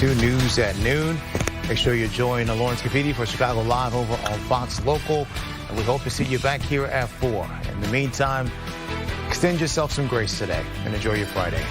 to News at Noon. Make sure you join Lawrence Capiti for Chicago Live over on Fox Local. And we hope to see you back here at 4. In the meantime, extend yourself some grace today and enjoy your Friday.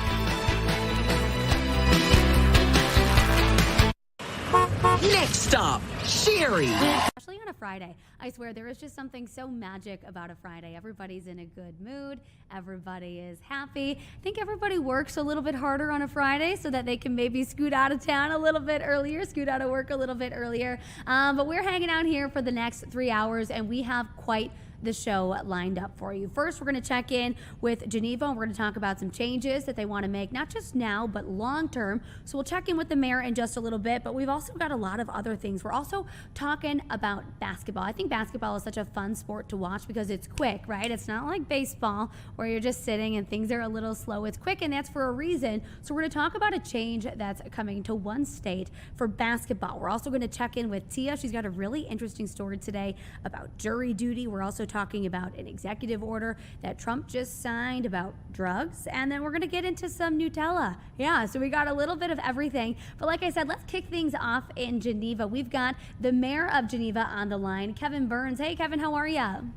Next stop, Sherry. Especially on a Friday. I swear there is just something so magic about a Friday. Everybody's in a good mood. Everybody is happy. I think everybody works a little bit harder on a Friday so that they can maybe scoot out of town a little bit earlier, scoot out of work a little bit earlier. But we're hanging out here for the next 3 hours, and we have quite the show lined up for you. First, we're going to check in with Geneva, and we're going to talk about some changes that they want to make, not just now, but long term. So we'll check in with the mayor in just a little bit, but we've also got a lot of other things. We're also talking about basketball. I think basketball is such a fun sport to watch because it's quick, right? It's not like baseball where you're just sitting and things are a little slow. It's quick, and that's for a reason. So we're going to talk about a change that's coming to one state for basketball. We're also going to check in with Tia. She's got a really interesting story today about jury duty. We're also talking about an executive order that Trump just signed about drugs, and then we're going to get into some Nutella. Yeah, so we got a little bit of everything. But like I said, let's kick things off in Geneva. We've got the mayor of Geneva on the line, Kevin Burns. Hey, Kevin, how are you?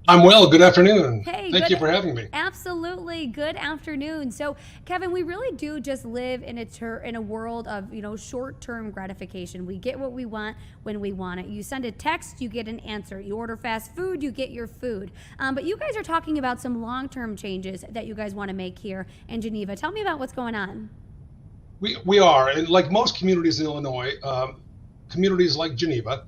I'm well. Good afternoon. Hey, Thank you for having me. Absolutely. Good afternoon. So, Kevin, we really do just live in a world of, short-term gratification. We get what we want when we want it. You send a text, you get an answer. You order fast food, you get your food. But you guys are talking about some long-term changes that you guys want to make here in Geneva. Tell me about what's going on. We are, and like most communities in Illinois, communities like Geneva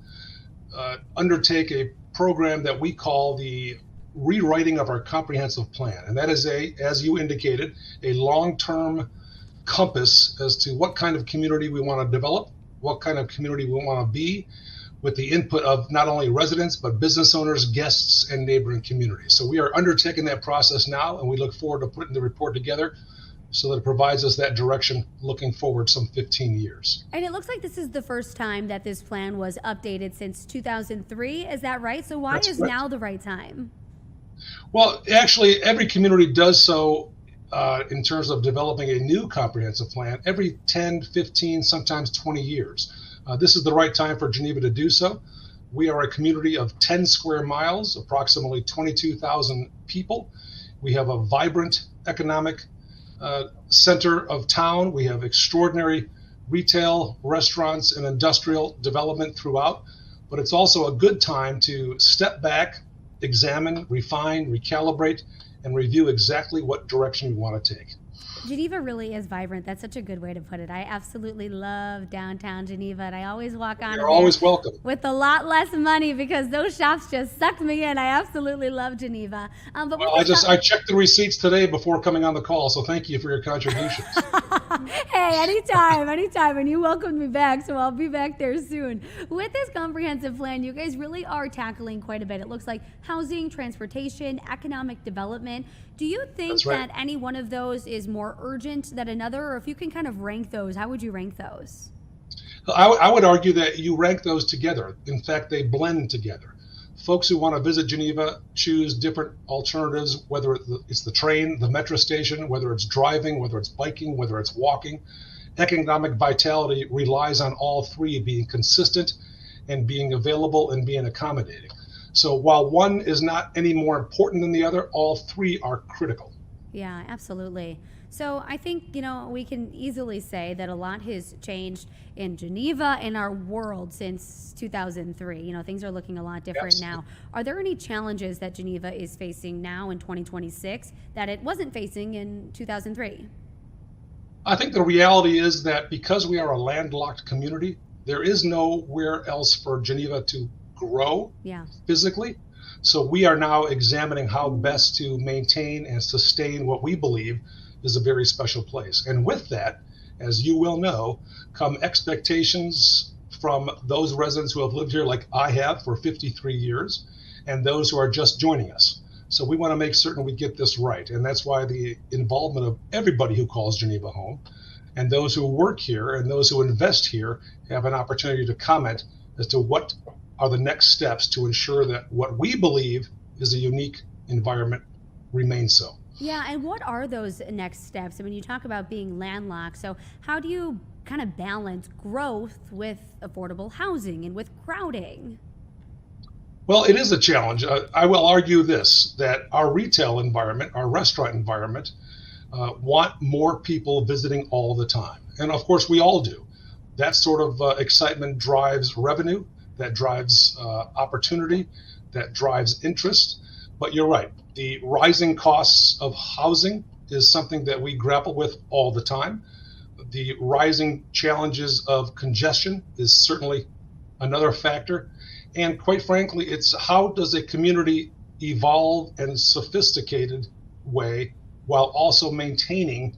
undertake a program that we call the rewriting of our comprehensive plan. And that is as you indicated, a long-term compass as to what kind of community we want to develop, what kind of community we want to be, with the input of not only residents, but business owners, guests, and neighboring communities. So we are undertaking that process now, and we look forward to putting the report together so that it provides us that direction looking forward some 15 years. And it looks like this is the first time that this plan was updated since 2003. Is that right? So why is now the right time? Well, actually, every community does so in terms of developing a new comprehensive plan every 10, 15, sometimes 20 years. This is the right time for Geneva to do so. We are a community of 10 square miles, approximately 22,000 people. We have a vibrant economic center of town. We have extraordinary retail, restaurants, and industrial development throughout. But it's also a good time to step back, examine, refine, recalibrate, and review exactly what direction we want to take. Geneva really is vibrant. That's such a good way to put it. I absolutely love downtown Geneva, and I always walk on. You're always welcome. With a lot less money because those shops just sucked me in. I absolutely love Geneva. I checked the receipts today before coming on the call, so thank you for your contributions. Hey, anytime, and you welcomed me back, so I'll be back there soon. With this comprehensive plan, you guys really are tackling quite a bit. It looks like housing, transportation, economic development. Do you think that any one of those is more urgent than another, or if you can kind of rank those, how would you rank those? I would argue that you rank those together. In fact, they blend together. Folks who want to visit Geneva choose different alternatives, whether it's the train, the metro station, whether it's driving, whether it's biking, whether it's walking. Economic vitality relies on all three being consistent and being available and being accommodating. So while one is not any more important than the other, all three are critical. Yeah, absolutely. So I think, we can easily say that a lot has changed in Geneva, in our world since 2003. Things are looking a lot different now. Are there any challenges that Geneva is facing now in 2026 that it wasn't facing in 2003? I think the reality is that because we are a landlocked community, there is nowhere else for Geneva to grow physically. So we are now examining how best to maintain and sustain what we believe is a very special place. And with that, as you will know, come expectations from those residents who have lived here like I have for 53 years and those who are just joining us. So we want to make certain we get this right. And that's why the involvement of everybody who calls Geneva home, and those who work here and those who invest here, have an opportunity to comment as to what are the next steps to ensure that what we believe is a unique environment remains so. Yeah, and what are those next steps? I mean, you talk about being landlocked, so how do you kind of balance growth with affordable housing and with crowding? Well, it is a challenge. I will argue this, that our retail environment, our restaurant environment, want more people visiting all the time. And of course, we all do. That sort of excitement drives revenue, that drives opportunity, that drives interest. But you're right, the rising costs of housing is something that we grapple with all the time. The rising challenges of congestion is certainly another factor. And quite frankly, it's how does a community evolve in a sophisticated way while also maintaining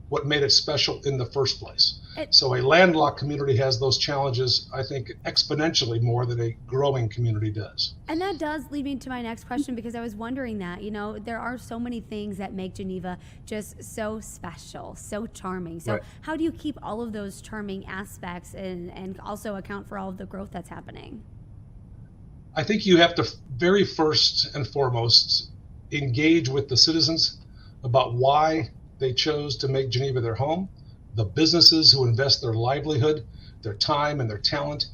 what made it special in the first place. So a landlocked community has those challenges, I think, exponentially more than a growing community does. And that does lead me to my next question, because I was wondering that, you know, there are so many things that make Geneva just so special, so charming. So Right. how do you keep all of those charming aspects and also account for all of the growth that's happening? I think you have to very first and foremost engage with the citizens about why they chose to make Geneva their home, the businesses who invest their livelihood, their time and their talent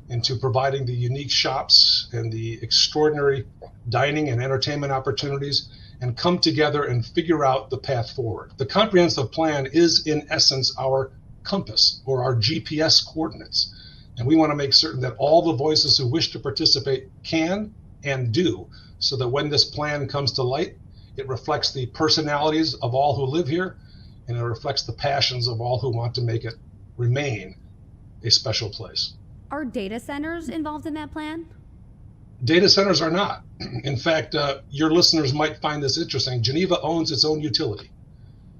into providing the unique shops and the extraordinary dining and entertainment opportunities, and come together and figure out the path forward. The comprehensive plan is in essence our compass or our GPS coordinates. And we want to make certain that all the voices who wish to participate can and do, so that when this plan comes to light, it reflects the personalities of all who live here, and it reflects the passions of all who want to make it remain a special place. Are data centers involved in that plan? Data centers are not. In fact, your listeners might find this interesting. Geneva owns its own utility.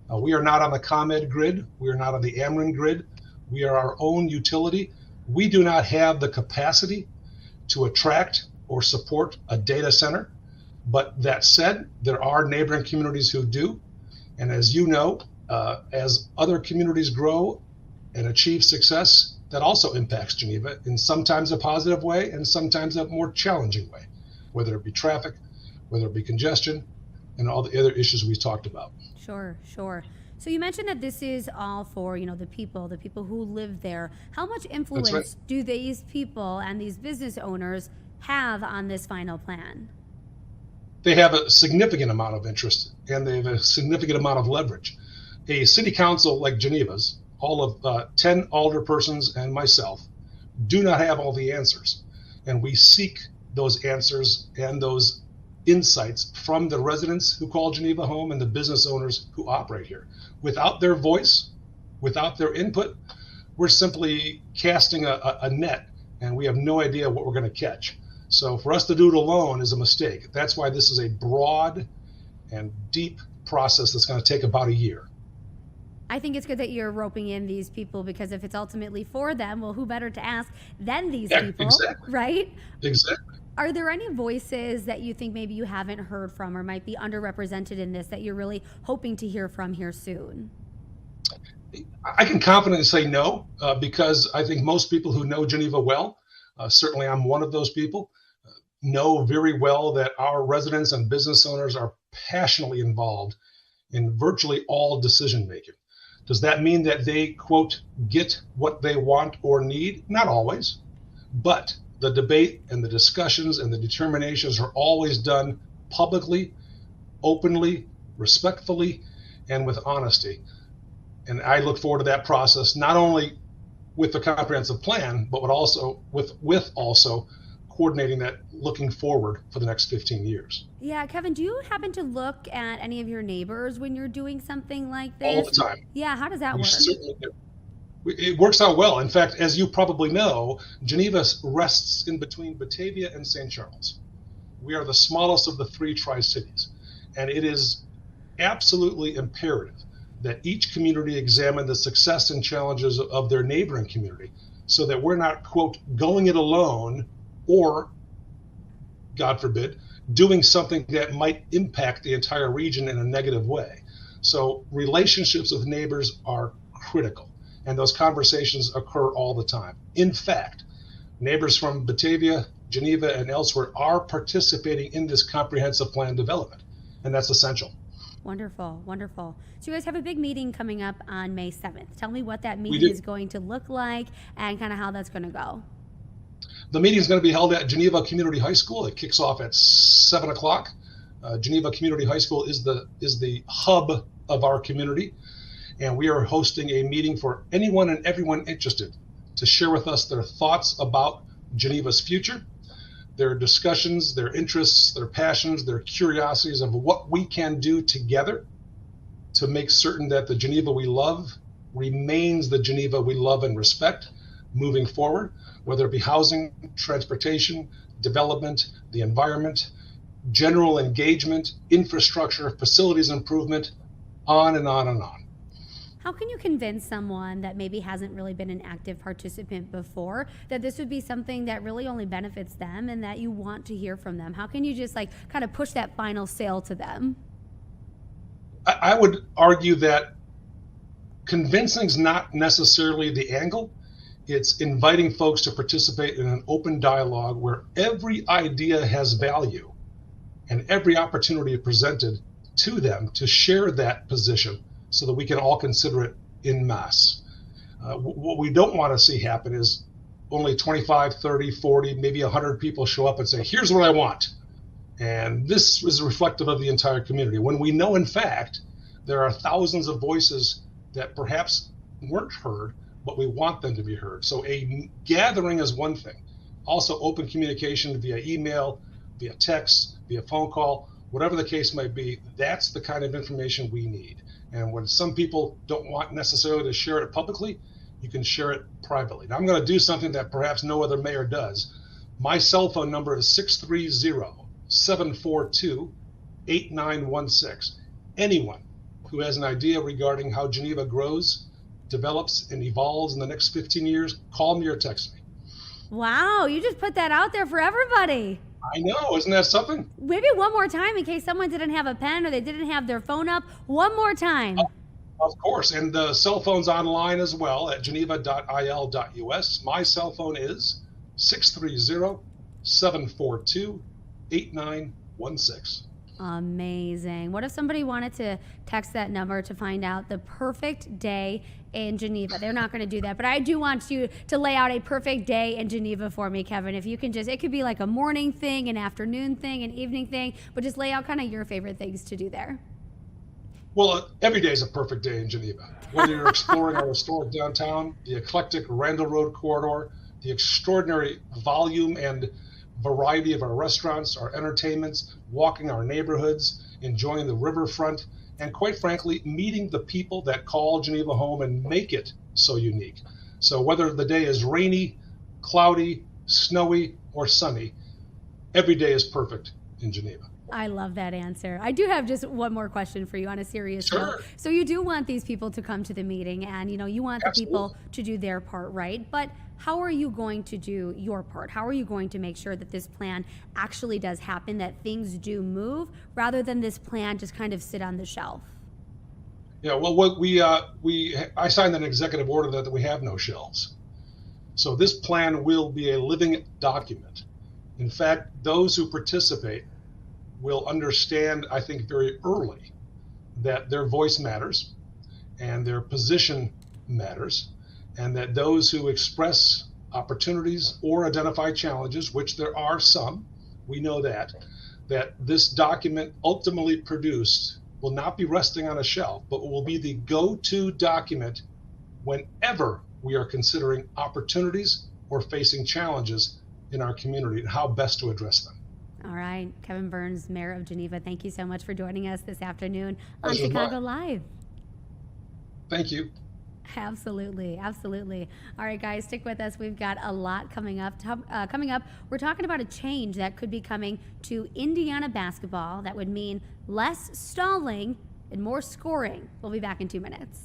We are not on the ComEd grid. We are not on the Ameren grid. We are our own utility. We do not have the capacity to attract or support a data center. But that said, there are neighboring communities who do. And as you know, as other communities grow and achieve success, that also impacts Geneva in sometimes a positive way and sometimes a more challenging way, whether it be traffic, whether it be congestion, and all the other issues we talked about. Sure, sure. So you mentioned that this is all for, you know, the people who live there. How much influence right. do these people and these business owners have on this final plan? They have a significant amount of interest and they have a significant amount of leverage. A city council like Geneva's, all of 10 alderpersons and myself, do not have all the answers. And we seek those answers and those insights from the residents who call Geneva home and the business owners who operate here. Without their voice, without their input, we're simply casting a net and we have no idea what we're going to catch. So for us to do it alone is a mistake. That's why this is a broad and deep process that's going to take about a year. I think it's good that you're roping in these people, because if it's ultimately for them, well, who better to ask than these people, exactly. Right? Exactly. Are there any voices that you think maybe you haven't heard from or might be underrepresented in this that you're really hoping to hear from here soon? I can confidently say no, because I think most people who know Geneva well, certainly I'm one of those people, know very well that our residents and business owners are passionately involved in virtually all decision making. Does that mean that they, quote, get what they want or need? Not always, but the debate and the discussions and the determinations are always done publicly, openly, respectfully, and with honesty. And I look forward to that process, not only with the comprehensive plan, but also with also coordinating that, looking forward for the next 15 years. Yeah, Kevin, do you happen to look at any of your neighbors when you're doing something like this? All the time. Yeah, how does that We work? certainly do. It works out well. In fact, as you probably know, Geneva rests in between Batavia and St. Charles. We are the smallest of the three Tri-Cities, and it is absolutely imperative that each community examine the success and challenges of their neighboring community, so that we're not, quote, going it alone, or, God forbid, doing something that might impact the entire region in a negative way. So relationships with neighbors are critical, and those conversations occur all the time. In fact, neighbors from Batavia, Geneva, and elsewhere are participating in this comprehensive plan development, and that's essential. Wonderful, wonderful. So you guys have a big meeting coming up on May 7th. Tell me what that meeting is going to look like and kind of how that's going to go. The meeting is going to be held at Geneva Community High School. It kicks off at 7 o'clock. Geneva Community High School is the hub of our community, and we are hosting a meeting for anyone and everyone interested to share with us their thoughts about Geneva's future, their discussions, their interests, their passions, their curiosities of what we can do together to make certain that the Geneva we love remains the Geneva we love and respect moving forward, whether it be housing, transportation, development, the environment, general engagement, infrastructure, facilities improvement, on and on and on. How can you convince someone that maybe hasn't really been an active participant before that this would be something that really only benefits them and that you want to hear from them? How can you just like kind of push that final sale to them? I would argue that convincing is not necessarily the angle. It's inviting folks to participate in an open dialogue where every idea has value and every opportunity presented to them to share that position so that we can all consider it en masse. What we don't want to see happen is only 25, 30, 40, maybe 100 people show up and say, here's what I want. And this is reflective of the entire community. When we know, in fact, there are thousands of voices that perhaps weren't heard, but we want them to be heard. So a gathering is one thing. Also open communication via email, via text, via phone call, whatever the case might be, that's the kind of information we need. And when some people don't want necessarily to share it publicly, you can share it privately. Now I'm going to do something that perhaps no other mayor does. My cell phone number is 630-742-8916. Anyone who has an idea regarding how Geneva grows, develops, and evolves in the next 15 years, call me or text me. Wow, you just put that out there for everybody. I know, isn't that something? Maybe one more time in case someone didn't have a pen or they didn't have their phone up. One more time. Of course, and the cell phone's online as well at geneva.il.us. My cell phone is 630-742-8916. Amazing. What if somebody wanted to text that number to find out the perfect day in Geneva? They're not going to do that, but I do want you to lay out a perfect day in Geneva for me, Kevin. If you can just, it could be like a morning thing, an afternoon thing, an evening thing, but just lay out kind of your favorite things to do there. Well, every day is a perfect day in Geneva. Whether you're exploring our historic downtown, the eclectic Randall Road corridor, the extraordinary volume and variety of our restaurants, our entertainments, walking our neighborhoods, enjoying the riverfront, and quite frankly, meeting the people that call Geneva home and make it so unique. So whether the day is rainy, cloudy, snowy, or sunny, every day is perfect in Geneva. I love that answer. I do have just one more question for you on a serious note. So you do want these people to come to the meeting and, you want the people to do their part, right? But how are you going to do your part? How are you going to make sure that this plan actually does happen, that things do move, rather than this plan just kind of sit on the shelf? Yeah, well, I signed an executive order that we have no shelves. So this plan will be a living document. In fact, those who participate will understand, I think, very early that their voice matters and their position matters, and that those who express opportunities or identify challenges, which there are some, we know that this document ultimately produced will not be resting on a shelf, but will be the go-to document whenever we are considering opportunities or facing challenges in our community and how best to address them. All right, Kevin Burns, Mayor of Geneva, thank you so much for joining us this afternoon on Chicago Live. Thank you. Absolutely, absolutely. All right, guys, stick with us. We've got a lot coming up. We're talking about a change that could be coming to Indiana basketball that would mean less stalling and more scoring. We'll be back in 2 minutes.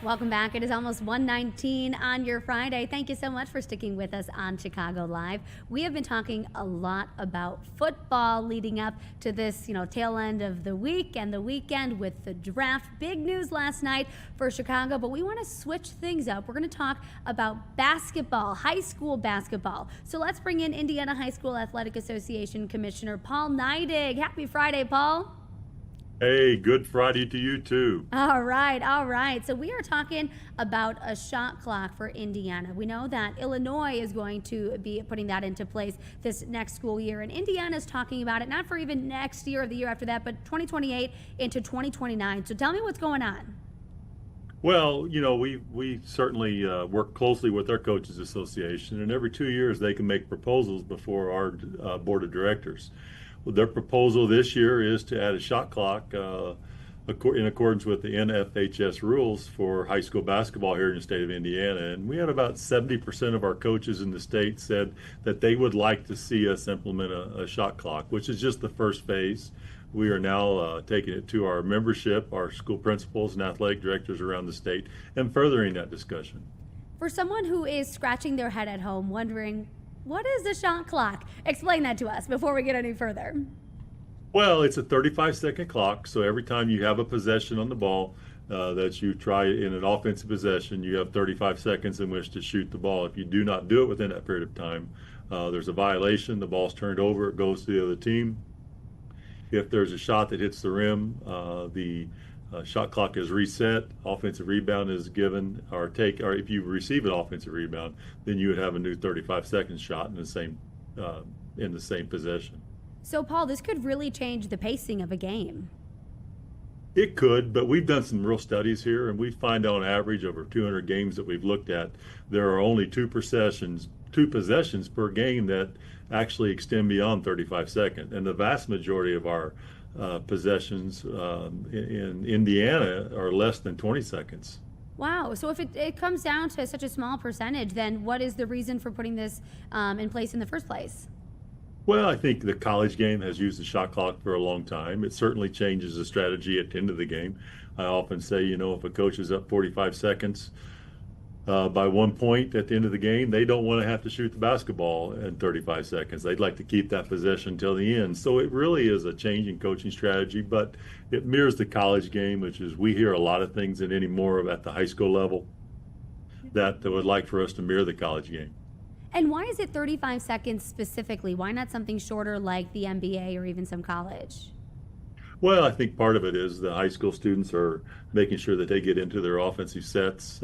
Welcome back. It is almost 1:19 on your Friday. Thank you so much for sticking with us on Chicago Live. We have been talking a lot about football leading up to this, tail end of the week and the weekend with the draft. Big news last night for Chicago, but we want to switch things up. We're going to talk about basketball, high school basketball. So let's bring in Indiana High School Athletic Association Commissioner Paul Neidig. Happy Friday, Paul. Hey, good Friday to you too. All right. So we are talking about a shot clock for Indiana. We know that Illinois is going to be putting that into place this next school year, and Indiana's talking about it not for even next year or the year after that, but 2028 into 2029. So tell me what's going on. Well, we certainly work closely with our coaches association, and every 2 years they can make proposals before our board of directors. Well, their proposal this year is to add a shot clock in accordance with the NFHS rules for high school basketball here in the state of Indiana. And we had about 70% of our coaches in the state said that they would like to see us implement a shot clock, which is just the first phase. We are now taking it to our membership, our school principals and athletic directors around the state, and furthering that discussion. For someone who is scratching their head at home, wondering, what is a shot clock? Explain that to us before we get any further. Well, it's a 35-second clock, so every time you have a possession on the ball that you try in an offensive possession, you have 35 seconds in which to shoot the ball. If you do not do it within that period of time, there's a violation, the ball's turned over, it goes to the other team. If there's a shot that hits the rim, the shot clock is reset, offensive rebound is given, or if you receive an offensive rebound, then you would have a new 35-second shot in the same possession. So, Paul, this could really change the pacing of a game. It could, but we've done some real studies here, and we find on average over 200 games that we've looked at, there are only two possessions per game that actually extend beyond 35 seconds. And the vast majority of our possessions in Indiana are less than 20 seconds. Wow. So if it comes down to such a small percentage, then what is the reason for putting this in place in the first place? Well, I think the college game has used the shot clock for a long time. It certainly changes the strategy at the end of the game. I often say, if a coach is up 45 seconds by 1 point at the end of the game, they don't want to have to shoot the basketball in 35 seconds. They'd like to keep that possession till the end. So it really is a change in coaching strategy, but it mirrors the college game, which is we hear a lot of things at the high school level that they would like for us to mirror the college game. And why is it 35 seconds specifically? Why not something shorter like the NBA or even some college? Well, I think part of it is the high school students are making sure that they get into their offensive sets.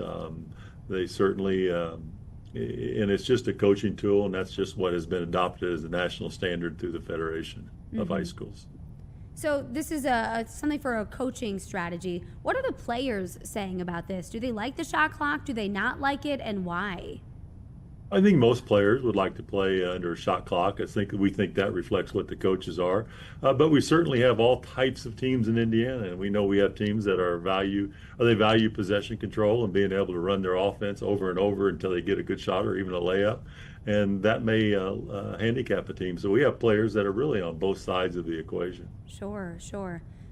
They certainly, and it's just a coaching tool, and that's just what has been adopted as the national standard through the Federation of High Schools. So this is something for a coaching strategy. What are the players saying about this? Do they like the shot clock? Do they not like it, and why? I think most players would like to play under a shot clock. We think that reflects what the coaches are. But we certainly have all types of teams in Indiana, and we know we have teams that value possession control and being able to run their offense over and over until they get a good shot or even a layup, and that may handicap a team. So we have players that are really on both sides of the equation. Sure.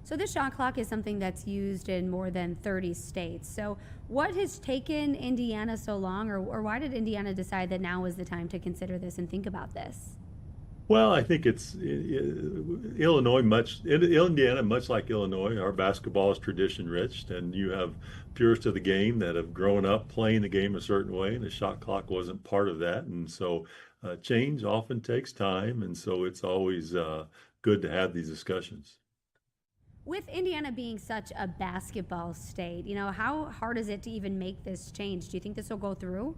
So this shot clock is something that's used in more than 30 states. So what has taken Indiana so long, or why did Indiana decide that now is the time to consider this and think about this? Well, I think it's Indiana, much like Illinois, our basketball is tradition rich, and you have purists of the game that have grown up playing the game a certain way, and the shot clock wasn't part of that. And so change often takes time, and so it's always good to have these discussions. With Indiana being such a basketball state, how hard is it to even make this change? Do you think this will go through?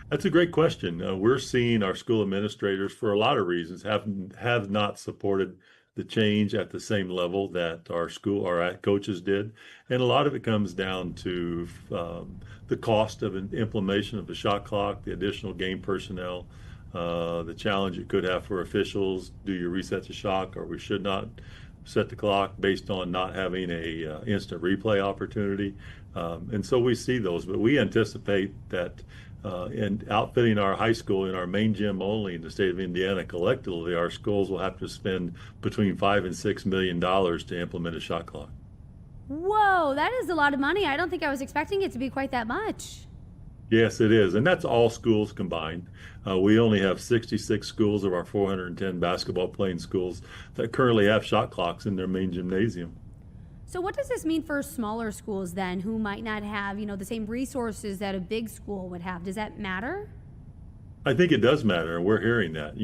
That's a great question. We're seeing our school administrators, for a lot of reasons, have not supported the change at the same level that our coaches did, and a lot of it comes down to the cost of an implementation of the shot clock, the additional game personnel, the challenge it could have for officials. Do you reset the shot, or we should not set the clock based on not having a instant replay opportunity, and so we see those. But we anticipate that in outfitting our high school in our main gym only in the state of Indiana, collectively, our schools will have to spend between $5 and $6 million to implement a shot clock. Whoa, that is a lot of money. I don't think I was expecting it to be quite that much. Yes, it is. And that's all schools combined. We only have 66 schools of our 410 basketball playing schools that currently have shot clocks in their main gymnasium. So what does this mean for smaller schools then who might not have, the same resources that a big school would have? Does that matter? I think it does matter, and we're hearing that.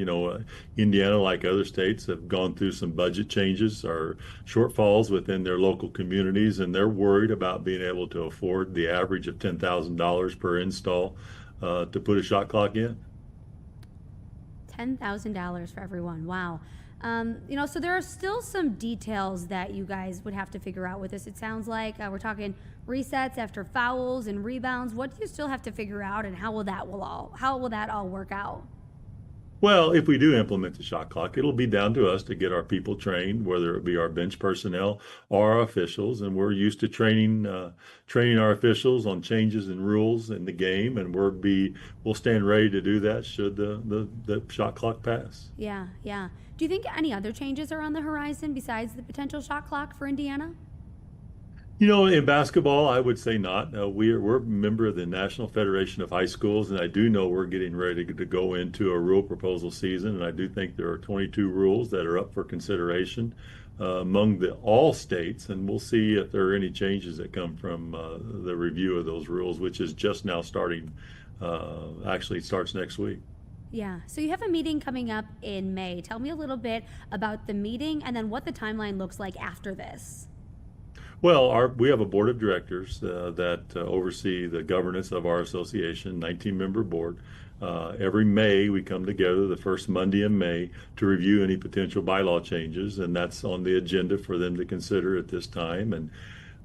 Indiana, like other states, have gone through some budget changes or shortfalls within their local communities, and they're worried about being able to afford the average of $10,000 per install to put a shot clock in. $10,000 for everyone. Wow. So there are still some details that you guys would have to figure out with this. It sounds like we're talking resets after fouls and rebounds. What do you still have to figure out, and how will that all work out? Well, if we do implement the shot clock, it'll be down to us to get our people trained, whether it be our bench personnel or our officials. And we're used to training our officials on changes and rules in the game, and we'll stand ready to do that should the shot clock pass. Yeah, yeah. Do you think any other changes are on the horizon besides the potential shot clock for Indiana? In basketball, I would say not. We're a member of the National Federation of High Schools, and I do know we're getting ready to go into a rule proposal season, and I do think there are 22 rules that are up for consideration among all states, and we'll see if there are any changes that come from the review of those rules, which is just now starting. Actually, it starts next week. Yeah. So you have a meeting coming up in May. Tell me a little bit about the meeting and then what the timeline looks like after this. Well, we have a board of directors that oversee the governance of our association, 19-member board. Every May, we come together the first Monday in May to review any potential bylaw changes, and that's on the agenda for them to consider at this time. And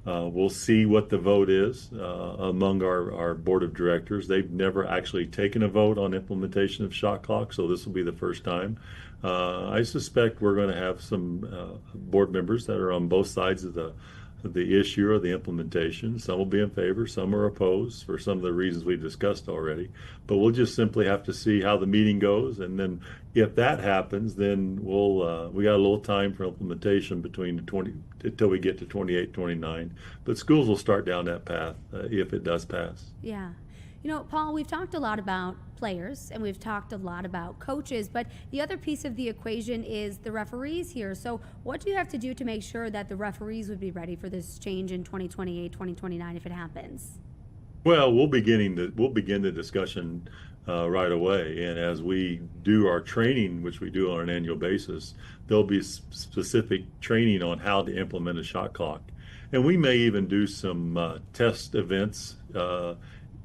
we'll see what the vote is among our board of directors. They've never actually taken a vote on implementation of shot clock, so this will be the first time. I suspect we're going to have some board members that are on both sides of the issue or the implementation. Some will be in favor, some are opposed for some of the reasons we've discussed already. But we'll just simply have to see how the meeting goes, and then if that happens, then we got a little time for implementation until we get to 28, 29. But schools will start down that path if it does pass. Yeah. Paul, we've talked a lot about players and we've talked a lot about coaches, but the other piece of the equation is the referees here. So what do you have to do to make sure that the referees would be ready for this change in 2028, 2029 if it happens? Well, we'll begin the discussion right away. And as we do our training, which we do on an annual basis, there'll be specific training on how to implement a shot clock. And we may even do some test events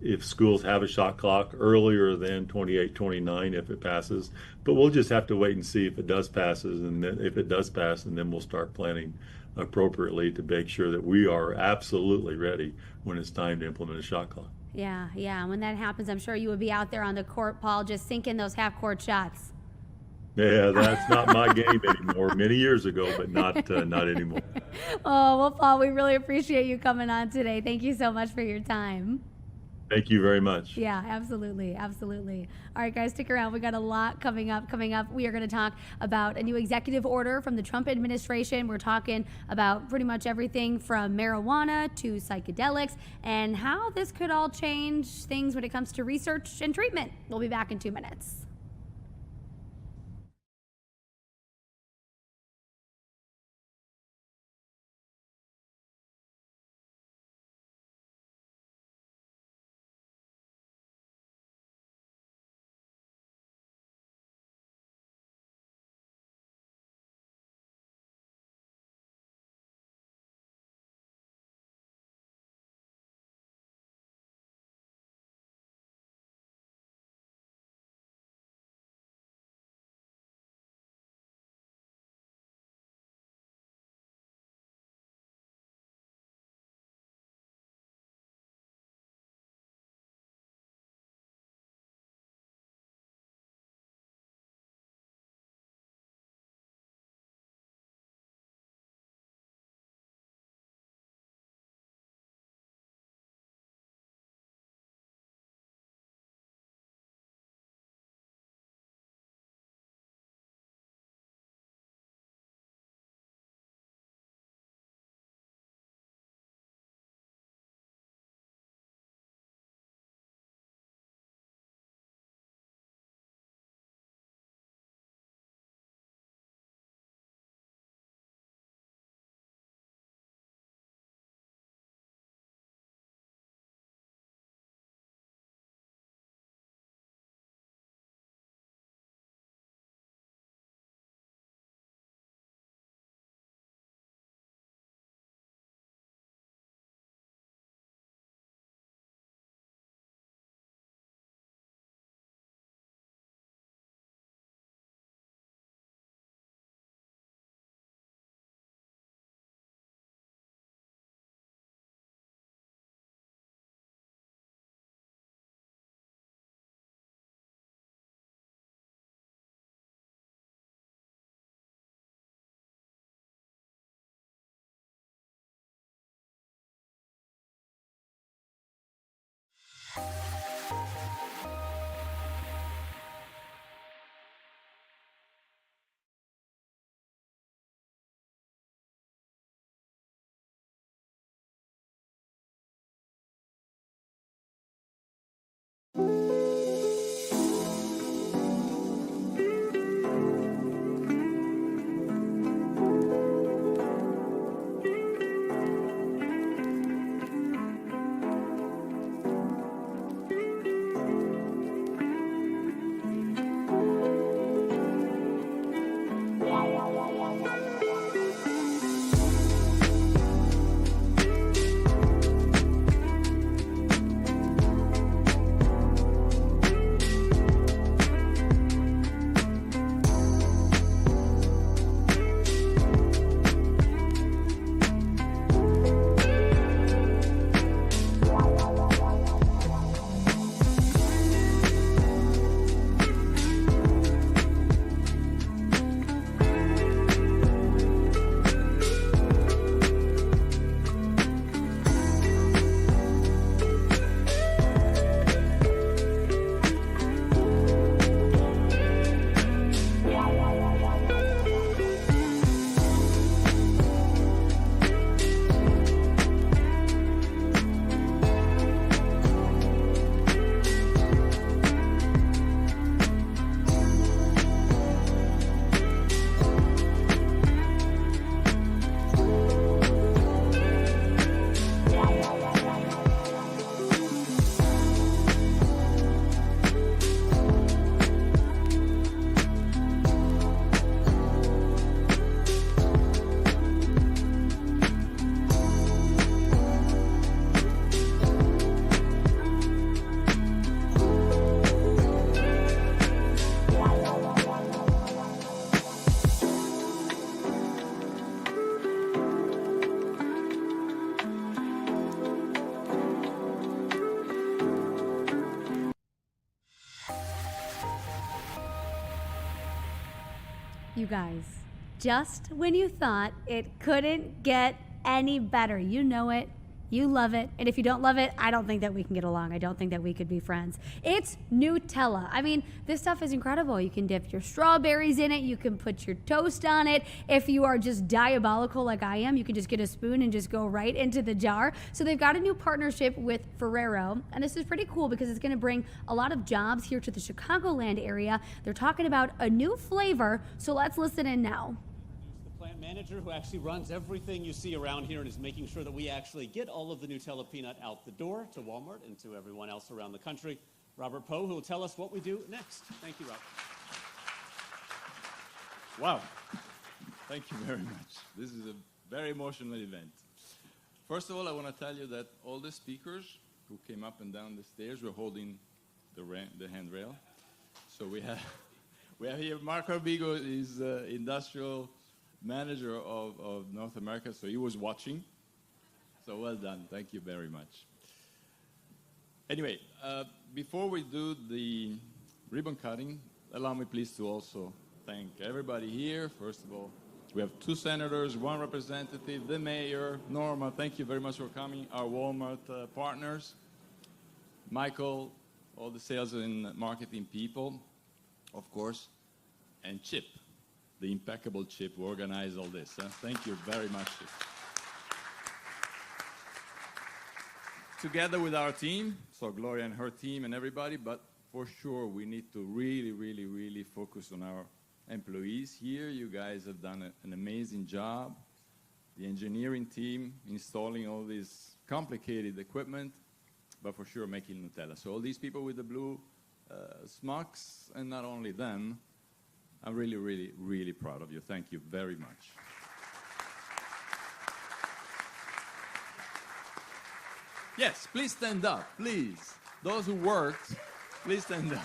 if schools have a shot clock earlier than 28, 29 if it passes. But we'll just have to wait and see if it does pass, and then we'll start planning appropriately to make sure that we are absolutely ready when it's time to implement a shot clock. Yeah. When that happens, I'm sure you would be out there on the court, Paul, just sinking those half-court shots. Yeah, that's not my game anymore. Many years ago, but not anymore. Oh, well, Paul, we really appreciate you coming on today. Thank you so much for your time. Thank you very much. Yeah, absolutely. All right, guys, stick around. We got a lot coming up. We are going to talk about a new executive order from the Trump administration. We're talking about pretty much everything from marijuana to psychedelics and how this could all change things when it comes to research and treatment. We'll be back in 2 minutes. You guys, just when you thought it couldn't get any better, you know it, you love it, and if you don't love it, I don't think that we can get along. I don't think that we could be friends. It's Nutella. I mean, this stuff is incredible. You can dip your strawberries in it. You can put your toast on it. If you are just diabolical like I am, you can just get a spoon and just go right into the jar. So they've got a new partnership with Ferrero, and this is pretty cool because it's going to bring a lot of jobs here to the Chicagoland area. They're talking about a new flavor, so let's listen in now. Manager who actually runs everything you see around here and is making sure that we actually get all of the Nutella peanut out the door to Walmart and to everyone else around the country. Robert Poe, who will tell us what we do next. Thank you, Robert. Wow. Thank you very much. This is a very emotional event. First of all, I want to tell you that all the speakers who came up and down the stairs were holding the handrail. So we have here Marco Bigo is industrial manager of North America, so he was watching. So well done. Thank you very much. Anyway, before we do the ribbon cutting, allow me please to also thank everybody here. First of all, we have 2 senators, 1 representative, the mayor, Norma, thank you very much for coming, our Walmart partners, Michael, all the sales and marketing people, of course, and Chip, the impeccable Chip who organized all this. Thank you very much, Chip. Together with our team, so Gloria and her team and everybody, but for sure we need to really focus on our employees here. You guys have done an amazing job. The engineering team installing all this complicated equipment, but for sure making Nutella. So all these people with the blue smocks, and not only them, I'm really proud of you. Thank you very much. Yes, please stand up, please. Those who worked, please stand up.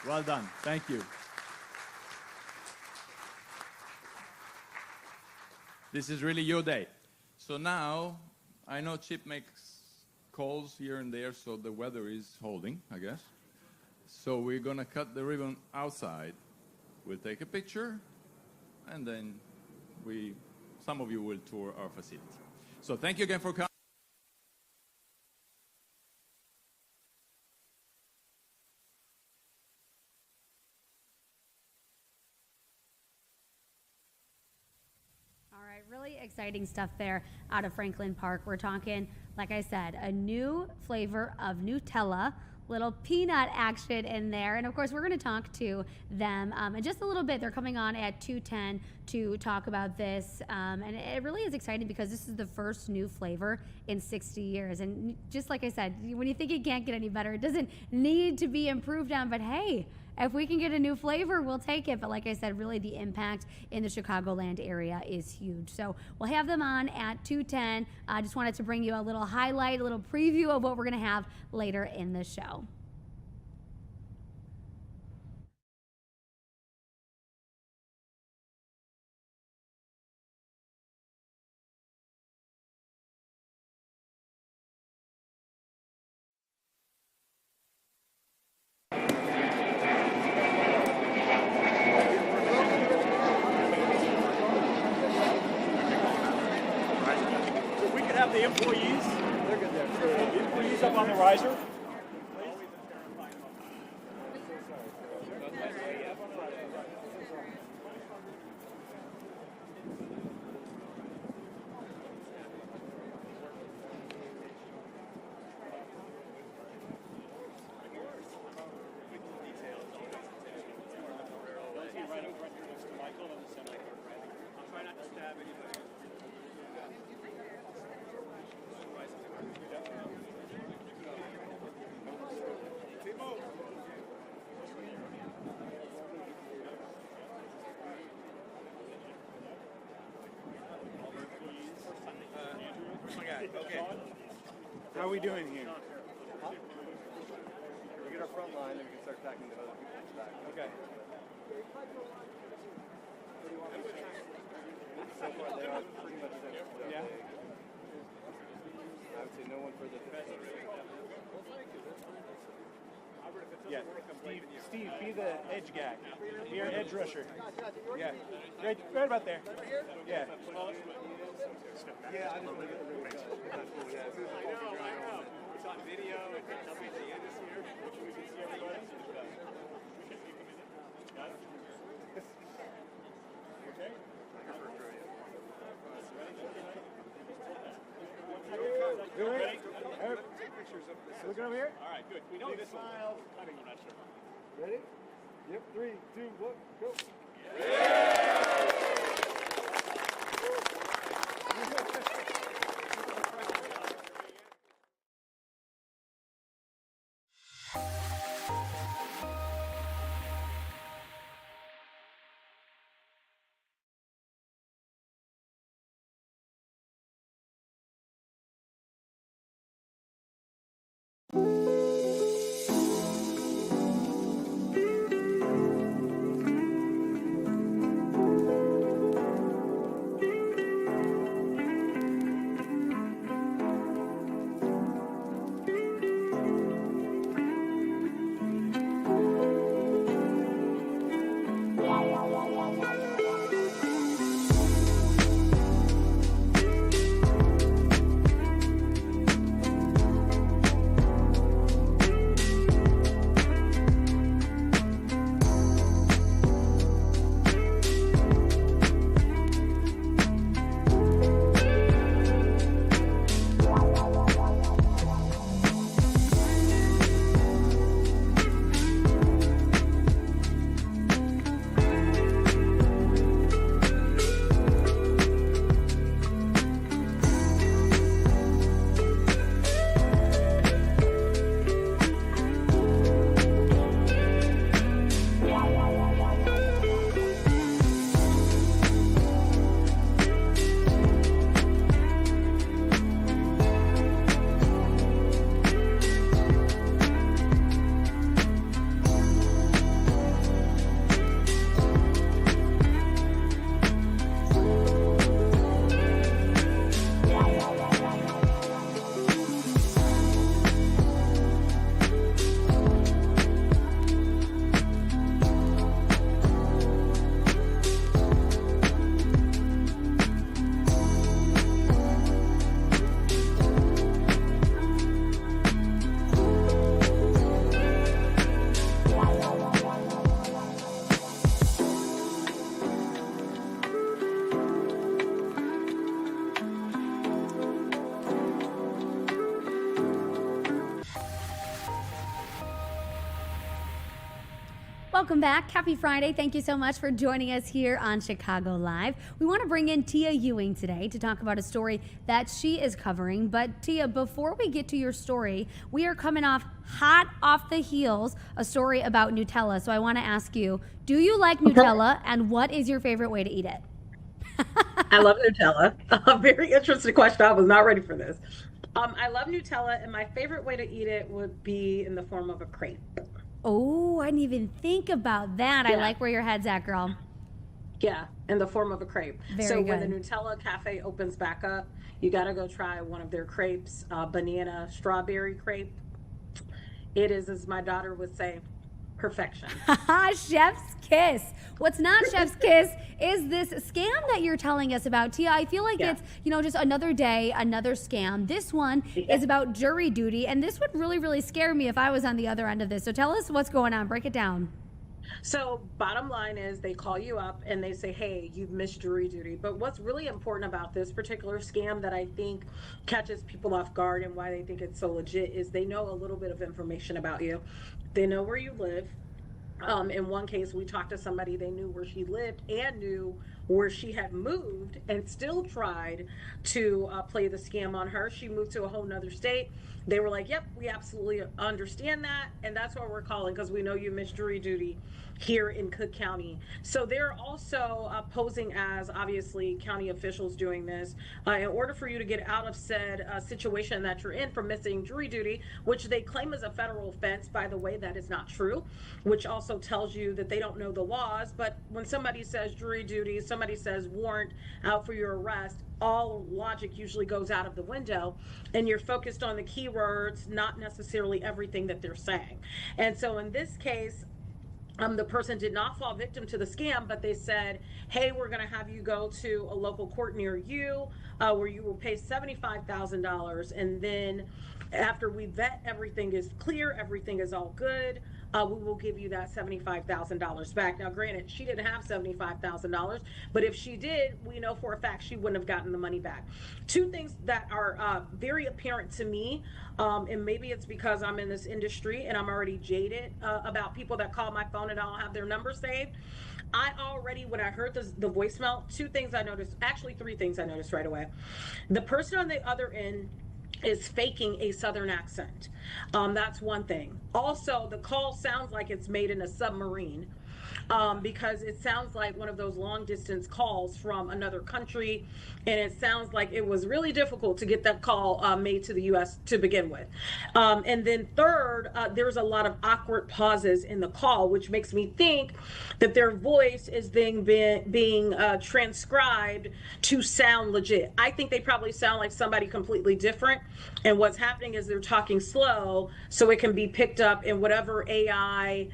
Well done. Thank you. This is really your day. So now, I know Chip makes calls here and there, so the weather is holding, I guess. So we're going to cut the ribbon outside. We'll take a picture, and then some of you will tour our facility. So thank you again for coming. Really exciting stuff there out of Franklin Park. We're talking, like I said, a new flavor of Nutella, little peanut action in there. And of course, we're going to talk to them in just a little bit. They're coming on at 2:10 to talk about this. And it really is exciting because this is the first new flavor in 60 years. And just like I said, when you think it can't get any better, it doesn't need to be improved on. But hey, if we can get a new flavor, we'll take it. But like I said, really the impact in the Chicagoland area is huge. So we'll have them on at 2:10. I just wanted to bring you a little highlight, a little preview of what we're going to have later in the show. The employees, they're good there. The employees up on the riser. Okay. How are we doing here? We get our front line, then we can start attacking the other people's back. Okay. So far, they are pretty much there. Yeah. say no one for the defense. Yeah, Steve, be the edge guy. Be our edge rusher. Yeah, right about there. Yeah. Yeah, I just want to get the ring. It's on video. It's WGN this year. We can see everybody. Okay. Ready? Looking over here? All right, good. We know this smile. I'm not sure. Ready? Yep. 3, 2, 1, go. Welcome back. Happy Friday. Thank you so much for joining us here on Chicago Live. We want to bring in Tia Ewing today to talk about a story that she is covering. But Tia, before we get to your story, we are coming off hot off the heels, a story about Nutella. So I want to ask you, do you like Nutella, and what is your favorite way to eat it? I love Nutella. A very interesting question. I was not ready for this. I love Nutella, and my favorite way to eat it would be in the form of a crepe. Oh, I didn't even think about that. Yeah. I like where your head's at, girl. Yeah, in the form of a crepe. Very so good. when the Nutella Cafe opens back up, you got to go try one of their crepes, banana strawberry crepe. It is, as my daughter would say, perfection. Chef's kiss. What's not chef's kiss is this scam that you're telling us about, Tia. I feel like it's, just another day, another scam. This one is about jury duty, and this would really, really scare me if I was on the other end of this. So tell us what's going on. Break it down. So bottom line is they call you up and they say, hey, you've missed jury duty. But what's really important about this particular scam that I think catches people off guard and why they think it's so legit is they know a little bit of information about you. They know where you live. In one case, we talked to somebody, they knew where she lived and knew where she had moved and still tried to play the scam on her. She moved to a whole nother state. They were like, yep, we absolutely understand that. And that's why we're calling, because we know you missed jury duty here in Cook County. So they're also posing as, obviously, county officials doing this in order for you to get out of said situation that you're in for missing jury duty, which they claim is a federal offense. By the way, that is not true, which also also tells you that they don't know the laws. But when somebody says jury duty, somebody says warrant out for your arrest, all logic usually goes out of the window, and you're focused on the keywords, not necessarily everything that they're saying. And so in this case, the person did not fall victim to the scam, but they said, hey, we're going to have you go to a local court near you where you will pay $75,000. And then after we vet everything is clear, everything is all good, we will give you that $75,000 back. Now, granted, she didn't have $75,000, but if she did, we know for a fact she wouldn't have gotten the money back. Two things that are very apparent to me, and maybe it's because I'm in this industry and I'm already jaded about people that call my phone and I don't have their number saved. I already, when I heard the voicemail, two things I noticed, actually three things I noticed right away. The person on the other end is faking a Southern accent. That's one thing. Also, the call sounds like it's made in a submarine because it sounds like one of those long distance calls from another country, and it sounds like it was really difficult to get that call made to the U.S. to begin with. And then third, there's a lot of awkward pauses in the call, which makes me think that their voice is being transcribed to sound legit. I think they probably sound like somebody completely different, and what's happening is they're talking slow so it can be picked up in whatever AI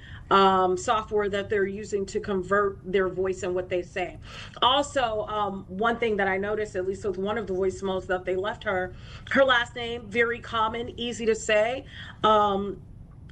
software that they're using to convert their voice and what they say. Also, one thing that I noticed, at least with one of the voicemails that they left her last name, very common, easy to say.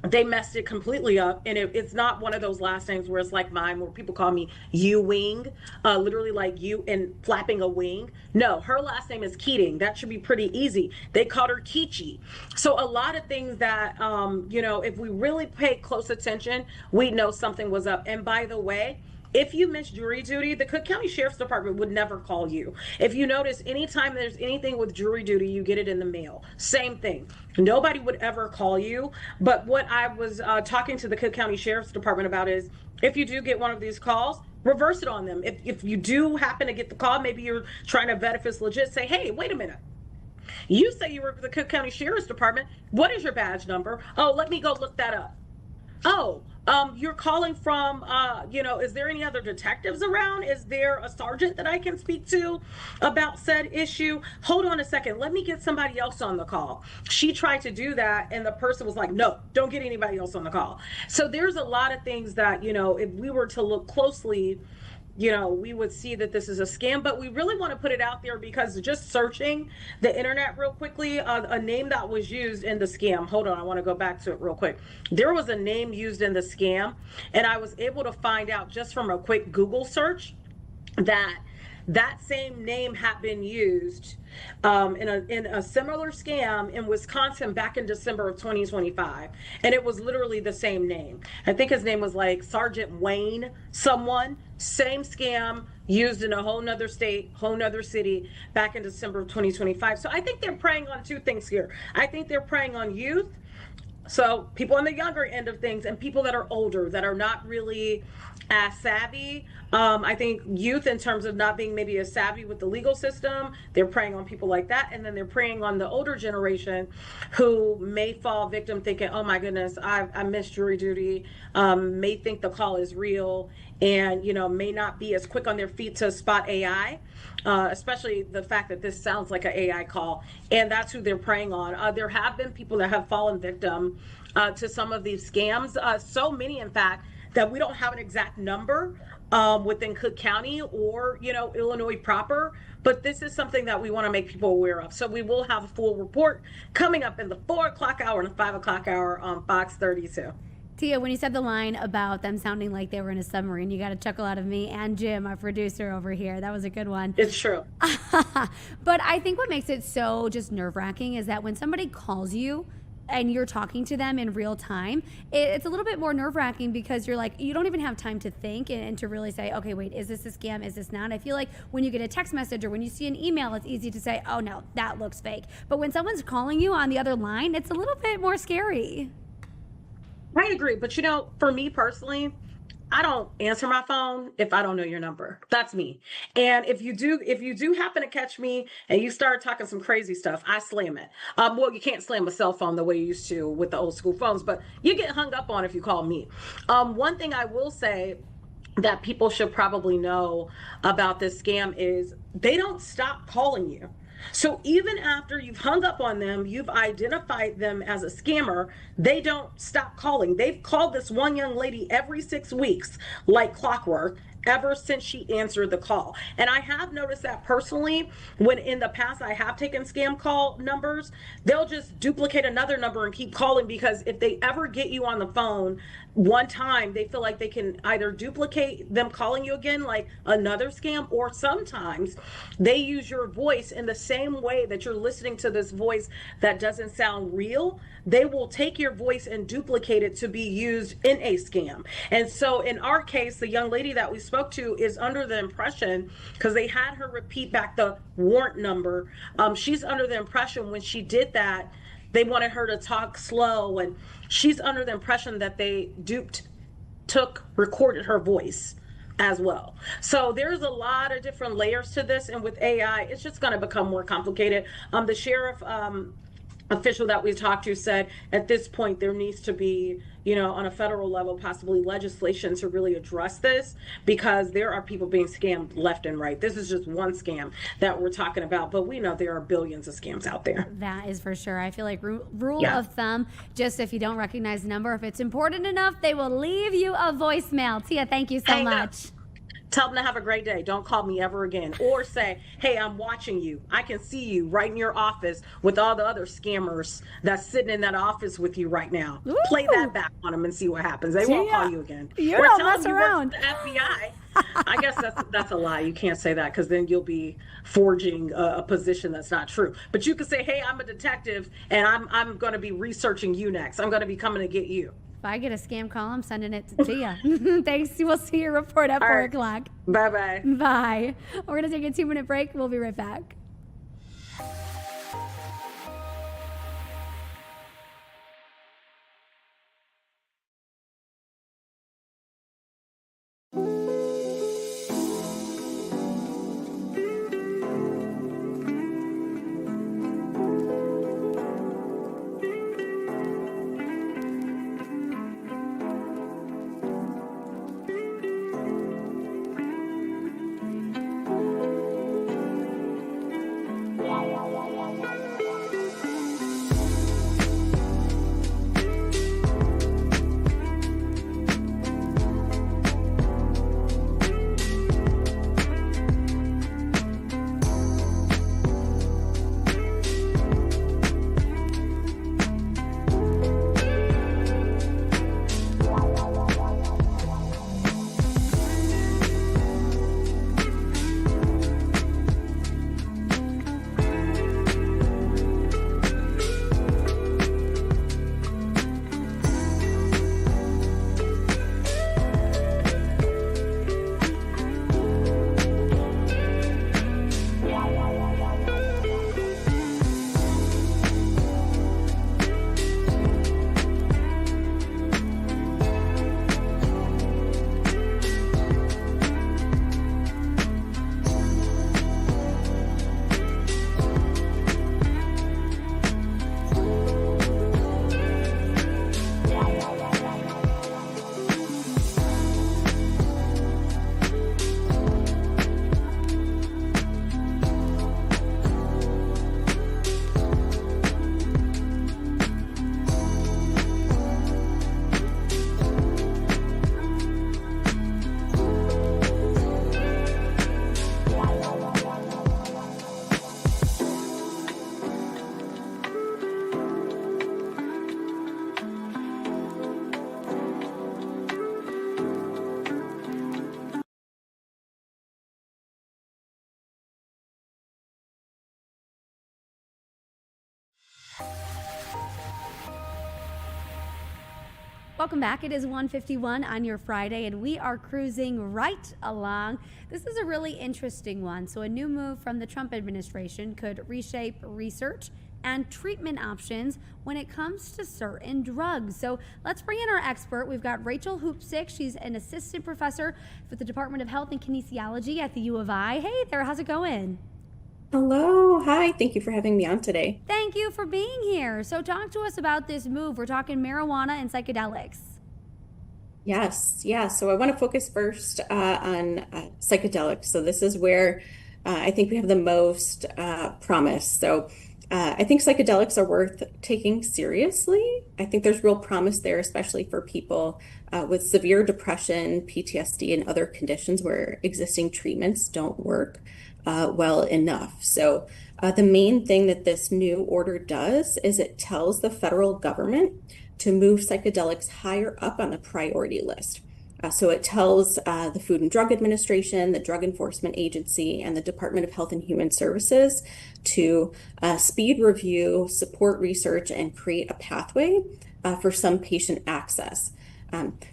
They messed it completely up, and it's not one of those last names where it's like mine, where people call me Ewing, literally like you and flapping a wing. No, her last name is Keating. That should be pretty easy. They called her Kichi. So a lot of things that, if we really pay close attention, we know something was up. And by the way, if you miss jury duty, the Cook County Sheriff's Department would never call you. If you notice, anytime there's anything with jury duty, you get it in the mail. Same thing. Nobody would ever call you. But what I was talking to the Cook County Sheriff's Department about is, if you do get one of these calls, reverse it on them. If you do happen to get the call, maybe you're trying to vet if it's legit, say, hey, wait a minute. You say you work for the Cook County Sheriff's Department. What is your badge number? Oh, let me go look that up. Oh, you're calling from, is there any other detectives around? Is there a sergeant that I can speak to about said issue? Hold on a second. Let me get somebody else on the call. She tried to do that, and the person was like, no, don't get anybody else on the call. So there's a lot of things that, if we were to look closely, we would see that this is a scam, but we really want to put it out there because just searching the internet real quickly, a name that was used in the scam. Hold on, I want to go back to it real quick. There was a name used in the scam, and I was able to find out just from a quick Google search that same name had been used in a similar scam in Wisconsin back in December of 2025. And it was literally the same name. I think his name was like Sergeant Wayne, someone, same scam used in a whole nother state, whole nother city back in December of 2025. So I think they're preying on two things here. I think they're preying on youth. So people on the younger end of things and people that are older that are not really as savvy. I think youth in terms of not being maybe as savvy with the legal system, they're preying on people like that. And then they're preying on the older generation who may fall victim thinking, oh my goodness, I missed jury duty, may think the call is real and, may not be as quick on their feet to spot AI. Especially the fact that this sounds like an AI call, and that's who they're preying on. There have been people that have fallen victim to some of these scams, so many in fact that we don't have an exact number within Cook County or Illinois proper, but this is something that we want to make people aware of. So we will have a full report coming up in the 4 o'clock hour and the 5 o'clock hour on Fox 32. Tia, when you said the line about them sounding like they were in a submarine, you got a chuckle out of me and Jim, our producer over here. That was a good one. It's true. But I think what makes it so just nerve-wracking is that when somebody calls you and you're talking to them in real time, it's a little bit more nerve-wracking because you're like, you don't even have time to think and to really say, okay, wait, is this a scam? Is this not? I feel like when you get a text message or when you see an email, it's easy to say, oh no, that looks fake. But when someone's calling you on the other line, it's a little bit more scary. I agree. But for me personally, I don't answer my phone if I don't know your number. That's me. And if you do happen to catch me and you start talking some crazy stuff, I slam it. Well, you can't slam a cell phone the way you used to with the old school phones, but you get hung up on if you call me. One thing I will say that people should probably know about this scam is they don't stop calling you. So even after you've hung up on them, you've identified them as a scammer, they don't stop calling. They've called this one young lady every 6 weeks like clockwork ever since she answered the call. And I have noticed that personally, when in the past I have taken scam call numbers, they'll just duplicate another number and keep calling, because if they ever get you on the phone one time, they feel like they can either duplicate them calling you again like another scam, or sometimes they use your voice in the same way that you're listening to this voice that doesn't sound real. They will take your voice and duplicate it to be used in a scam. And so in our case, the young lady that we spoke to is under the impression, because they had her repeat back the warrant number, she's under the impression when she did that, they wanted her to talk slow, and she's under the impression that they recorded her voice as well. So there's a lot of different layers to this, and with AI, it's just going to become more complicated. The sheriff official that we talked to said at this point there needs to be, on a federal level, possibly legislation to really address this, because there are people being scammed left and right. This is just one scam that we're talking about, but we know there are billions of scams out there. That is for sure. I feel like rule of thumb, just if you don't recognize the number, if it's important enough, they will leave you a voicemail. Tia, thank you so much. Tell them to have a great day. Don't call me ever again. Or say, hey, I'm watching you. I can see you right in your office with all the other scammers that's sitting in that office with you right now. Ooh. Play that back on them and see what happens. They won't call you again. You don't mess around. The FBI. I guess that's a lie. You can't say that, because then you'll be forging a position that's not true. But you can say, hey, I'm a detective and I'm going to be researching you next. I'm going to be coming to get you. If I get a scam call, I'm sending it to Tia. Thanks. We'll see your report at 4 o'clock. Bye-bye. Bye. We're going to take a 2-minute break. We'll be right back. Welcome back. It is 1:51 on your Friday, and we are cruising right along. This is a really interesting one. So a new move from the Trump administration could reshape research and treatment options when it comes to certain drugs. So let's bring in our expert. We've got Rachel Hoopsick. She's an assistant professor for the Department of Health and Kinesiology at the U of I. Hey there, how's it going? Hello, hi, thank you for having me on today. Thank you for being here. So talk to us about this move. We're talking marijuana and psychedelics. Yes, yeah, so I want to focus first on psychedelics. So this is where I think we have the most promise. So I think psychedelics are worth taking seriously. I think there's real promise there, especially for people with severe depression, PTSD, and other conditions where existing treatments don't work well enough. So the main thing that this new order does is it tells the federal government to move psychedelics higher up on the priority list. So it tells the Food and Drug Administration, the Drug Enforcement Agency, and the Department of Health and Human Services to speed review, support research, and create a pathway for some patient access.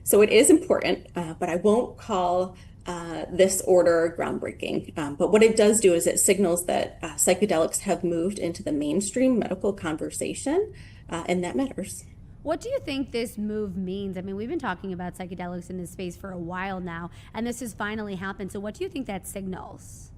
So it is important, but I won't call this order groundbreaking. But what it does do is it signals that psychedelics have moved into the mainstream medical conversation, and that matters. What do you think this move means? I mean, we've been talking about psychedelics in this space for a while now, and this has finally happened. So what do you think that signals?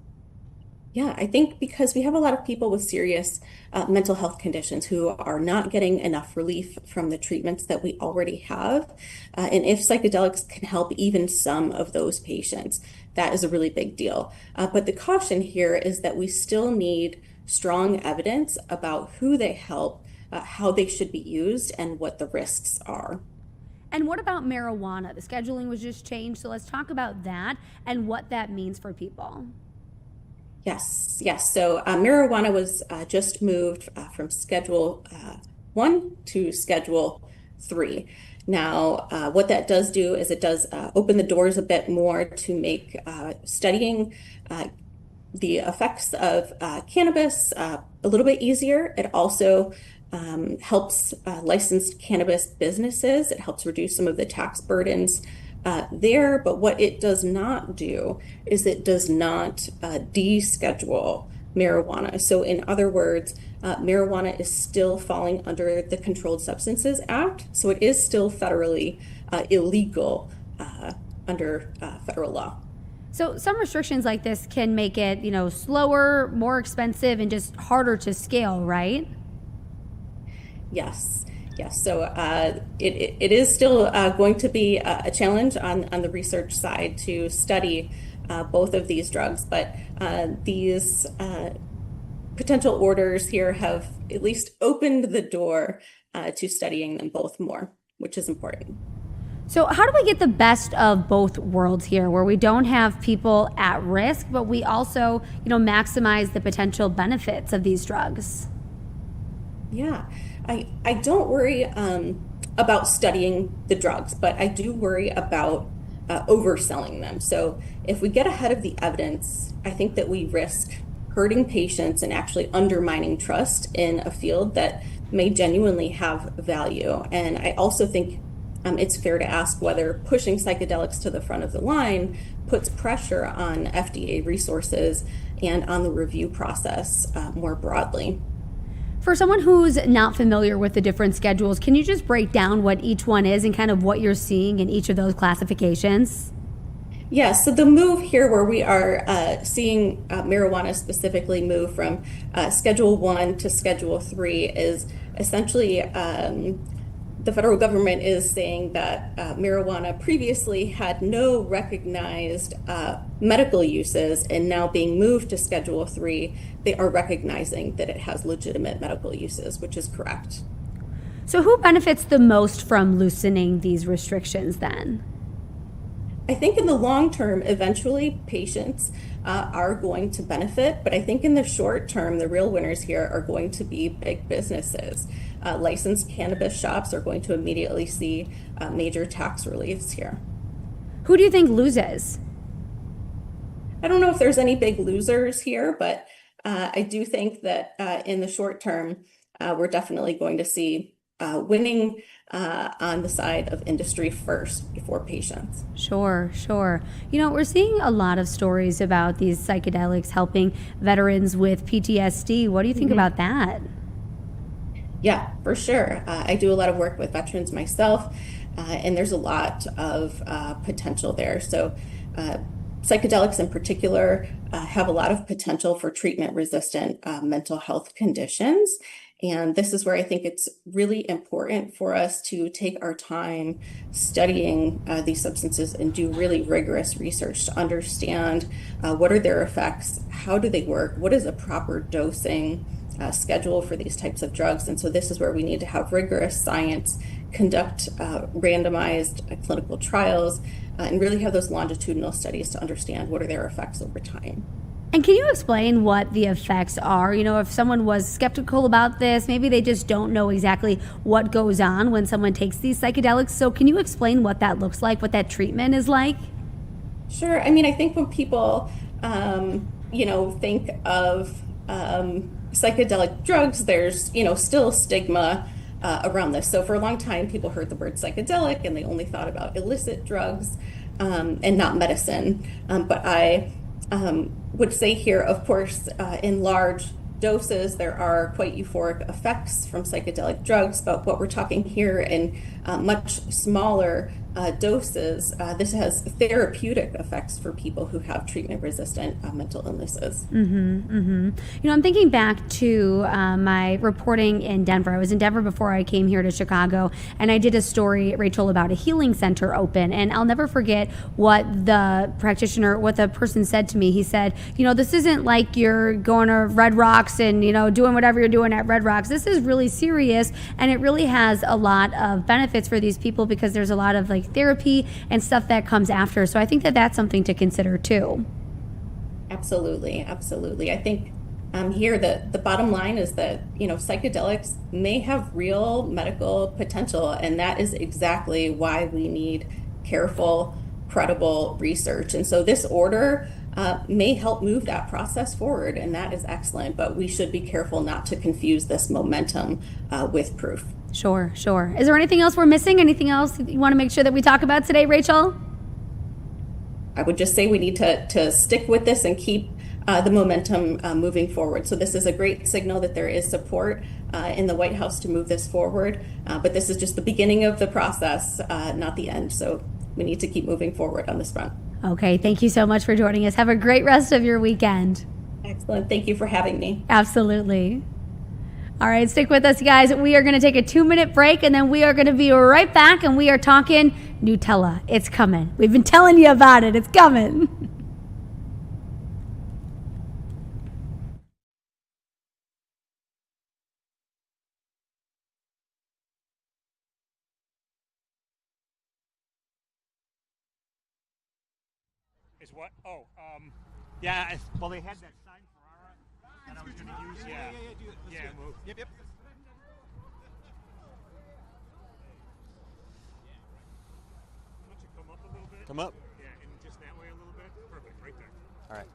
Yeah, I think because we have a lot of people with serious mental health conditions who are not getting enough relief from the treatments that we already have. And if psychedelics can help even some of those patients, that is a really big deal. But the caution here is that we still need strong evidence about who they help, how they should be used, and what the risks are. And what about marijuana? The scheduling was just changed, so let's talk about that and what that means for people. Yes. So marijuana was just moved from Schedule 1 to Schedule 3. Now, what that does do is it does open the doors a bit more to make studying the effects of cannabis a little bit easier. It also helps licensed cannabis businesses. It helps reduce some of the tax burdens there. But what it does not do is it does not deschedule marijuana. So in other words, marijuana is still falling under the Controlled Substances Act. So it is still federally illegal under federal law. So some restrictions like this can make it, slower, more expensive, and just harder to scale, right? Yes. So it is still going to be a challenge on the research side to study both of these drugs, but these potential orders here have at least opened the door to studying them both more, which is important. So how do we get the best of both worlds here, where we don't have people at risk, but we also, maximize the potential benefits of these drugs? Yeah, I don't worry about studying the drugs, but I do worry about overselling them. So if we get ahead of the evidence, I think that we risk hurting patients and actually undermining trust in a field that may genuinely have value. And I also think it's fair to ask whether pushing psychedelics to the front of the line puts pressure on FDA resources and on the review process more broadly. For someone who's not familiar with the different schedules, can you just break down what each one is and kind of what you're seeing in each of those classifications? Yeah, so the move here where we are seeing marijuana specifically move from Schedule 1 to Schedule 3 is essentially the federal government is saying that marijuana previously had no recognized medical uses, and now being moved to Schedule 3, they are recognizing that it has legitimate medical uses, which is correct. So who benefits the most from loosening these restrictions then? I think in the long term, eventually patients are going to benefit, but I think in the short term, the real winners here are going to be big businesses. Licensed cannabis shops are going to immediately see major tax reliefs here. Who do you think loses? I don't know if there's any big losers here, but I do think that in the short term, we're definitely going to see winning on the side of industry first before patients. Sure. We're seeing a lot of stories about these psychedelics helping veterans with PTSD. What do you think about that? Yeah, for sure. I do a lot of work with veterans myself, and there's a lot of potential there. So, psychedelics in particular have a lot of potential for treatment-resistant mental health conditions. And this is where I think it's really important for us to take our time studying these substances and do really rigorous research to understand what are their effects, how do they work, what is a proper dosing schedule for these types of drugs. And so this is where we need to have rigorous science, conduct randomized clinical trials, and really have those longitudinal studies to understand what are their effects over time. And can you explain what the effects are? You know, if someone was skeptical about this, maybe they just don't know exactly what goes on when someone takes these psychedelics. So can you explain what that looks like, what that treatment is like? Sure. I mean, I think when people, think of psychedelic drugs, there's, still stigma around this. So for a long time, people heard the word psychedelic and they only thought about illicit drugs and not medicine. But I would say here, of course, in large doses, there are quite euphoric effects from psychedelic drugs, but what we're talking here in much smaller doses, this has therapeutic effects for people who have treatment-resistant mental illnesses. I'm thinking back to my reporting in Denver. I was in Denver before I came here to Chicago, and I did a story, Rachel, about a healing center open, and I'll never forget what the person said to me. He said, this isn't like you're going to Red Rocks and, doing whatever you're doing at Red Rocks. This is really serious, and it really has a lot of benefits for these people because there's a lot of therapy and stuff that comes after. So I think that that's something to consider too. Absolutely. I think here the bottom line is that psychedelics may have real medical potential, and that is exactly why we need careful, credible research. And so this order may help move that process forward, and that is excellent, but we should be careful not to confuse this momentum with proof. Sure. Is there anything else we're missing? Anything else you want to make sure that we talk about today, Rachel? I would just say we need to stick with this and keep the momentum moving forward. So this is a great signal that there is support in the White House to move this forward, but this is just the beginning of the process, not the end. So we need to keep moving forward on this front. Okay, thank you so much for joining us. Have a great rest of your weekend. Excellent. Thank you for having me. Absolutely. All right, stick with us, guys. We are going to take a 2-minute break, and then we are going to be right back, and we are talking Nutella. It's coming. We've been telling you about it. It's coming. Is what? Oh, yeah. Well, they had that sign Ferrara that I was going to use. Yeah. Move. Yep. Why don't you come up a little bit? Come up. Yeah, and just that way a little bit. Perfect, right there. All right.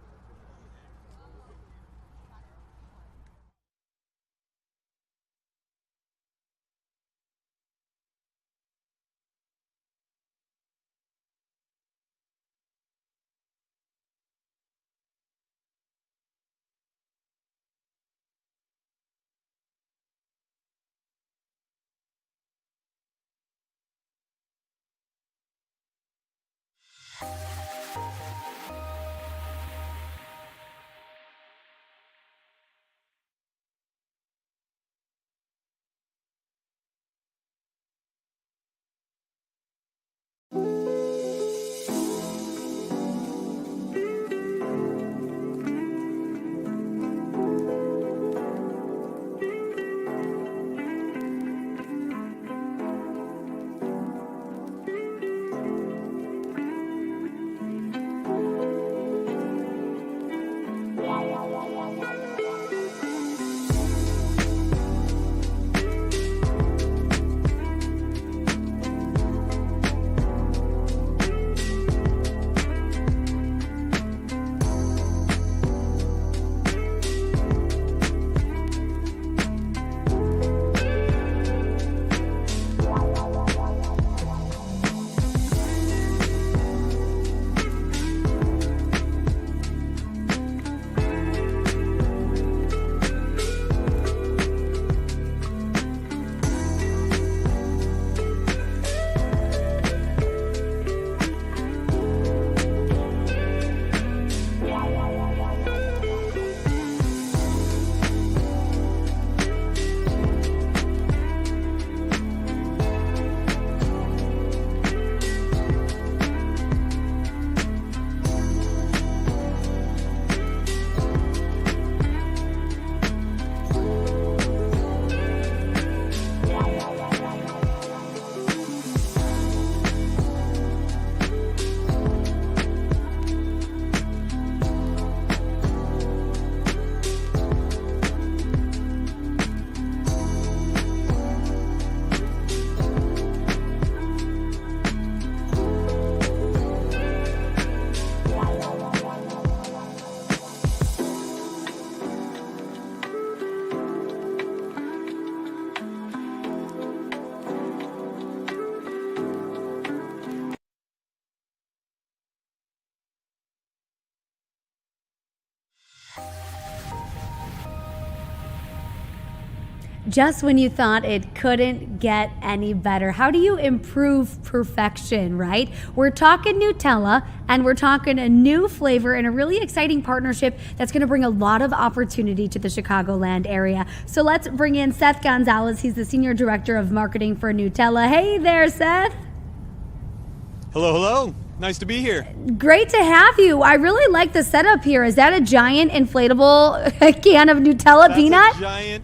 just when you thought it couldn't get any better. How do you improve perfection, right? We're talking Nutella, and we're talking a new flavor and a really exciting partnership that's going to bring a lot of opportunity to the Chicagoland area. So let's bring in Seth Gonzalez. He's the Senior Director of Marketing for Nutella. Hey there, Seth. Hello, hello. Nice to be here. Great to have you. I really like the setup here. Is that a giant inflatable can of Nutella peanut?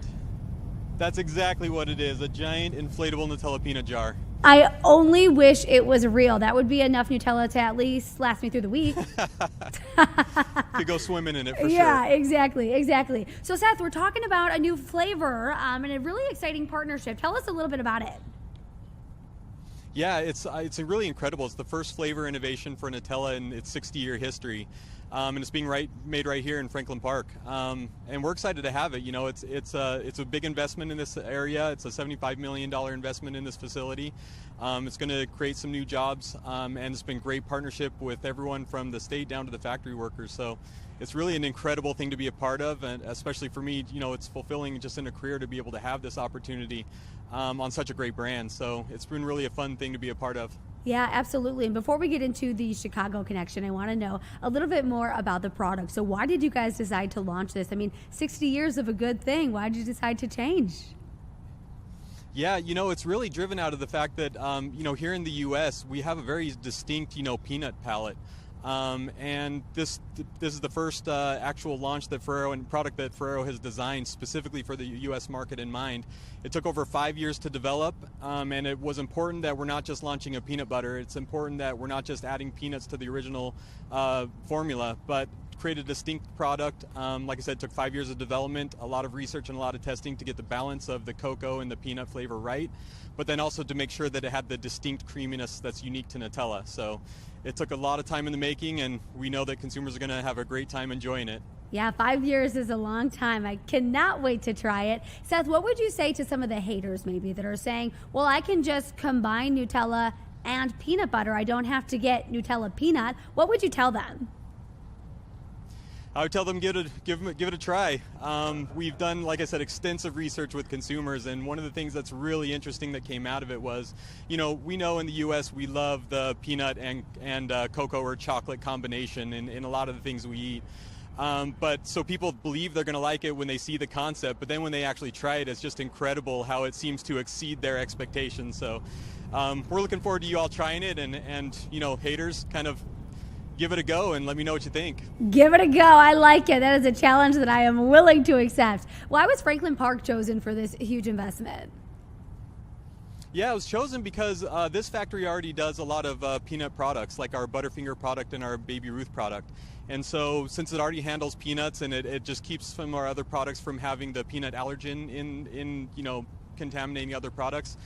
That's exactly what it is, a giant inflatable Nutella peanut jar. I only wish it was real. That would be enough Nutella to at least last me through the week. Could go swimming in it for Yeah, sure. exactly. So Seth, we're talking about a new flavor and a really exciting partnership. Tell us a little bit about it. Yeah, it's really incredible. It's the first flavor innovation for Nutella in its 60-year history, and it's being made right here in Franklin Park. And we're excited to have it. You know, it's a big investment in this area. It's a $75 million investment in this facility. It's going to create some new jobs, and it's been great partnership with everyone from the state down to the factory workers. So it's really an incredible thing to be a part of, and especially for me, you know, it's fulfilling just in a career to be able to have this opportunity on such a great brand. So it's been really a fun thing to be a part of. Yeah, absolutely. And before we get into the Chicago connection, I want to know a little bit more about the product. So why did you guys decide to launch this? I mean, 60 years of a good thing. Why did you decide to change? Yeah, you know, it's really driven out of the fact that, you know, here in the U.S., we have a very distinct, you know, peanut palate. And this is the first actual launch that Ferrero and product that Ferrero has designed specifically for the U.S. market in mind. It took over 5 years to develop, and it was important that we're not just launching a peanut butter. It's important that we're not just adding peanuts to the original formula, but create a distinct product. Like I said, it took 5 years of development, a lot of research and a lot of testing to get the balance of the cocoa and the peanut flavor right, but then also to make sure that it had the distinct creaminess that's unique to Nutella. So it took a lot of time in the making, and we know that consumers are going to have a great time enjoying it. Yeah, 5 years is a long time. I cannot wait to try it. Seth, what would you say to some of the haters maybe that are saying, well, I can just combine Nutella and peanut butter. I don't have to get Nutella peanut. What would you tell them? I would tell them give it a try. We've done, like I said, extensive research with consumers, and one of the things that's really interesting that came out of it was, you know, we know in the U.S. we love the peanut and cocoa or chocolate combination in a lot of the things we eat. But so people believe they're going to like it when they see the concept, but then when they actually try it, it's just incredible how it seems to exceed their expectations. So we're looking forward to you all trying it, and you know, haters, kind of give it a go and let me know what you think. Give it a go. I like it. That is a challenge that I am willing to accept. Why was Franklin Park chosen for this huge investment? Yeah, it was chosen because this factory already does a lot of peanut products, like our Butterfinger product and our Baby Ruth product. And so since it already handles peanuts, and it just keeps some of our other products from having the peanut allergen in you know, contaminating other products,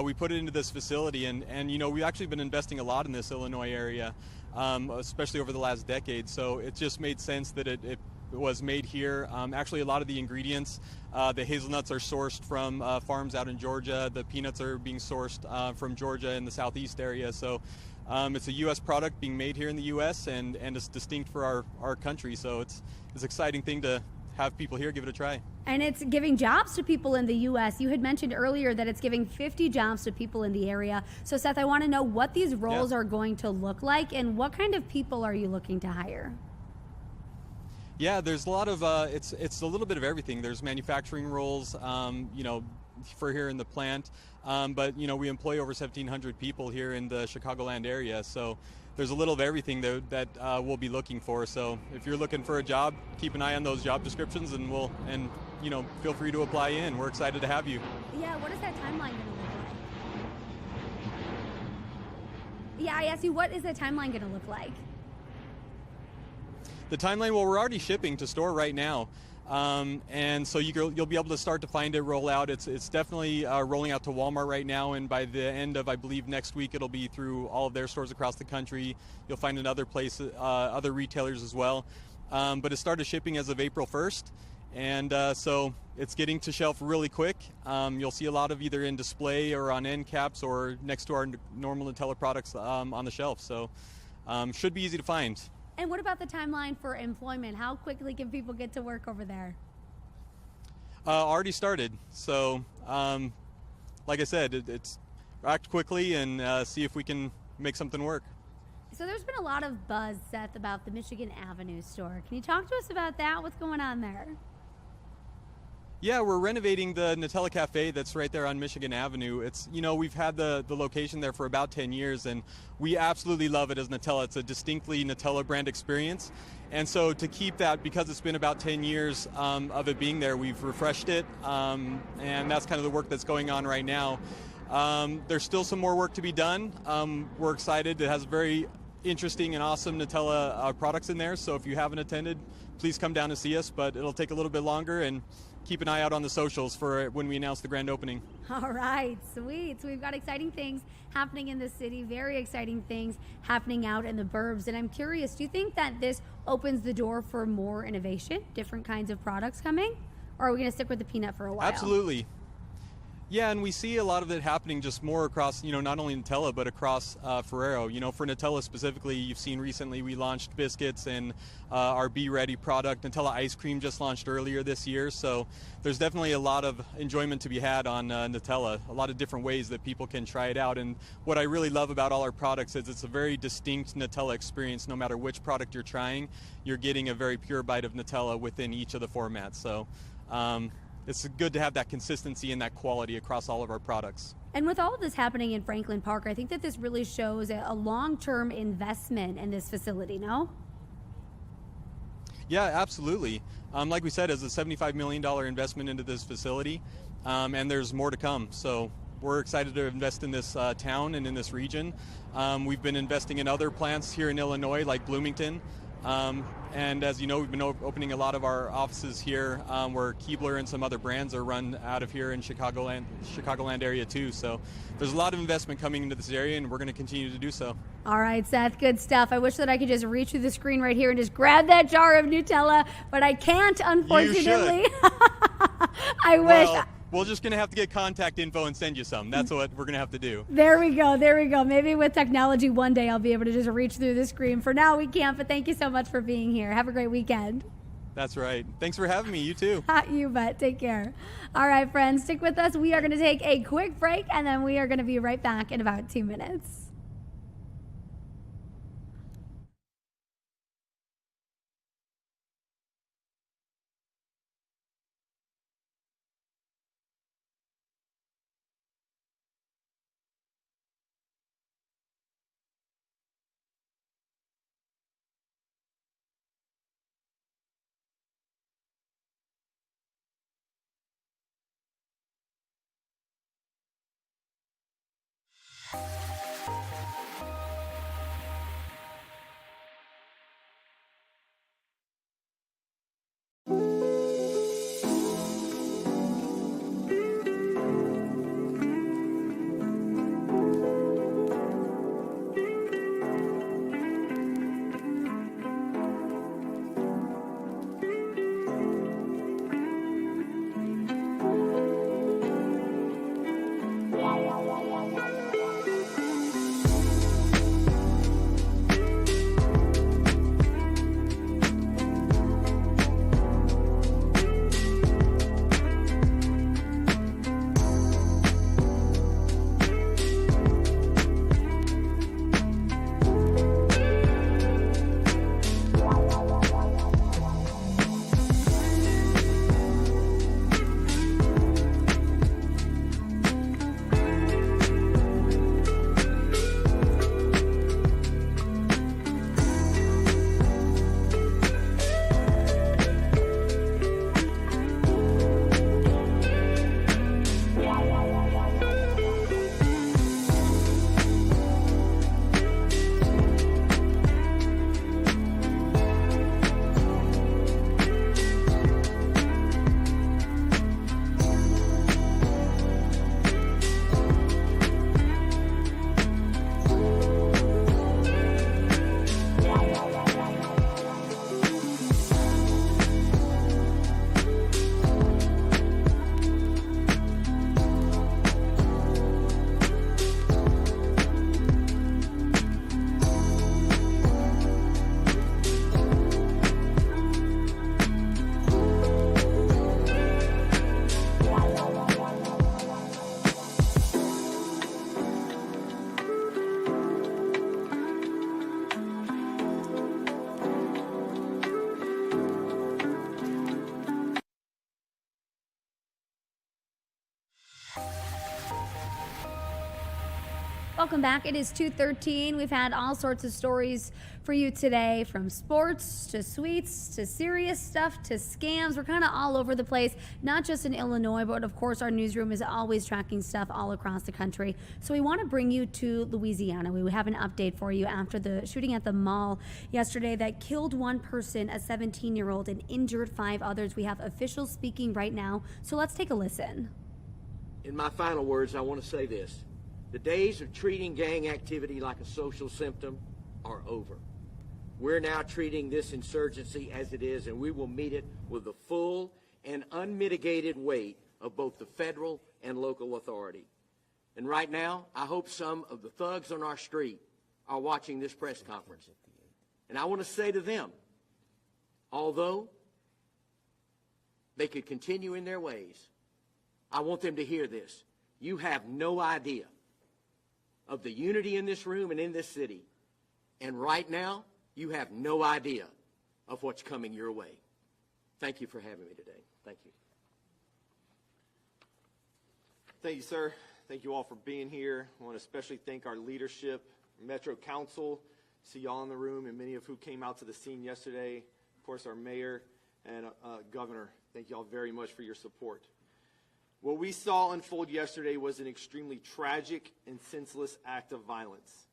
we put it into this facility. And you know, we've actually been investing a lot in this Illinois area, especially over the last decade. So it just made sense that it was made here. Actually, a lot of the ingredients, the hazelnuts are sourced from farms out in Georgia. The peanuts are being sourced from Georgia in the southeast area. So it's a U.S. product being made here in the U.S. and it's distinct for our country. So it's an exciting thing to have people here give it a try. And it's giving jobs to people in the U.S. You had mentioned earlier that it's giving 50 jobs to people in the area. So Seth, I want to know what these roles are going to look like, and what kind of people are you looking to hire? Yeah, there's a lot of, it's a little bit of everything. There's manufacturing roles, you know, for here in the plant, but you know, we employ over 1,700 people here in the Chicagoland area. So there's a little of everything that we'll be looking for. So if you're looking for a job, keep an eye on those job descriptions, and you know, feel free to apply in. We're excited to have you. Yeah, what is that timeline going to look like? Yeah, I asked you, what is the timeline going to look like? The timeline, well, we're already shipping to store right now. And so you'll be able to start to find it roll out. It's definitely rolling out to Walmart right now, and by the end of, I believe, next week, it'll be through all of their stores across the country. You'll find in other places, other retailers as well. But it started shipping as of April 1st, and so it's getting to shelf really quick. You'll see a lot of either in display or on end caps or next to our normal Nutella products on the shelf. So should be easy to find. And what about the timeline for employment? How quickly can people get to work over there? Already started. So, like I said, it's act quickly and see if we can make something work. So there's been a lot of buzz, Seth, about the Michigan Avenue store. Can you talk to us about that? What's going on there? Yeah, we're renovating the Nutella Cafe that's right there on Michigan Avenue. It's, you know, we've had the location there for about 10 years, and we absolutely love it as Nutella. It's a distinctly Nutella brand experience. And so to keep that, because it's been about 10 years of it being there, we've refreshed it, and that's kind of the work that's going on right now. There's still some more work to be done. We're excited. It has very interesting and awesome Nutella products in there, so if you haven't attended, please come down and see us, but it'll take a little bit longer, and keep an eye out on the socials for when we announce the grand opening. All right, sweet. So we've got exciting things happening in the city, very exciting things happening out in the burbs. And I'm curious, do you think that this opens the door for more innovation, different kinds of products coming? Or are we going to stick with the peanut for a while? Absolutely. Yeah, and we see a lot of it happening just more across, you know, not only Nutella, but across Ferrero. You know, for Nutella specifically, you've seen recently we launched biscuits and our Be Ready product. Nutella ice cream just launched earlier this year. So there's definitely a lot of enjoyment to be had on Nutella, a lot of different ways that people can try it out. And what I really love about all our products is it's a very distinct Nutella experience. No matter which product you're trying, you're getting a very pure bite of Nutella within each of the formats. So it's good to have that consistency and that quality across all of our products. And with all of this happening in Franklin Park, I think that this really shows a long-term investment in this facility, no? Yeah, absolutely. Like we said, it's a $75 million investment into this facility, and there's more to come. So we're excited to invest in this town and in this region. We've been investing in other plants here in Illinois, like Bloomington. And as you know, we've been opening a lot of our offices here where Keebler and some other brands are run out of here in Chicagoland area too. So there's a lot of investment coming into this area, and we're going to continue to do so. All right, Seth, good stuff. I wish that I could just reach through the screen right here and just grab that jar of Nutella, but I can't, unfortunately. You should. I wish. Well, we're just going to have to get contact info and send you some. That's what we're going to have to do. There we go. There we go. Maybe with technology one day I'll be able to just reach through the screen. For now, we can't, but thank you so much for being here. Have a great weekend. That's right. Thanks for having me. You too. You bet. Take care. All right, friends, stick with us. We are going to take a quick break, and then we are going to be right back in about 2 minutes. Welcome back. It is 2:13. We've had all sorts of stories for you today, from sports to sweets to serious stuff to scams. We're kind of all over the place, not just in Illinois, but of course our newsroom is always tracking stuff all across the country. So we want to bring you to Louisiana. We have an update for you after the shooting at the mall yesterday that killed one person, a 17-year-old, and injured 5 others. We have officials speaking right now, so let's take a listen. In my final words, I want to say this. The days of treating gang activity like a social symptom are over. We're now treating this insurgency as it is, and we will meet it with the full and unmitigated weight of both the federal and local authority. And right now, I hope some of the thugs on our street are watching this press conference. And I want to say to them, although they could continue in their ways, I want them to hear this. You have no idea of the unity in this room and in this city. And right now, you have no idea of what's coming your way. Thank you for having me today. Thank you. Thank you, sir. Thank you all for being here. I want to especially thank our leadership, Metro Council, see y'all in the room, and many of who came out to the scene yesterday. Of course, our mayor and governor. Thank you all very much for your support. What we saw unfold yesterday was an extremely tragic and senseless act of violence.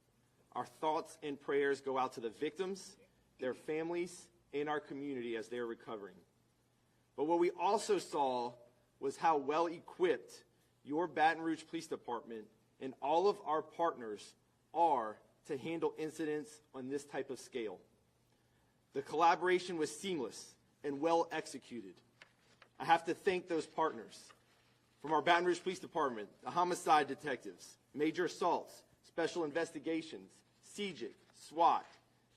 Our thoughts and prayers go out to the victims, their families, and our community as they are recovering. But what we also saw was how well equipped your Baton Rouge Police Department and all of our partners are to handle incidents on this type of scale. The collaboration was seamless and well executed. I have to thank those partners. From our Baton Rouge Police Department, the homicide detectives, major assaults, special investigations, CJIC, SWAT,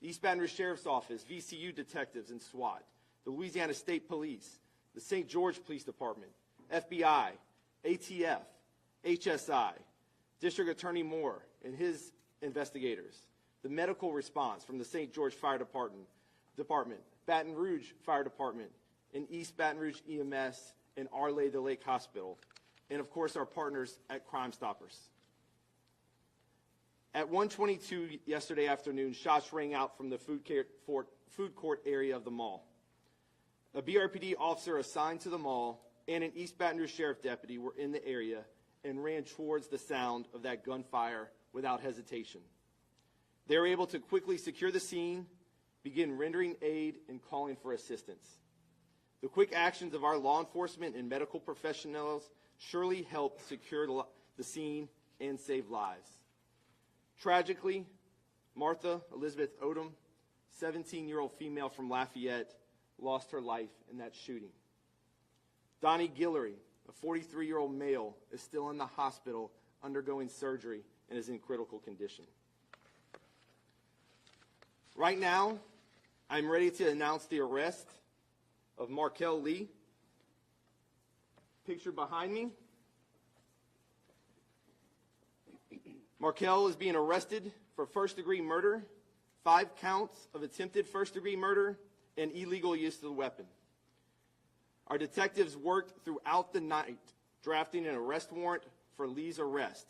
the East Baton Rouge Sheriff's Office, VCU detectives and SWAT, the Louisiana State Police, the St. George Police Department, FBI, ATF, HSI, District Attorney Moore and his investigators, the medical response from the St. George Fire Department, Baton Rouge Fire Department, and East Baton Rouge EMS, and Our Lady of the Lake Hospital, and of course our partners at Crime Stoppers. At 1:22 yesterday afternoon, shots rang out from the food court area of the mall. A BRPD officer assigned to the mall and an East Baton Rouge Sheriff deputy were in the area and ran towards the sound of that gunfire without hesitation. They were able to quickly secure the scene, begin rendering aid, and calling for assistance. The quick actions of our law enforcement and medical professionals surely helped secure the scene and save lives. Tragically, Martha Elizabeth Odom, 17-year-old female from Lafayette, lost her life in that shooting. Donnie Guillory, a 43-year-old male, is still in the hospital undergoing surgery and is in critical condition. Right now, I'm ready to announce the arrest of Markel Lee, pictured behind me. Markel is being arrested for first-degree murder, 5 counts of attempted first-degree murder, and illegal use of the weapon. Our detectives worked throughout the night drafting an arrest warrant for Lee's arrest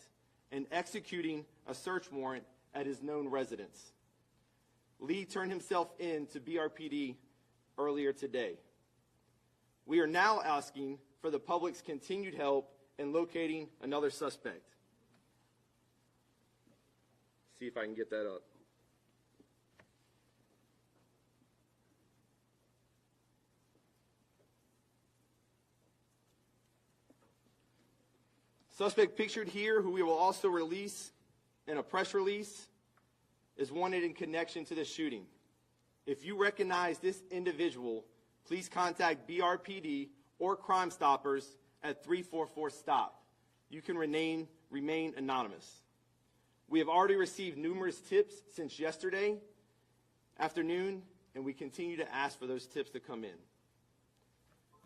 and executing a search warrant at his known residence. Lee turned himself in to BRPD earlier today. We are now asking for the public's continued help in locating another suspect. See if I can get that up. Suspect pictured here, who we will also release in a press release, is wanted in connection to this shooting. If you recognize this individual, please contact BRPD or Crime Stoppers at 344-STOP. You can remain anonymous. We have already received numerous tips since yesterday afternoon, and we continue to ask for those tips to come in.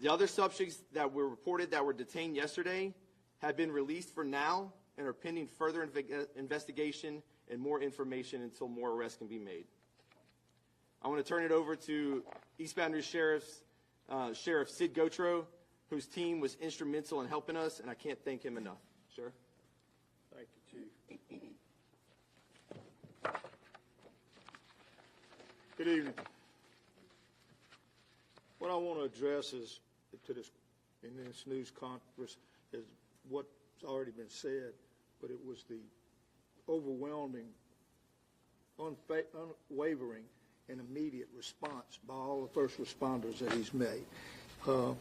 The other subjects that were reported that were detained yesterday have been released for now and are pending further investigation and more information until more arrests can be made. I want to turn it over to East Baton Rouge Sheriff Sid Gautreaux, whose team was instrumental in helping us, and I can't thank him enough. Sir? Thank you, Chief. Good evening. What I want to address is in this news conference is what's already been said, but it was the overwhelming, unwavering, and immediate response by all the first responders that he's made. I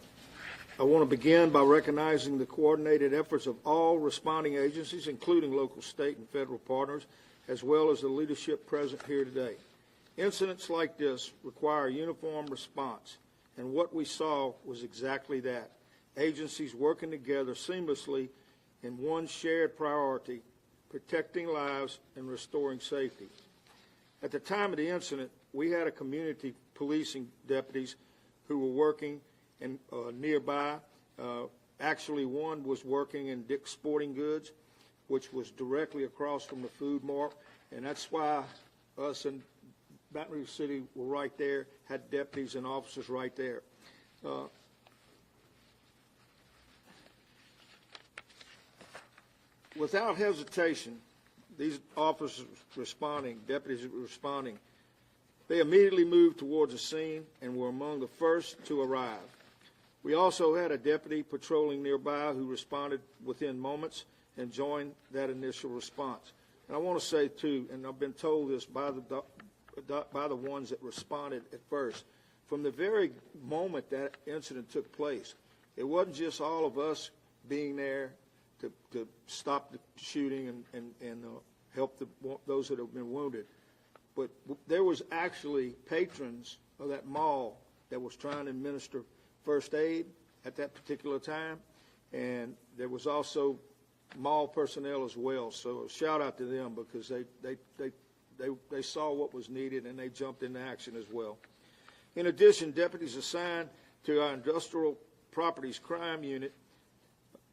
want to begin by recognizing the coordinated efforts of all responding agencies, including local, state, and federal partners, as well as the leadership present here today. Incidents like this require a uniform response, and what we saw was exactly that. Agencies working together seamlessly in one shared priority, protecting lives and restoring safety. At the time of the incident, we had a community policing deputies who were working nearby. Actually, one was working in Dick's Sporting Goods, which was directly across from the food mart, and that's why us in Baton Rouge City were right there, had deputies and officers right there. Without hesitation, these officers responding, deputies responding, they immediately moved towards the scene and were among the first to arrive. We also had a deputy patrolling nearby who responded within moments and joined that initial response. And I want to say, too, and I've been told this by the ones that responded at first, from the very moment that incident took place, it wasn't just all of us being there to stop the shooting and help those that have been wounded, but there was actually patrons of that mall that was trying to administer first aid at that particular time, and there was also mall personnel as well. So a shout out to them, because they saw what was needed and they jumped into action as well. In addition, deputies assigned to our Industrial Properties Crime Unit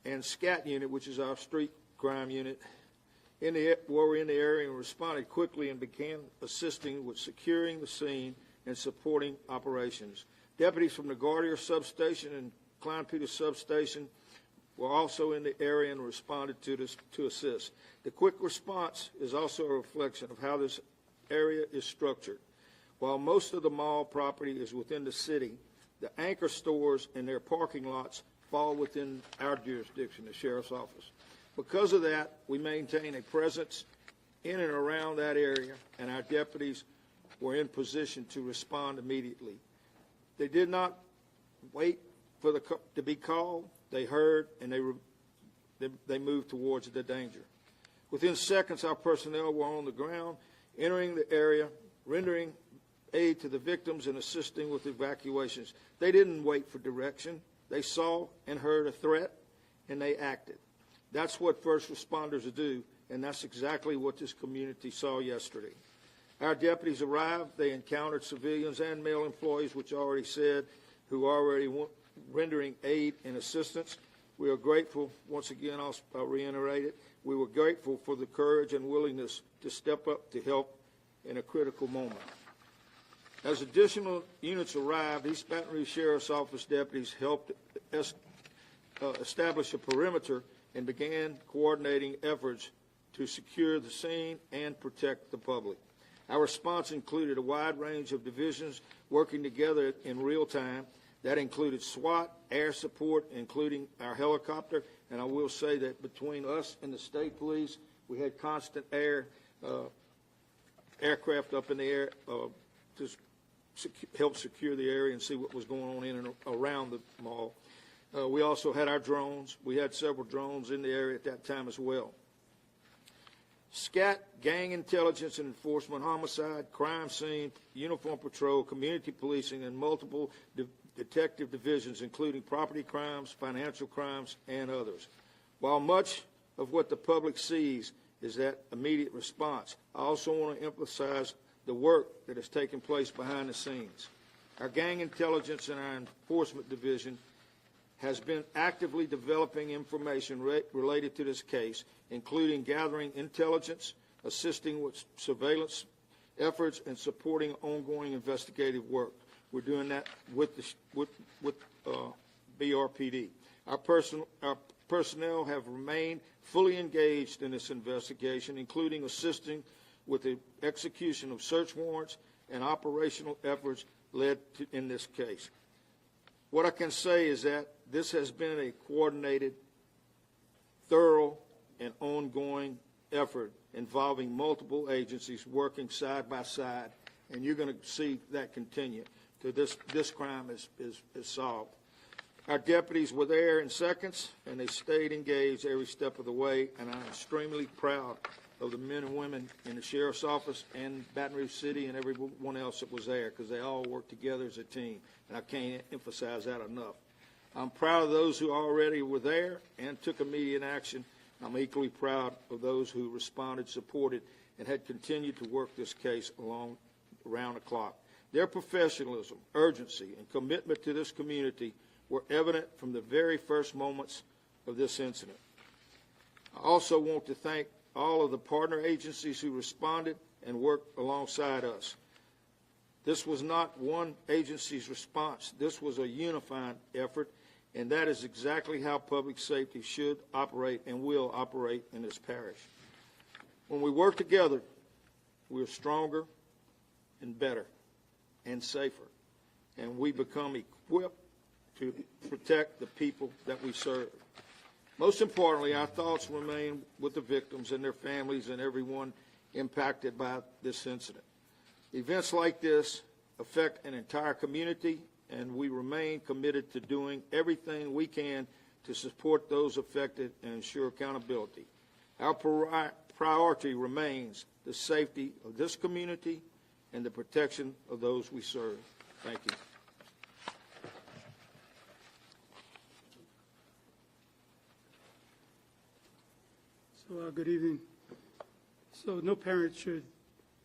and SCAT Unit, which is our street crime unit, were in the area and responded quickly and began assisting with securing the scene and supporting operations. Deputies from the Gardner Substation and Klein Peters Substation were also in the area and responded to assist. The quick response is also a reflection of how this area is structured. While most of the mall property is within the city, the anchor stores and their parking lots fall within our jurisdiction, the Sheriff's Office. Because of that, we maintain a presence in and around that area, and our deputies were in position to respond immediately. They did not wait for to be called. They heard, and they moved towards the danger. Within seconds, our personnel were on the ground, entering the area, rendering aid to the victims and assisting with evacuations. They didn't wait for direction. They saw and heard a threat, and they acted. That's what first responders do, and that's exactly what this community saw yesterday. Our deputies arrived. They encountered civilians and male employees, which I already said, who are already rendering aid and assistance. We are grateful, once again, I'll reiterate it, we were grateful for the courage and willingness to step up to help in a critical moment. As additional units arrived, East Baton Rouge Sheriff's Office deputies helped establish a perimeter and began coordinating efforts to secure the scene and protect the public. Our response included a wide range of divisions working together in real time. That included SWAT, air support, including our helicopter, and I will say that between us and the state police, we had constant aircraft up in the air to help secure the area and see what was going on in and around the mall. We also had our drones. We had several drones in the area at that time as well. SCAT, gang intelligence and enforcement, homicide, crime scene, uniform patrol, community policing, and multiple detective divisions, including property crimes, financial crimes, and others. While much of what the public sees is that immediate response, I also want to emphasize the work that has taken place behind the scenes. Our gang intelligence and our enforcement division has been actively developing information related to this case, including gathering intelligence, assisting with surveillance efforts, and supporting ongoing investigative work. We're doing that with BRPD. Our personnel have remained fully engaged in this investigation, including assisting with the execution of search warrants and operational efforts led to in this case. What I can say is that this has been a coordinated, thorough, and ongoing effort involving multiple agencies working side by side, and you're going to see that continue till this crime is solved. Our deputies were there in seconds, and they stayed engaged every step of the way, and I'm extremely proud of the men and women in the Sheriff's Office and Baton Rouge City and everyone else that was there, because they all worked together as a team, and I can't emphasize that enough. I'm proud of those who already were there and took immediate action. I'm equally proud of those who responded, supported, and had continued to work this case around the clock. Their professionalism, urgency, and commitment to this community were evident from the very first moments of this incident. I also want to thank all of the partner agencies who responded and worked alongside us. This was not one agency's response. This was a unified effort, and that is exactly how public safety should operate and will operate in this parish. When we work together, we're stronger and better and safer, and we become equipped to protect the people that we serve. Most importantly, our thoughts remain with the victims and their families and everyone impacted by this incident. Events like this affect an entire community, and we remain committed to doing everything we can to support those affected and ensure accountability. Our priority remains the safety of this community and the protection of those we serve. Thank you. So, good evening. So no parent should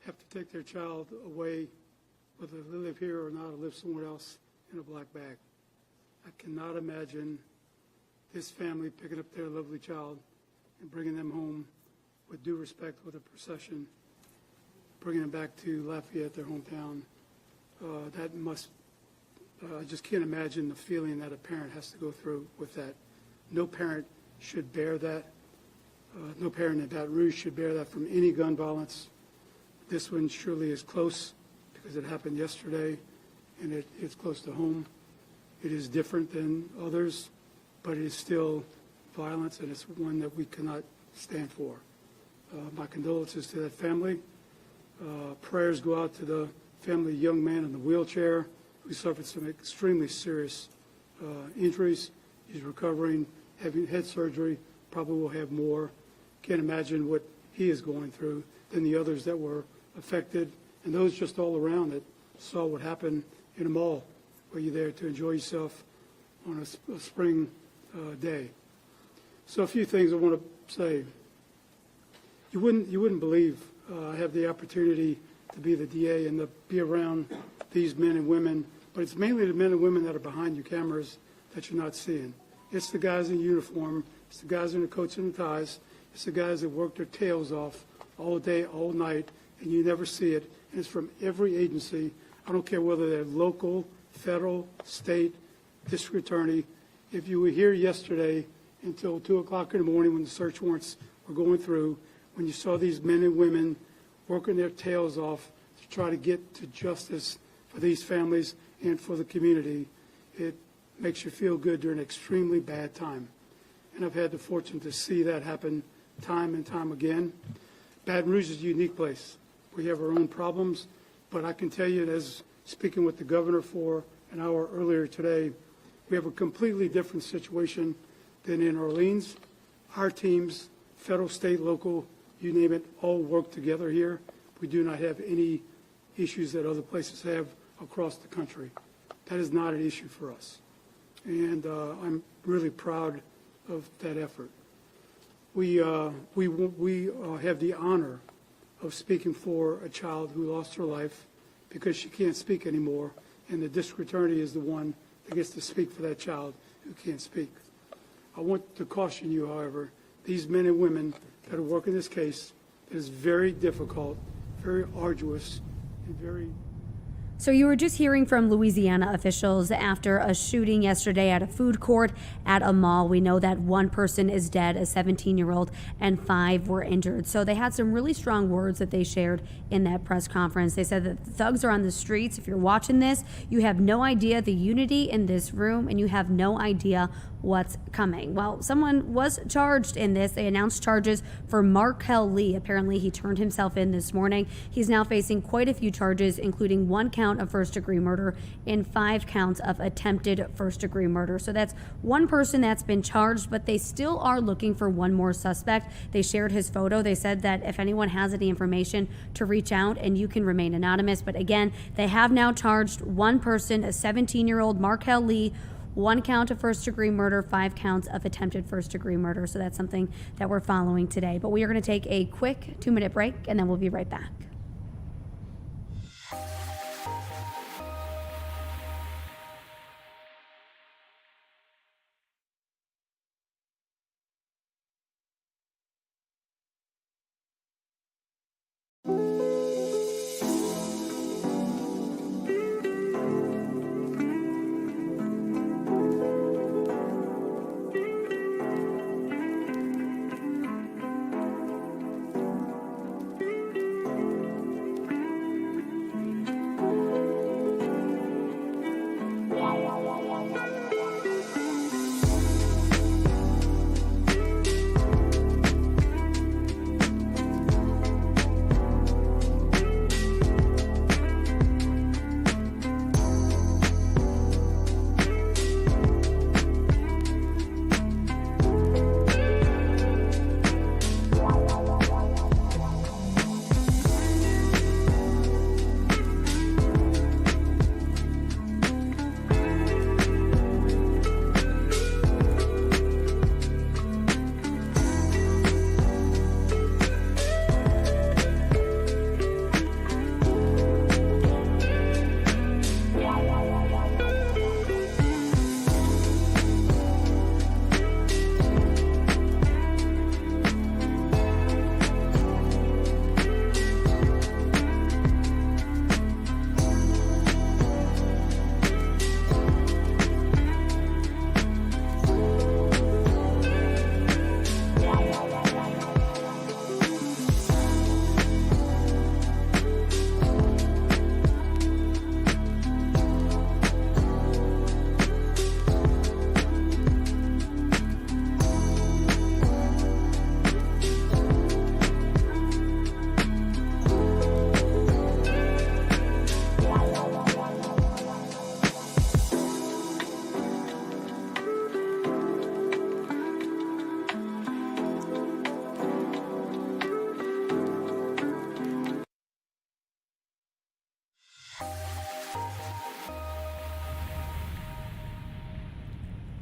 have to take their child away, whether they live here or not, or live somewhere else, in a black bag. I cannot imagine this family picking up their lovely child and bringing them home with due respect, with a procession, bringing them back to Lafayette, their hometown. That must, I just can't imagine the feeling that a parent has to go through with that. No parent should bear that. No parent in Baton Rouge should bear that from any gun violence. This one surely is close because it happened yesterday, and it's close to home. It is different than others, but it is still violence, and it's one that we cannot stand for. My condolences to that family. Prayers go out to the family young man in the wheelchair who suffered some extremely serious injuries. He's recovering, having head surgery, probably will have more. Can't imagine what he is going through than the others that were affected, and those just all around that saw what happened in a mall where you're there to enjoy yourself on a spring day. So a few things I want to say. You wouldn't believe I have the opportunity to be the DA and to be around these men and women, but it's mainly the men and women that are behind your cameras that you're not seeing. It's the guys in uniform, it's the guys in the coats and the ties, it's the guys that work their tails off all day, all night, and you never see it. And it's from every agency. I don't care whether they're local, federal, state, district attorney. If you were here yesterday until 2 o'clock in the morning when the search warrants were going through, when you saw these men and women working their tails off to try to get to justice for these families and for the community, it makes you feel good during an extremely bad time. And I've had the fortune to see that happen time and time again. Baton Rouge is a unique place. We have our own problems, but I can tell you, as speaking with the governor for an hour earlier today, we have a completely different situation than in Orleans. Our teams, federal, state, local, you name it, all work together here. We do not have any issues that other places have across the country. That is not an issue for us. And I'm really proud of that effort. We have the honor of speaking for a child who lost her life because she can't speak anymore, and the district attorney is the one that gets to speak for that child who can't speak. I want to caution you, however, these men and women that are working this case, it is very difficult, very arduous, and very... So you were just hearing from Louisiana officials after a shooting yesterday at a food court at a mall. We know that one person is dead, a 17-year-old, and 5 were injured. So they had some really strong words that they shared in that press conference. They said that the thugs are on the streets. If you're watching this, you have no idea the unity in this room, and you have no idea what's coming. Well, someone was charged in this. They announced charges for Markel Lee. Apparently, he turned himself in this morning. He's now facing quite a few charges, including 1 count of first-degree murder and 5 counts of attempted first-degree murder. So that's one person that's been charged, but they still are looking for one more suspect. They shared his photo. They said that if anyone has any information, to reach out, and you can remain anonymous. But again, they have now charged one person, a 17-year-old Markel Lee, 1 count of first-degree murder, 5 counts of attempted first-degree murder. So that's something that we're following today. But we are going to take a quick 2-minute break, and then we'll be right back.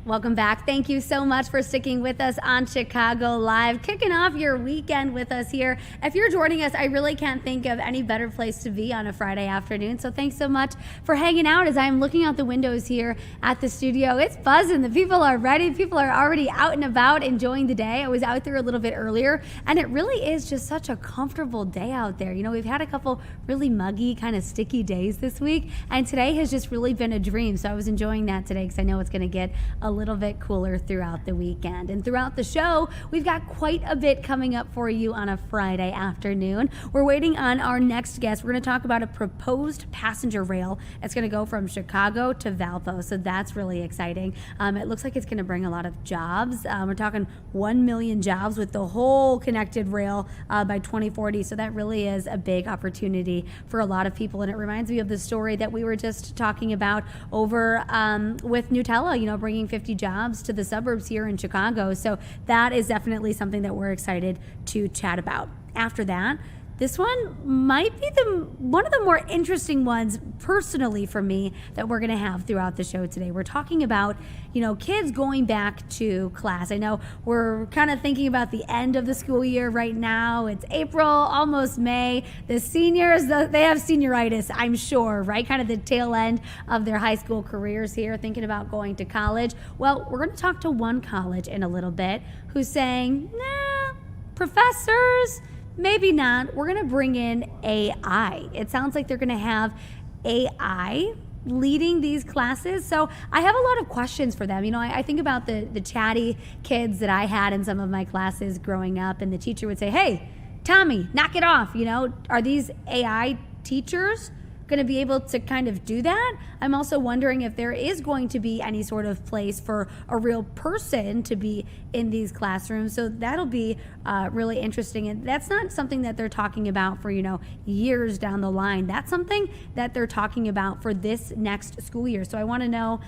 Welcome back. Thank you so much for sticking with us on Chicago Live, kicking off your weekend with us here. If you're joining us, I really can't think of any better place to be on a Friday afternoon. So thanks so much for hanging out as I'm looking out the windows here at the studio. It's buzzing. The people are ready. People are already out and about enjoying the day. I was out there a little bit earlier, and it really is just such a comfortable day out there. You know, we've had a couple really muggy, kind of sticky days this week, and today has just really been a dream. So I was enjoying that today because I know it's going to get a little bit cooler throughout the weekend. And throughout the show, we've got quite a bit coming up for you on a Friday afternoon. We're waiting on our next guest. We're going to talk about a proposed passenger rail. It's going to go from Chicago to Valpo, so that's really exciting. It looks like it's going to bring a lot of jobs. We're talking 1 million jobs with the whole connected rail by 2040, so that really is a big opportunity for a lot of people. And it reminds me of the story that we were just talking about over with Nutella, you know, bringing 50 jobs to the suburbs here in Chicago. So that is definitely something that we're excited to chat about. After that, this one might be one of the more interesting ones personally for me that we're going to have throughout the show today. We're talking about, you know, kids going back to class. I know we're kind of thinking about the end of the school year right now. It's April, almost May. The seniors, they have senioritis, I'm sure, right? Kind of the tail end of their high school careers here, thinking about going to college. Well, we're going to talk to one college in a little bit who's saying, nah, professors, maybe not. We're going to bring in AI. It sounds like they're going to have AI leading these classes. So I have a lot of questions for them. I think about the chatty kids that I had in some of my classes growing up, and the teacher would say, "Hey, Tommy, knock it off." Are these AI teachers going to be able to kind of do that? I'm also wondering if there is going to be any sort of place for a real person to be in these classrooms. So that'll be really interesting. And that's not something that they're talking about for, years down the line. That's something that they're talking about for this next school year. So I want to know,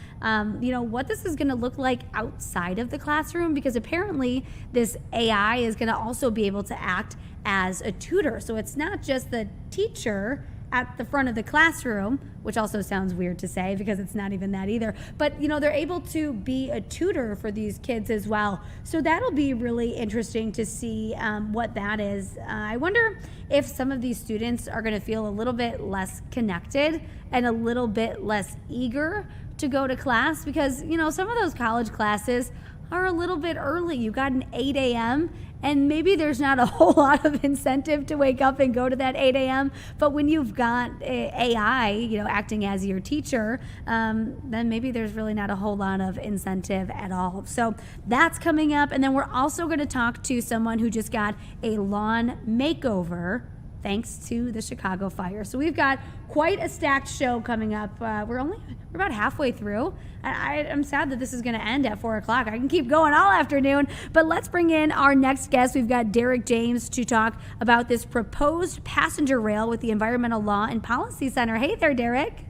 what this is going to look like outside of the classroom, because apparently this AI is going to also be able to act as a tutor. So it's not just the teacher at the front of the classroom, which also sounds weird to say because it's not even that either. But, they're able to be a tutor for these kids as well. So that'll be really interesting to see what that is. I wonder if some of these students are going to feel a little bit less connected and a little bit less eager to go to class because, some of those college classes are a little bit early. You got an 8 a.m. and maybe there's not a whole lot of incentive to wake up and go to that 8 a.m. But when you've got AI, acting as your teacher, then maybe there's really not a whole lot of incentive at all. So that's coming up. And then we're also going to talk to someone who just got a lawn makeover thanks to the Chicago fire. So we've got quite a stacked show coming up. We're about halfway through. I'm sad that this is going to end at 4 o'clock. I can keep going all afternoon, but let's bring in our next guest. We've got Derek James to talk about this proposed passenger rail with the Environmental Law and Policy Center. Hey there, Derek.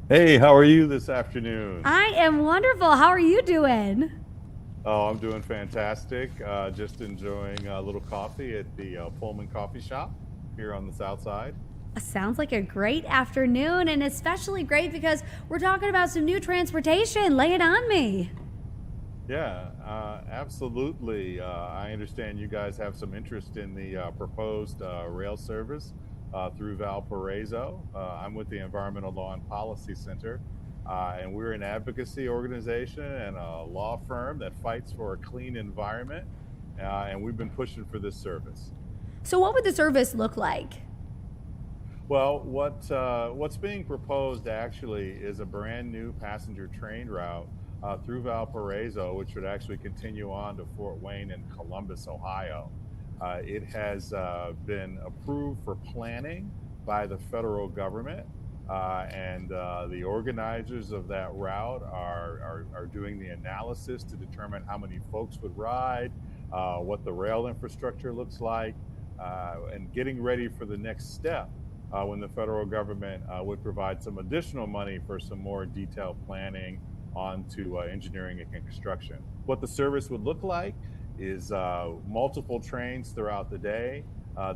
Hey, how are you this afternoon? I am wonderful. How are you doing? Oh, I'm doing fantastic. Just enjoying a little coffee at the Pullman Coffee Shop here on the South Side. Sounds like a great afternoon, and especially great because we're talking about some new transportation. Lay it on me. Yeah, absolutely. I understand you guys have some interest in the proposed rail service through Valparaiso. I'm with the Environmental Law and Policy Center, and we're an advocacy organization and a law firm that fights for a clean environment, and we've been pushing for this service. So what would the service look like? Well, what's being proposed actually is a brand new passenger train route through Valparaiso, which would actually continue on to Fort Wayne and Columbus, Ohio. It has been approved for planning by the federal government, and the organizers of that route are doing the analysis to determine how many folks would ride, what the rail infrastructure looks like, and getting ready for the next step when the federal government would provide some additional money for some more detailed planning onto engineering and construction. What the service would look like is multiple trains throughout the day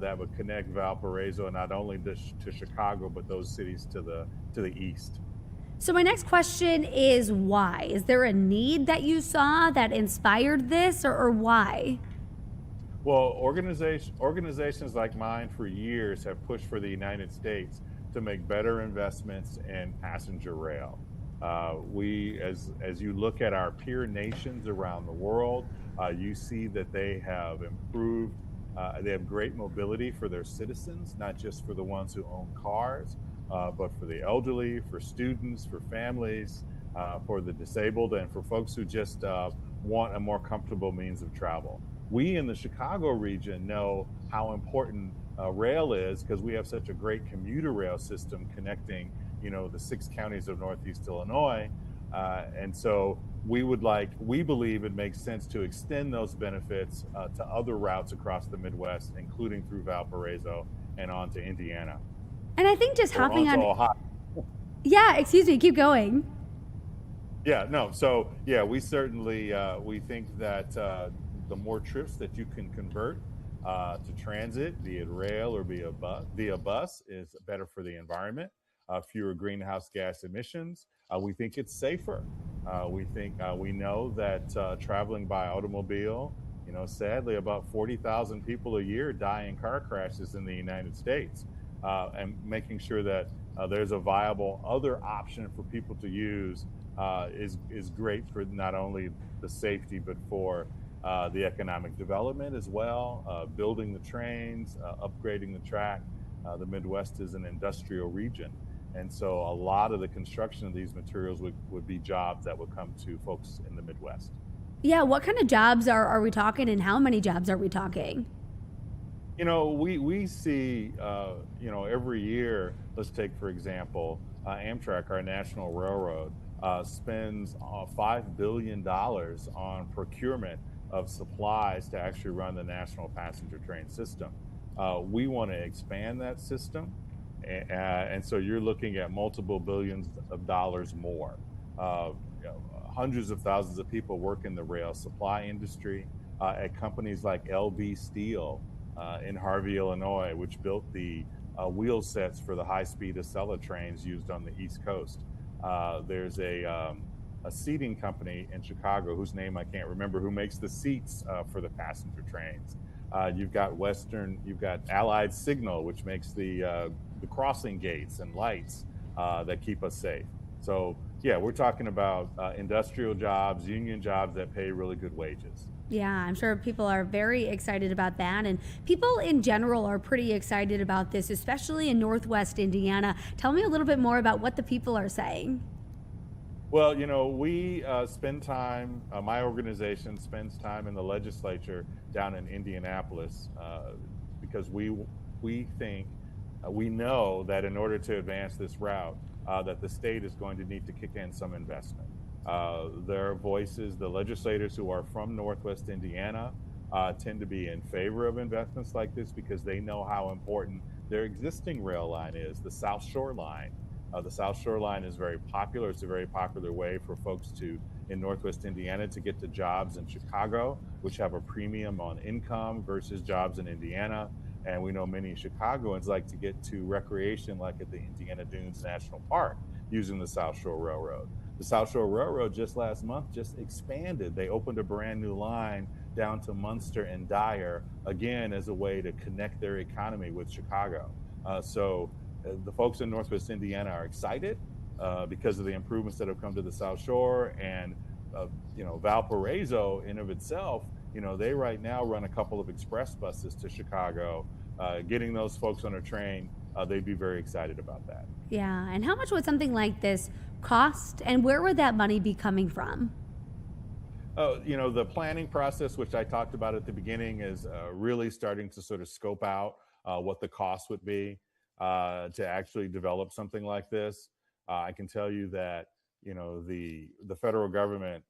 that would connect Valparaiso not only to Chicago, but those cities to the east. So my next question is why? Is there a need that you saw that inspired this, or why? Well, organizations like mine for years have pushed for the United States to make better investments in passenger rail. As you look at our peer nations around the world, you see that they have improved, they have great mobility for their citizens, not just for the ones who own cars, but for the elderly, for students, for families, for the disabled, and for folks who just want a more comfortable means of travel. We in the Chicago region know how important rail is because we have such a great commuter rail system connecting, the 6 counties of Northeast Illinois. And so we believe it makes sense to extend those benefits to other routes across the Midwest, including through Valparaiso and on to Indiana. And I think just hopping on Ohio. Yeah, excuse me, keep going. Yeah, no. So yeah, we certainly, we think that the more trips that you can convert to transit, be it rail or via bus, is better for the environment. Fewer greenhouse gas emissions. We think it's safer. We know that traveling by automobile, sadly, about 40,000 people a year die in car crashes in the United States. And making sure that there's a viable other option for people to use is great for not only the safety, but for the economic development as well, building the trains, upgrading the track. The Midwest is an industrial region. And so a lot of the construction of these materials would be jobs that would come to folks in the Midwest. Yeah, what kind of jobs are we talking, and how many jobs are we talking? You know, we see, every year, let's take, for example, Amtrak, our national railroad, spends $5 billion on procurement of supplies to actually run the national passenger train system. We want to expand that system. And so you're looking at multiple billions of dollars more. Hundreds of thousands of people work in the rail supply industry at companies like LB Steel in Harvey, Illinois, which built the wheel sets for the high-speed Acela trains used on the East Coast. There's a seating company in Chicago whose name I can't remember, who makes the seats for the passenger trains. You've got Allied Signal, which makes the crossing gates and lights that keep us safe. So yeah, we're talking about industrial jobs, union jobs that pay really good wages. Yeah, I'm sure people are very excited about that, and people in general are pretty excited about this, especially in Northwest Indiana. Tell me a little bit more about what the people are saying. Well, we spend time, my organization spends time in the legislature down in Indianapolis because we think, we know that in order to advance this route, that the state is going to need to kick in some investment. Their voices, the legislators who are from Northwest Indiana, tend to be in favor of investments like this because they know how important their existing rail line is, the South Shore Line. The South Shore Line is very popular. It's a very popular way for folks in Northwest Indiana to get to jobs in Chicago, which have a premium on income versus jobs in Indiana. And we know many Chicagoans like to get to recreation, like at the Indiana Dunes National Park, using the South Shore Railroad. The South Shore Railroad just last month just expanded. They opened a brand new line down to Munster and Dyer, again, as a way to connect their economy with Chicago. So the folks in Northwest Indiana are excited because of the improvements that have come to the South Shore. And, Valparaiso in of itself, they right now run a couple of express buses to Chicago. Getting those folks on a train, they'd be very excited about that. Yeah, and how much would something like this cost, and where would that money be coming from? The planning process, which I talked about at the beginning, is really starting to sort of scope out what the cost would be to actually develop something like this. I can tell you that, the federal government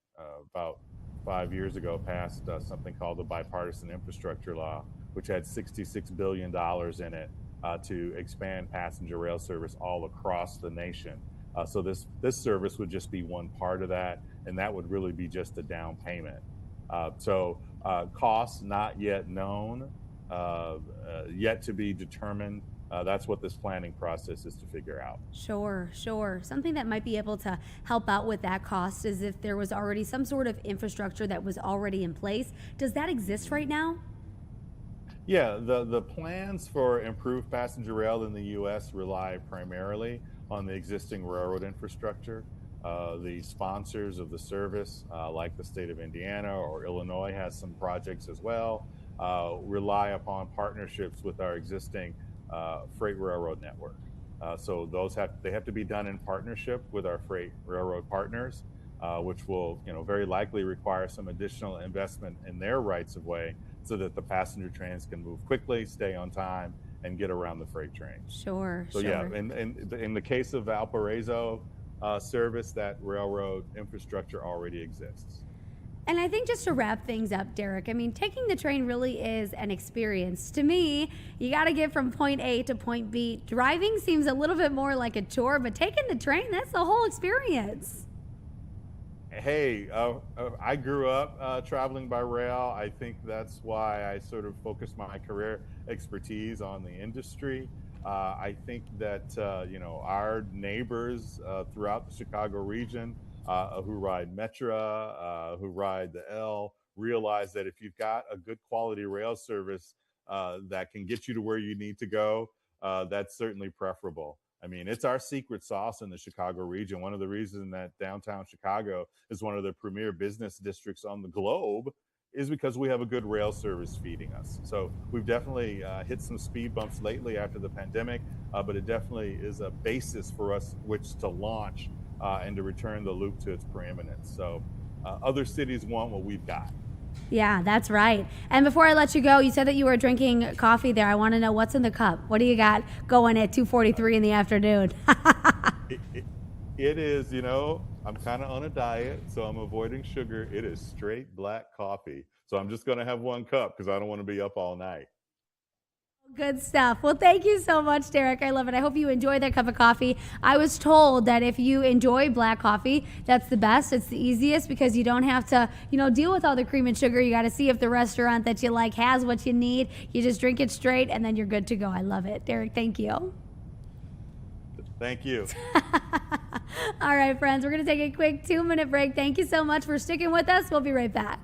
about 5 years ago passed something called the Bipartisan Infrastructure Law, which had $66 billion in it to expand passenger rail service all across the nation. So this service would just be one part of that, and that would really be just a down payment. Costs not yet known, yet to be determined. That's what this planning process is to figure out. Sure. Something that might be able to help out with that cost is if there was already some sort of infrastructure that was already in place. Does that exist right now? Yeah, the plans for improved passenger rail in the U.S. rely primarily on the existing railroad infrastructure. The sponsors of the service, like the state of Indiana or Illinois has some projects as well, rely upon partnerships with our existing freight railroad network. So those have to be done in partnership with our freight railroad partners, which will very likely require some additional investment in their rights of way so that the passenger trains can move quickly, stay on time, and get around the freight trains. Sure. Yeah, in the case of Valparaiso service, that railroad infrastructure already exists. And I think just to wrap things up, Derek, I mean, taking the train really is an experience. To me, you got to get from point A to point B. Driving seems a little bit more like a chore, but taking the train, that's the whole experience. Hey, I grew up traveling by rail. I think that's why I sort of focused my career expertise on the industry. I think that, our neighbors throughout the Chicago region who ride Metra, who ride the L, realize that if you've got a good quality rail service that can get you to where you need to go, that's certainly preferable. I mean, it's our secret sauce in the Chicago region. One of the reasons that downtown Chicago is one of the premier business districts on the globe is because we have a good rail service feeding us. So we've definitely hit some speed bumps lately after the pandemic, but it definitely is a basis for us which to launch and to return the loop to its preeminence. So other cities want what we've got. Yeah, that's right. And before I let you go, you said that you were drinking coffee there. I want to know what's in the cup. What do you got going at 2:43 in the afternoon? It is, you know, I'm kind of on a diet, so I'm avoiding sugar. It is straight black coffee. So I'm just going to have one cup because I don't want to be up all night. Good stuff. Well, thank you so much, Derek. I love it. I hope you enjoy that cup of coffee. I was told that if you enjoy black coffee, that's the best. It's the easiest because you don't have to, deal with all the cream and sugar. You got to see if the restaurant that you like has what you need. You just drink it straight and then you're good to go. I love it. Derek, thank you. Thank you. All right, friends, we're going to take a quick 2-minute break. Thank you so much for sticking with us. We'll be right back.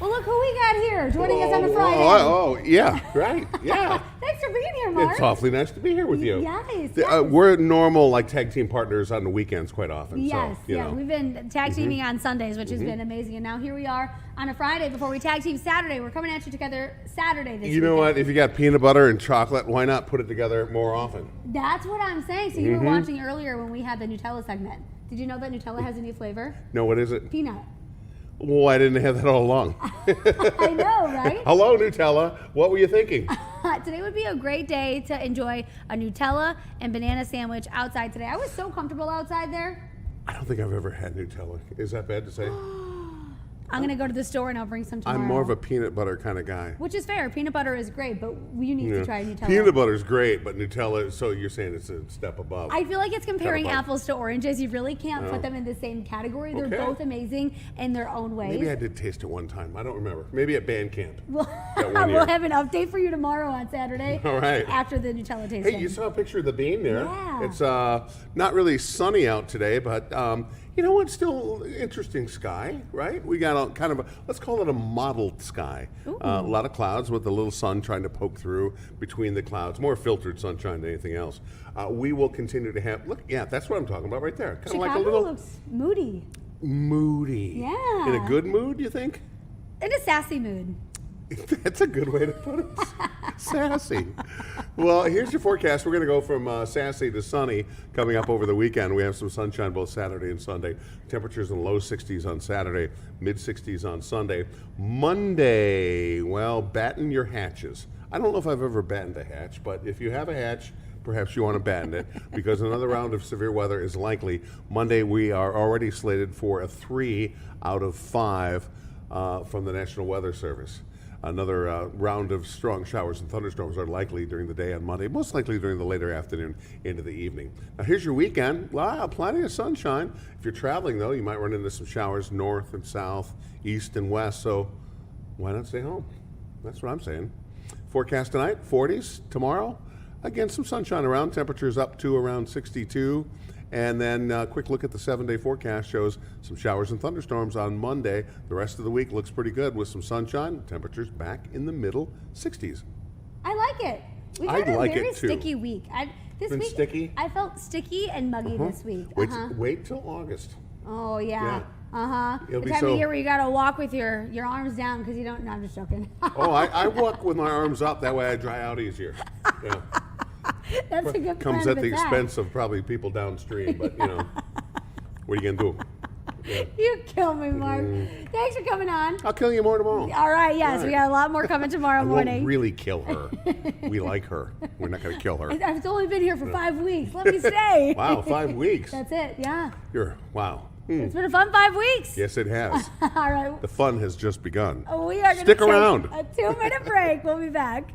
Well, look who we got here joining us on a Friday. Yeah, right, yeah. Thanks for being here, Mark. It's awfully nice to be here with you. Yes. We're normal tag team partners on the weekends quite often. Yes, so, you know. We've been tag teaming on Sundays, which has been amazing. And now here we are on a Friday before we tag team Saturday. We're coming at you together Saturday this weekend. You know what? If you got peanut butter and chocolate, why not put it together more often? That's what I'm saying. So you were watching earlier when we had the Nutella segment. Did you know that Nutella has a new flavor? No, what is it? Peanut. Well, I didn't have that all along. I know, right? Hello, Nutella. What were you thinking? Today would be a great day to enjoy a Nutella and banana sandwich outside today. I was so comfortable outside there. I don't think I've ever had Nutella. Is that bad to say? I'm going to go to the store and I'll bring some tomorrow. I'm more of a peanut butter kind of guy. Which is fair. Peanut butter is great, but you need to try Nutella. Peanut butter is great, but Nutella, so you're saying it's a step above. I feel like it's comparing apples to oranges. You really can't put them in the same category. They're both amazing in their own ways. Maybe I did taste it one time. I don't remember. Maybe at band camp. We'll have an update for you tomorrow on Saturday. All right. After the Nutella tasting. Hey, you saw a picture of the bean there. Yeah. It's not really sunny out today, but you know what? Still interesting sky, right? We got kind of let's call it a mottled sky. A lot of clouds with a little sun trying to poke through between the clouds. More filtered sunshine than anything else. We will continue to have, that's what I'm talking about right there. Kind Chicago of like a little looks moody. Moody. Yeah. In a good mood, you think? In a sassy mood. That's a good way to put it. Sassy. Well, here's your forecast. We're going to go from sassy to sunny coming up over the weekend. We have some sunshine both Saturday and Sunday. Temperatures in the low 60s on Saturday, mid 60s on Sunday. Monday, well, batten your hatches. I don't know if I've ever battened a hatch, but if you have a hatch, perhaps you want to abandon it because another round of severe weather is likely. Monday, we are already slated for a 3 out of 5 from the National Weather Service. Another round of strong showers and thunderstorms are likely during the day on Monday, most likely during the later afternoon into the evening. Now here's your weekend. Wow, plenty of sunshine. If you're traveling though, you might run into some showers north and south, east and west, so why not stay home? That's what I'm saying. Forecast tonight, 40s. Tomorrow, again, some sunshine around. Temperatures up to around 62. And then a quick look at the 7-day forecast shows some showers and thunderstorms on Monday. The rest of the week looks pretty good with some sunshine. Temperatures back in the middle 60s. I like it. We've had a very sticky week. This week, sticky? I felt sticky and muggy this week. Wait till August. Oh, yeah. It'll The be time so- of year where you got to walk with your arms down because you don't. No, I'm just joking. Oh, I walk with my arms up. That way I dry out easier. Yeah. That's a good Comes plan at the of attack. expense of probably people downstream, but you know, what are you going to do? Yeah. You kill me, Mark. Thanks for coming on. I'll kill you more tomorrow. All right, yes, All we right. got a lot more coming tomorrow I morning. won't really kill her. We like her. We're not going to kill her. I've only been here for 5 weeks. Let me stay. Wow, 5 weeks. That's it, yeah. Wow. It's been a fun 5 weeks. Yes, it has. All right. The fun has just begun. We are going to Stick take around. a 2-minute break. We'll be back.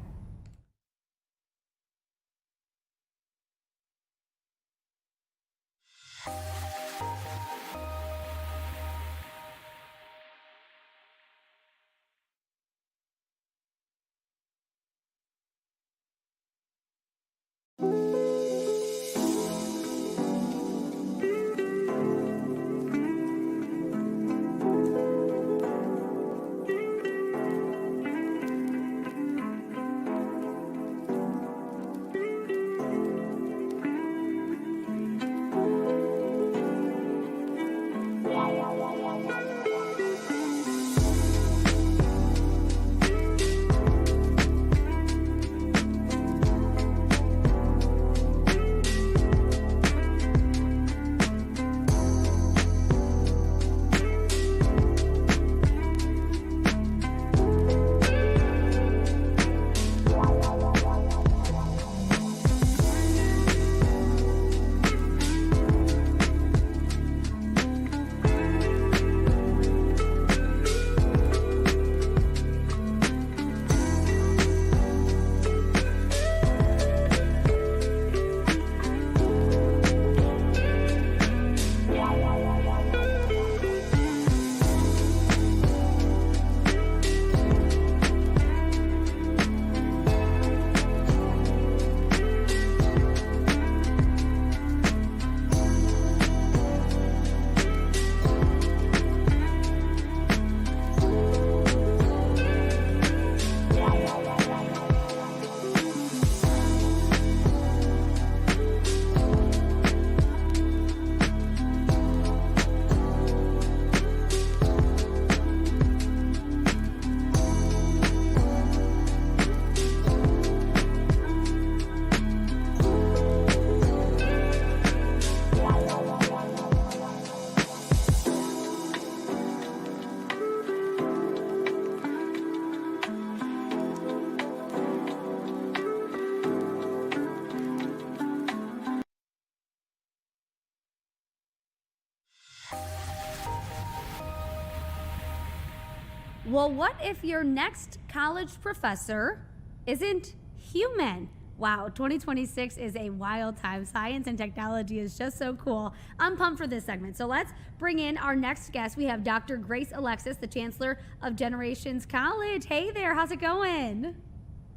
Well, what if your next college professor isn't human? Wow, 2026 is a wild time. Science and technology is just so cool. I'm pumped for this segment. So let's bring in our next guest. We have Dr. Grace Alexis, the Chancellor of Generations College. Hey there, how's it going?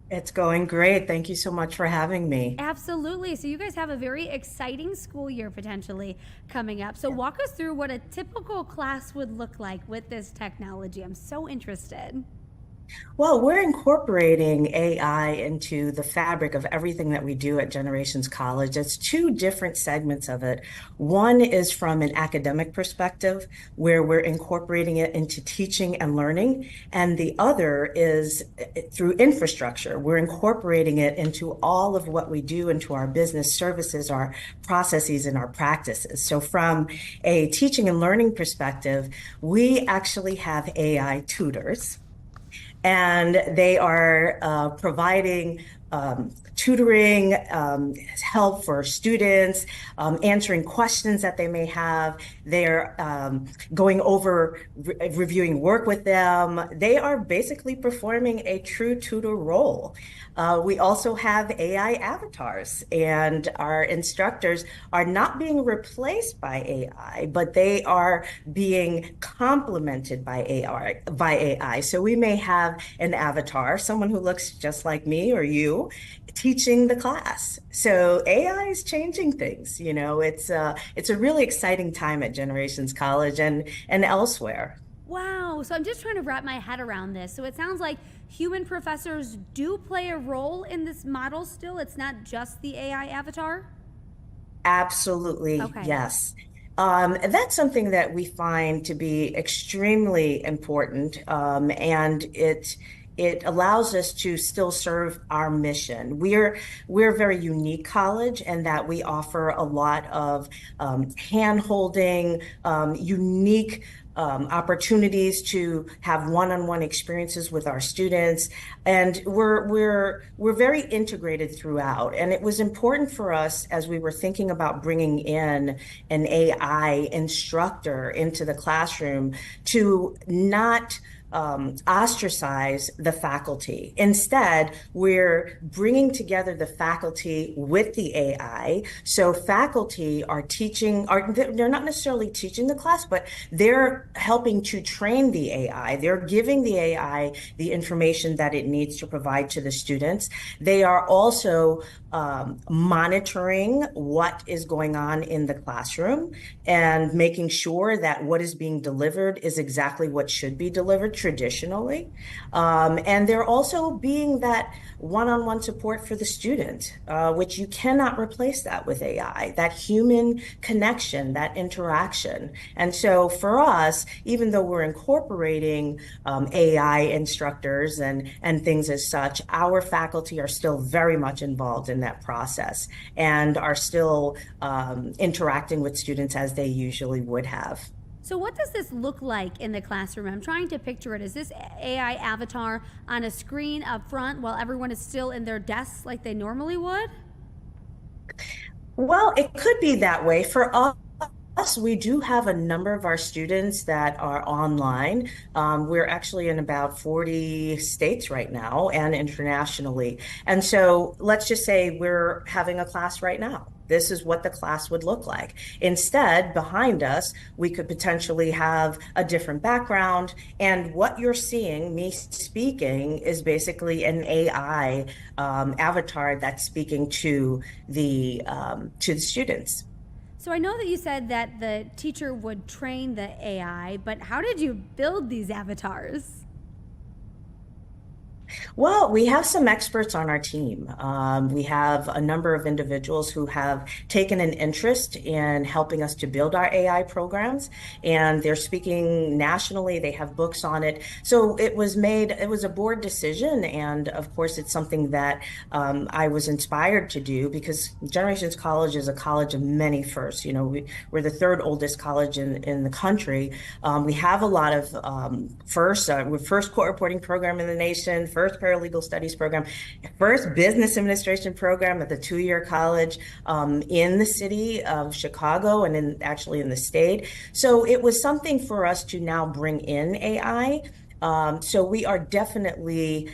It's going great. Thank you so much for having me. Absolutely. So you guys have a very exciting school year potentially coming up. So walk us through what a typical class would look like with this technology. I'm so interested. Well, we're incorporating AI into the fabric of everything that we do at Generations College. It's two different segments of it. One is from an academic perspective, where we're incorporating it into teaching and learning. And the other is through infrastructure. We're incorporating it into all of what we do, into our business services, our processes, and our practices. So from a teaching and learning perspective, we actually have AI tutors. And they are providing tutoring, help for students, answering questions that they may have. They're going over, reviewing work with them. They are basically performing a true tutor role. We also have AI avatars, and our instructors are not being replaced by AI, but they are being complemented by AI. So we may have an avatar, someone who looks just like me or you, teaching the class. So AI is changing things. You know, it's a really exciting time at Generations College and elsewhere. Wow. So I'm just trying to wrap my head around this. So it sounds like human professors do play a role in this model still. It's not just the AI avatar? Absolutely, Okay. yes. That's something that we find to be extremely important, and it allows us to still serve our mission. We're a very unique college in that we offer a lot of hand-holding, unique opportunities to have one-on-one experiences with our students, and we're very integrated throughout. And it was important for us as we were thinking about bringing in an AI instructor into the classroom to not ostracize the faculty. Instead, we're bringing together the faculty with the AI. So faculty are teaching, they're not necessarily teaching the class, but they're helping to train the AI. They're giving the AI the information that it needs to provide to the students. They are also monitoring what is going on in the classroom and making sure that what is being delivered is exactly what should be delivered traditionally. And they're also being that one-on-one support for the student, which you cannot replace that with AI, that human connection, that interaction. And so for us, even though we're incorporating AI instructors and things as such, our faculty are still very much involved in that process and are still interacting with students as they usually would have. So what does this look like in the classroom? I'm trying to picture it. Is this AI avatar on a screen up front while everyone is still in their desks like they normally would? Well, it could be that way. For us, we do have a number of our students that are online. We're actually in about 40 states right now and internationally. And so let's just say we're having a class right now. This is what the class would look like. Instead, behind us, we could potentially have a different background. And what you're seeing, me speaking, is basically an AI avatar that's speaking to the students. So I know that you said that the teacher would train the AI, but how did you build these avatars? Well, we have some experts on our team. We have a number of individuals who have taken an interest in helping us to build our AI programs, and they're speaking nationally. They have books on it. So it was a board decision, and of course, it's something that I was inspired to do because Generations College is a college of many firsts. You know, we're the third oldest college in the country. We have a lot of firsts. We're first court reporting program in the nation, first paralegal studies program, first business administration program at the two-year college in the city of Chicago and actually in the state. So it was something for us to now bring in AI. So we are definitely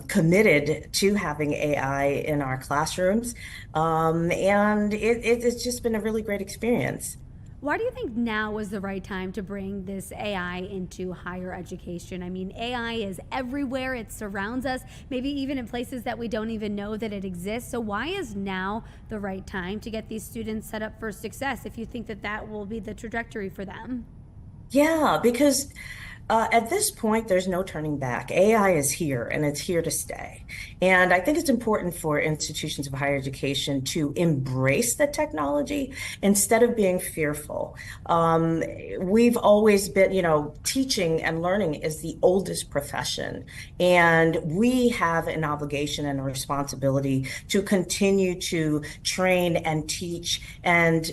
committed to having AI in our classrooms. And it's just been a really great experience. Why do you think now was the right time to bring this AI into higher education? I mean, AI is everywhere. It surrounds us, maybe even in places that we don't even know that it exists. So why is now the right time to get these students set up for success if you think that that will be the trajectory for them? Yeah, because at this point, there's no turning back. AI is here and it's here to stay. And I think it's important for institutions of higher education to embrace the technology instead of being fearful. We've always been, you know, teaching and learning is the oldest profession. And we have an obligation and a responsibility to continue to train and teach and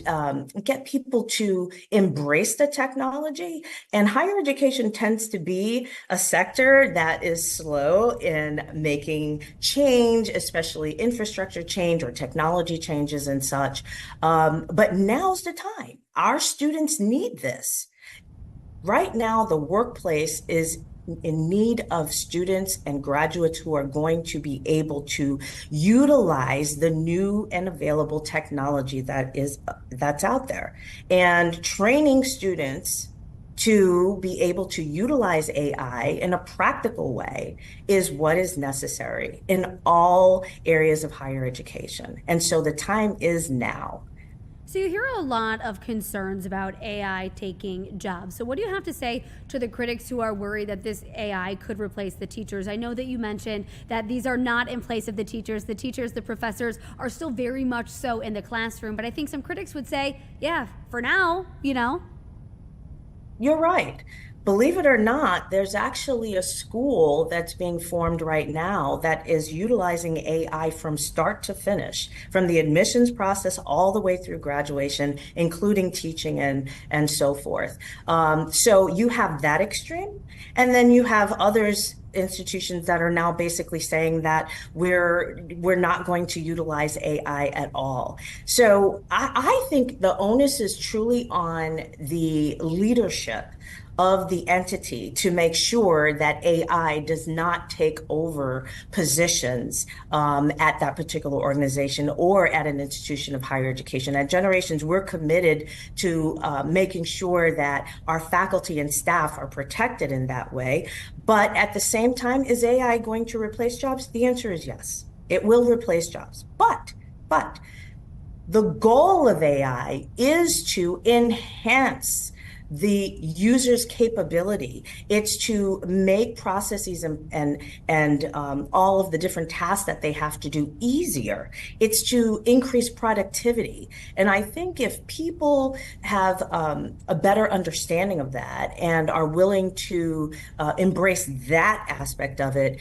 get people to embrace the technology. And higher education tends to be a sector that is slow in making change, especially infrastructure change or technology changes and such. But now's the time. Our students need this. Right now, the workplace is in need of students and graduates who are going to be able to utilize the new and available technology that's out there. And training students to be able to utilize AI in a practical way is what is necessary in all areas of higher education. And so the time is now. So you hear a lot of concerns about AI taking jobs. So what do you have to say to the critics who are worried that this AI could replace the teachers? I know that you mentioned that these are not in place of the teachers. The teachers, the professors are still very much so in the classroom. But I think some critics would say, yeah, for now, you know. You're right. Believe it or not, there's actually a school that's being formed right now that is utilizing AI from start to finish, from the admissions process all the way through graduation, including teaching and so forth. So you have that extreme, and then you have others, institutions that are now basically saying that we're not going to utilize AI at all. So I think the onus is truly on the leadership of the entity to make sure that AI does not take over positions at that particular organization or at an institution of higher education. At Generations, we're committed to making sure that our faculty and staff are protected in that way. But at the same time, is AI going to replace jobs? The answer is yes. It will replace jobs. But the goal of AI is to enhance the user's capability. It's to make processes and all of the different tasks that they have to do easier. It's to increase productivity. And I think if people have a better understanding of that and are willing to embrace that aspect of it,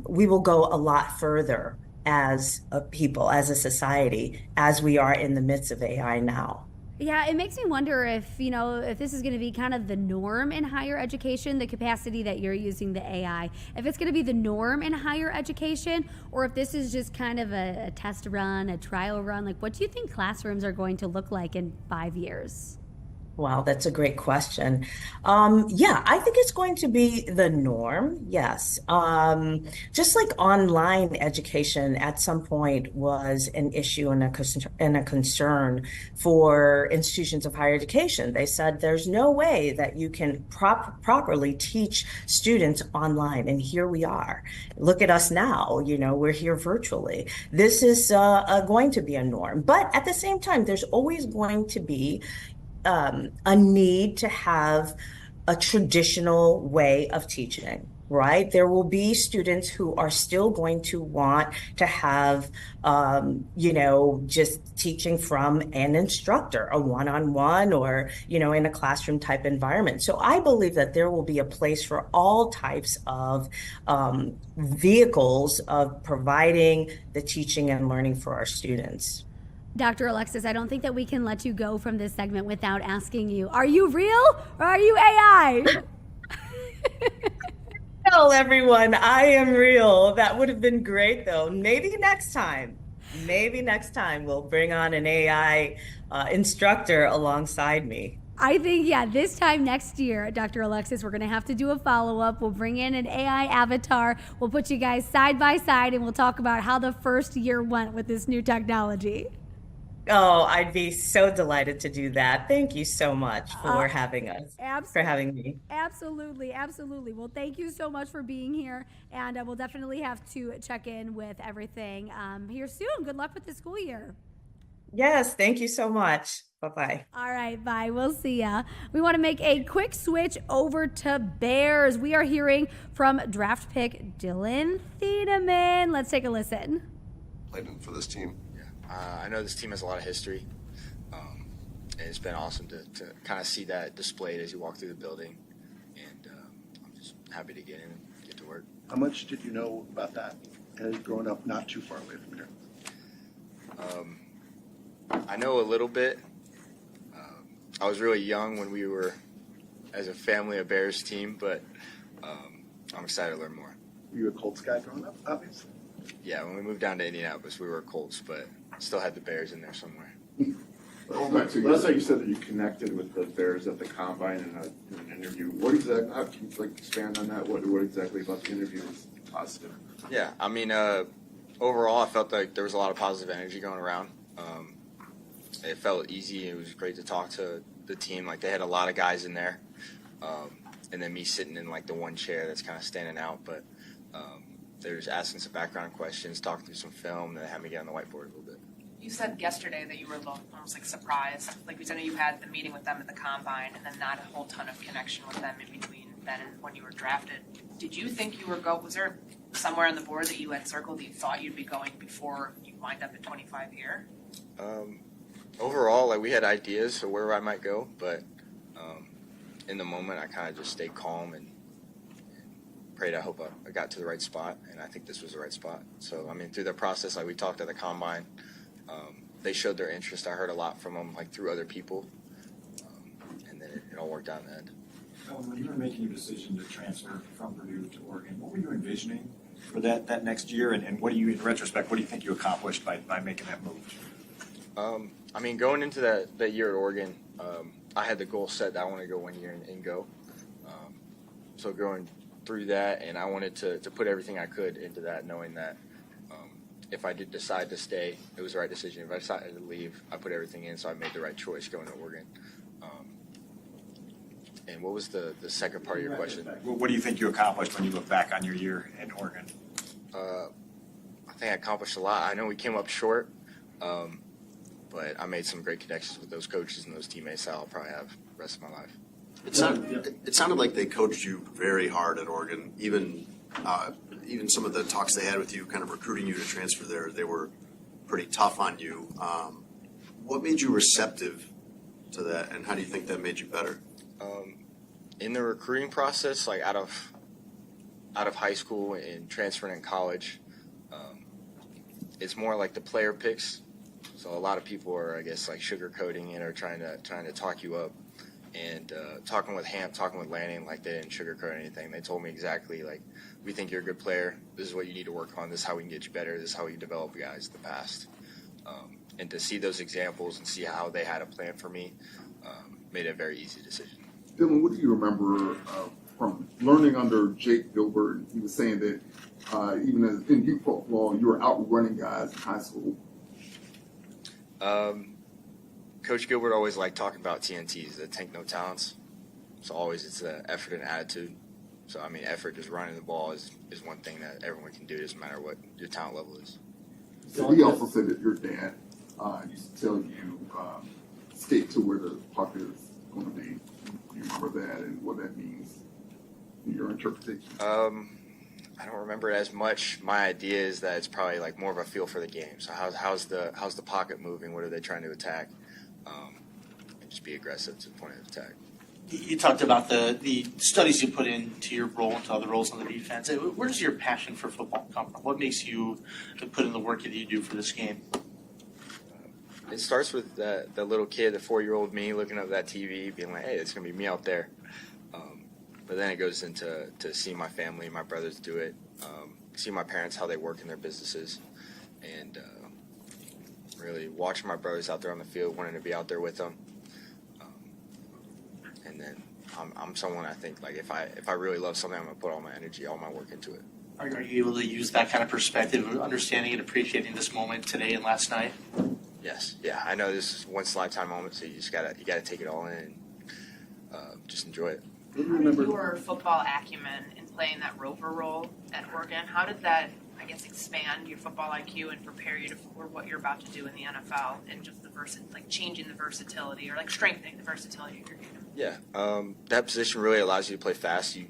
we will go a lot further as a people, as a society, as we are in the midst of AI now. Yeah, it makes me wonder if, if this is going to be kind of the norm in higher education, the capacity that you're using the AI, if it's going to be the norm in higher education, or if this is just kind of a test run, a trial run. Like, what do you think classrooms are going to look like in 5 years? Wow, that's a great question. Yeah, I think it's going to be the norm. Yes. Just like online education at some point was an issue and a concern for institutions of higher education. They said there's no way that you can properly teach students online. And here we are. Look at us now. We're here virtually. This is going to be a norm. But at the same time, there's always going to be a need to have a traditional way of teaching, right? There will be students who are still going to want to have, just teaching from an instructor, a one-on-one or, in a classroom type environment. So I believe that there will be a place for all types of vehicles of providing the teaching and learning for our students. Dr. Alexis, I don't think that we can let you go from this segment without asking you, are you real or are you AI? Tell everyone I am real. That would have been great, though. Maybe next time we'll bring on an AI instructor alongside me. I think, this time next year, Dr. Alexis, we're going to have to do a follow-up. We'll bring in an AI avatar. We'll put you guys side by side, and we'll talk about how the first year went with this new technology. Oh, I'd be so delighted to do that. Thank you so much for having us, for having me. Absolutely. Well, thank you so much for being here, and we'll definitely have to check in with everything here soon. Good luck with the school year. Yes, thank you so much. Bye-bye. All right, bye. We'll see ya. We want to make a quick switch over to Bears. We are hearing from draft pick Dylan Thiedemann. Let's take a listen. Played for this team. I know this team has a lot of history, and it's been awesome to kind of see that displayed as you walk through the building, and I'm just happy to get in and get to work. How much did you know about that growing up not too far away from here? I know a little bit. I was really young when we were as a family, a Bears team, but I'm excited to learn more. Were you a Colts guy growing up, obviously? Yeah, when we moved down to Indianapolis, we were Colts, but still had the Bears in there somewhere. Last night you said that you connected with the Bears at the Combine in an interview. What exactly, how can you expand on that? What exactly about the interview was positive? Yeah, I mean, overall, I felt like there was a lot of positive energy going around. It felt easy. It was great to talk to the team. Like, they had a lot of guys in there. And then me sitting in, like, the one chair that's kind of standing out. But they were just asking some background questions, talking through some film, and they had me get on the whiteboard a little bit. You said yesterday that you were a little almost like surprised. Like, I know you had the meeting with them at the Combine and then not a whole ton of connection with them in between then and when you were drafted. Did you think you were was there somewhere on the board that you had circled that you thought you'd be going before you wind up at 25 here? Overall, like, we had ideas for where I might go, but in the moment, I kind of just stayed calm and prayed. I hope I got to the right spot, and I think this was the right spot. So, I mean, through the process, like, we talked at the Combine, they showed their interest. I heard a lot from them, like, through other people, and then it all worked out in the end. When you were making your decision to transfer from Purdue to Oregon, what were you envisioning for that next year, and what do you, in retrospect, what do you think you accomplished by making that move? I mean, going into that year at Oregon, I had the goal set that I wanted to go 1 year and go. So going through that, and I wanted to put everything I could into that, knowing that if I did decide to stay, it was the right decision. If I decided to leave, I put everything in, so I made the right choice going to Oregon. And what was the second part of your question? What do you think you accomplished when you look back on your year in Oregon? I think I accomplished a lot. I know we came up short, but I made some great connections with those coaches and those teammates that I'll probably have the rest of my life. It sounded like they coached you very hard at Oregon. Even some of the talks they had with you, kind of recruiting you to transfer there, they were pretty tough on you. What made you receptive to that, and how do you think that made you better? In the recruiting process, like out of high school and transferring in college, it's more like the player picks. So a lot of people are, I guess, like sugarcoating it or trying to talk you up. And talking with Hamp, talking with Lanning, like, they didn't sugarcoat anything. They told me exactly, like, we think you're a good player. This is what you need to work on. This is how we can get you better. This is how we develop guys in the past. And to see those examples and see how they had a plan for me made it a very easy decision. Dylan, what do you remember from learning under Jake Gilbert? He was saying that even in youth football, you were outrunning guys in high school. Coach Gilbert always liked talking about TNTs, the tank no talents. So always it's the effort and attitude. So, I mean, effort, just running the ball is one thing that everyone can do. It doesn't matter what your talent level is. So he also said that your dad used to tell you skate to where the puck is going to be. Do you remember that and what that means in your interpretation? I don't remember it as much. My idea is that it's probably like more of a feel for the game. So how's the pocket moving? What are they trying to attack? And just be aggressive to the point of attack. You talked about the studies you put into your role, into other roles on the defense. Where does your passion for football come from? What makes you put in the work that you do for this game? It starts with the little kid, the 4-year-old me, looking up at that TV, being like, hey, it's going to be me out there. But then it goes into seeing my family, my brothers do it, seeing my parents, how they work in their businesses, and really watching my brothers out there on the field, wanting to be out there with them. And then I'm someone, I think, like, if I really love something, I'm going to put all my energy, all my work into it. Are you able to use that kind of perspective of understanding and appreciating this moment today and last night? Yes. Yeah, I know this is once in a lifetime moment, so you just gotta take it all in and just enjoy it. How did your football acumen in playing that rover role at Oregon, how did that, I guess, expand your football IQ and prepare you for what you're about to do in the NFL and just changing the versatility or like strengthening the versatility of your game? Yeah, that position really allows you to play fast. You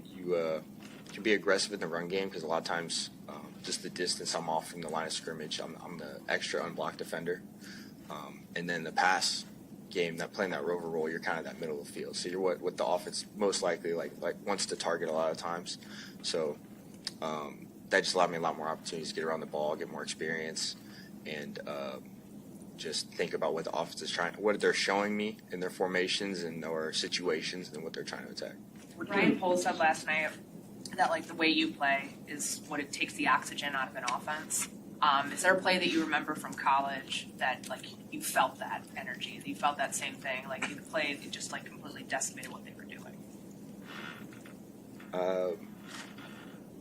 can be aggressive in the run game because a lot of times just the distance I'm off from the line of scrimmage, I'm the extra unblocked defender. And then the pass game, playing that rover role, you're kind of that middle of the field. So you're what the offense most likely like wants to target a lot of times. So that just allowed me a lot more opportunities to get around the ball, get more experience, and just think about what the offense is what they're showing me in their formations and or situations and what they're trying to attack. Ryan Pohl said last night that like the way you play is what it takes the oxygen out of an offense. Is there a play that you remember from college that like you felt that energy, that you felt that same thing, like the play it just like completely decimated what they were doing?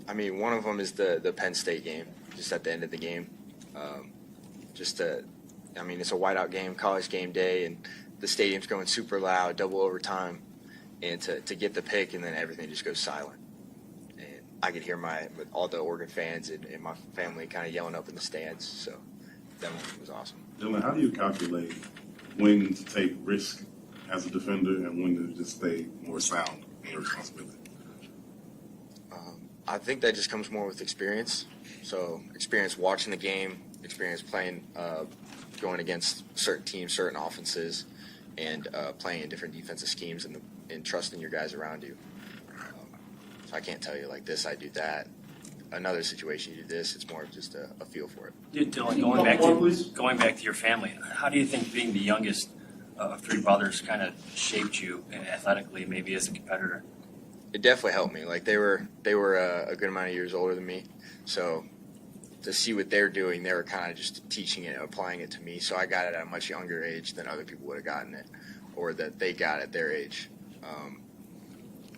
I mean, one of them is the Penn State game, just at the end of the game. I mean, it's a whiteout game, college game day, and the stadium's going super loud, double overtime, and to get the pick, and then everything just goes silent. And I could hear all the Oregon fans and my family kind of yelling up in the stands, so that one was awesome. Dylan, how do you calculate when to take risk as a defender and when to just stay more sound in your responsibility? I think that just comes more with experience. So experience watching the game, experience playing, going against certain teams, certain offenses, and playing in different defensive schemes and trusting your guys around you. So I can't tell you like this, I do that. Another situation, you do this. It's more of just a feel for it. Dylan, going back to your family, how do you think being the youngest of three brothers kind of shaped you athletically, maybe as a competitor? It definitely helped me. Like they were a good amount of years older than me, so to see what they're doing, they were kind of just teaching it, applying it to me. So I got it at a much younger age than other people would have gotten it, or that they got at their age.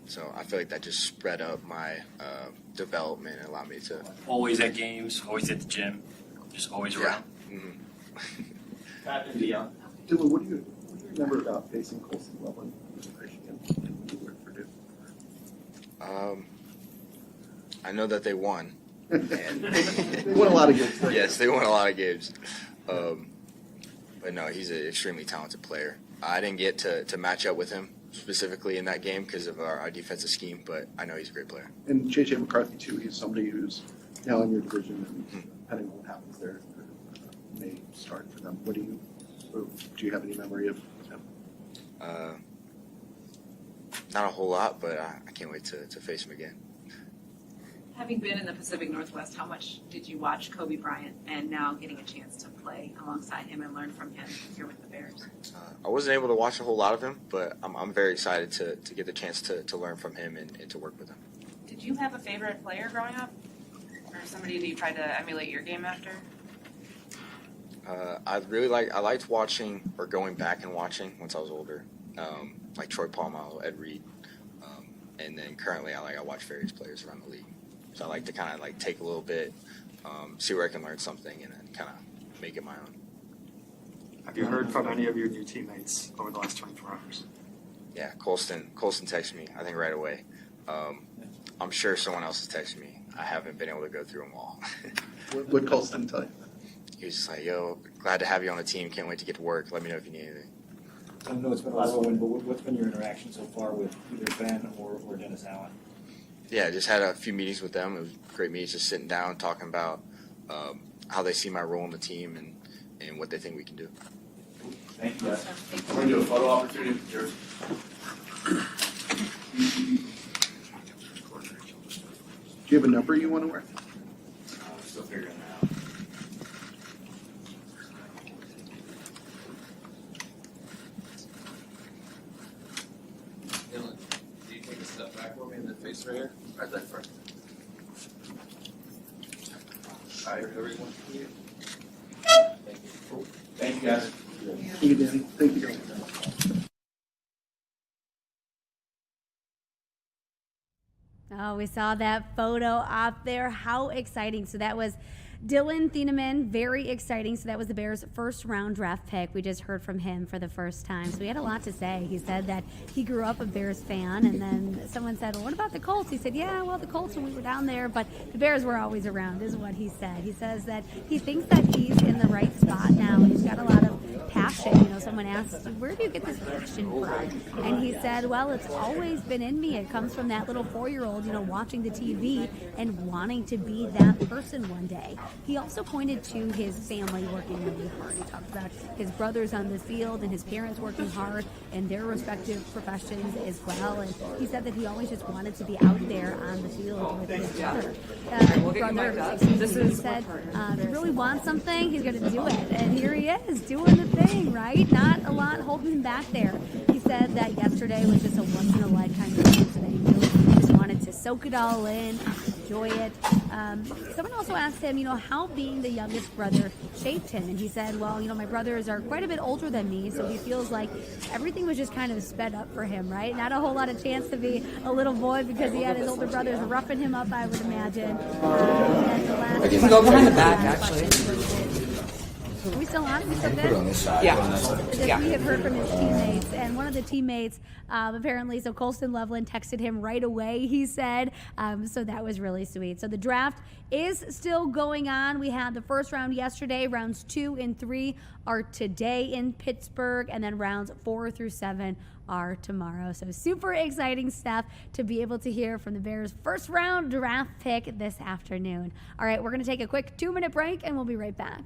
So I feel like that just spread up my development and allowed me to. Always at games, always at the gym, just always around. Dylan, what do you remember about facing Colson Loveland in Michigan when you were at Purdue? I know that they won. And they won a lot of games. Right? Yes, they won a lot of games. But no, he's an extremely talented player. I didn't get to match up with him specifically in that game because of our defensive scheme, but I know he's a great player. And J.J. McCarthy, too, he's somebody who's now in your division, and depending on what happens there, may start for them. Do you have any memory of him? Not a whole lot, but I can't wait to face him again. Having been in the Pacific Northwest, how much did you watch Kobe Bryant and now getting a chance to play alongside him and learn from him here with the Bears? I wasn't able to watch a whole lot of him, but I'm very excited to get the chance to learn from him and to work with him. Did you have a favorite player growing up, or somebody that you tried to emulate your game after? I liked watching or going back and watching once I was older, like Troy Polamalu, Ed Reed, and then currently I watch various players around the league. So I like to kind of take a little bit, see where I can learn something, and then kind of make it my own. Have you heard from any of your new teammates over the last 24 hours? Yeah, Colston texted me, I think right away. I'm sure someone else has texted me. I haven't been able to go through them all. What would Colston tell you? He was just like, yo, glad to have you on the team. Can't wait to get to work. Let me know if you need anything. I know it's been a whirlwind, but what's been your interaction so far with either Ben or Dennis Allen? Yeah, just had a few meetings with them. It was great meetings, just sitting down, talking about how they see my role in the team and what they think we can do. Thank you, guys. We're going to do a photo opportunity. Cheers. Do you have a number you want to wear? I'm still figuring that out. Dylan, do you take a step back for me in the face right here? Right there first. Hi, everyone. Thank you. Thank you, guys. Thank you, Danny. Thank you, guys. Oh, we saw that photo up there. How exciting. So that was Dylan Thieneman, very exciting. So that was the Bears' first round draft pick. We just heard from him for the first time. So he had a lot to say. He said that he grew up a Bears fan, and then someone said, well, what about the Colts? He said, yeah, well, the Colts when we were down there, but the Bears were always around, is what he said. He says that he thinks that he's in the right spot now. He's got a lot of passion. Someone asked, where do you get this passion from? And he said, well, it's always been in me. It comes from that little 4-year-old, watching the TV and wanting to be that person one day. He also pointed to his family working really hard. He talked about his brothers on the field and his parents working hard in their respective professions as well. And he said that he always just wanted to be out there on the field with his brother. He said if he really wants something, he's going to do it. And here he is doing the thing, right? Not a lot holding him back there. He said that yesterday was just a once-in-a-lifetime experience, that he really just wanted to soak it all in, enjoy it. Someone also asked him, how being the youngest brother shaped him. And he said, well, my brothers are quite a bit older than me, so he feels like everything was just kind of sped up for him, right? Not a whole lot of chance to be a little boy because he had his older brothers roughing him up, I would imagine. You can go behind the back, actually. Are we still on? We still good? Yeah. We have heard from his teammates, and one of the teammates apparently, so Colston Loveland texted him right away, he said, so that was really sweet. So the draft is still going on. We had the first round yesterday. Rounds 2 and 3 are today in Pittsburgh, and then rounds 4 through 7 are tomorrow. So super exciting stuff to be able to hear from the Bears' first round draft pick this afternoon. All right, we're going to take a quick 2-minute break, and we'll be right back.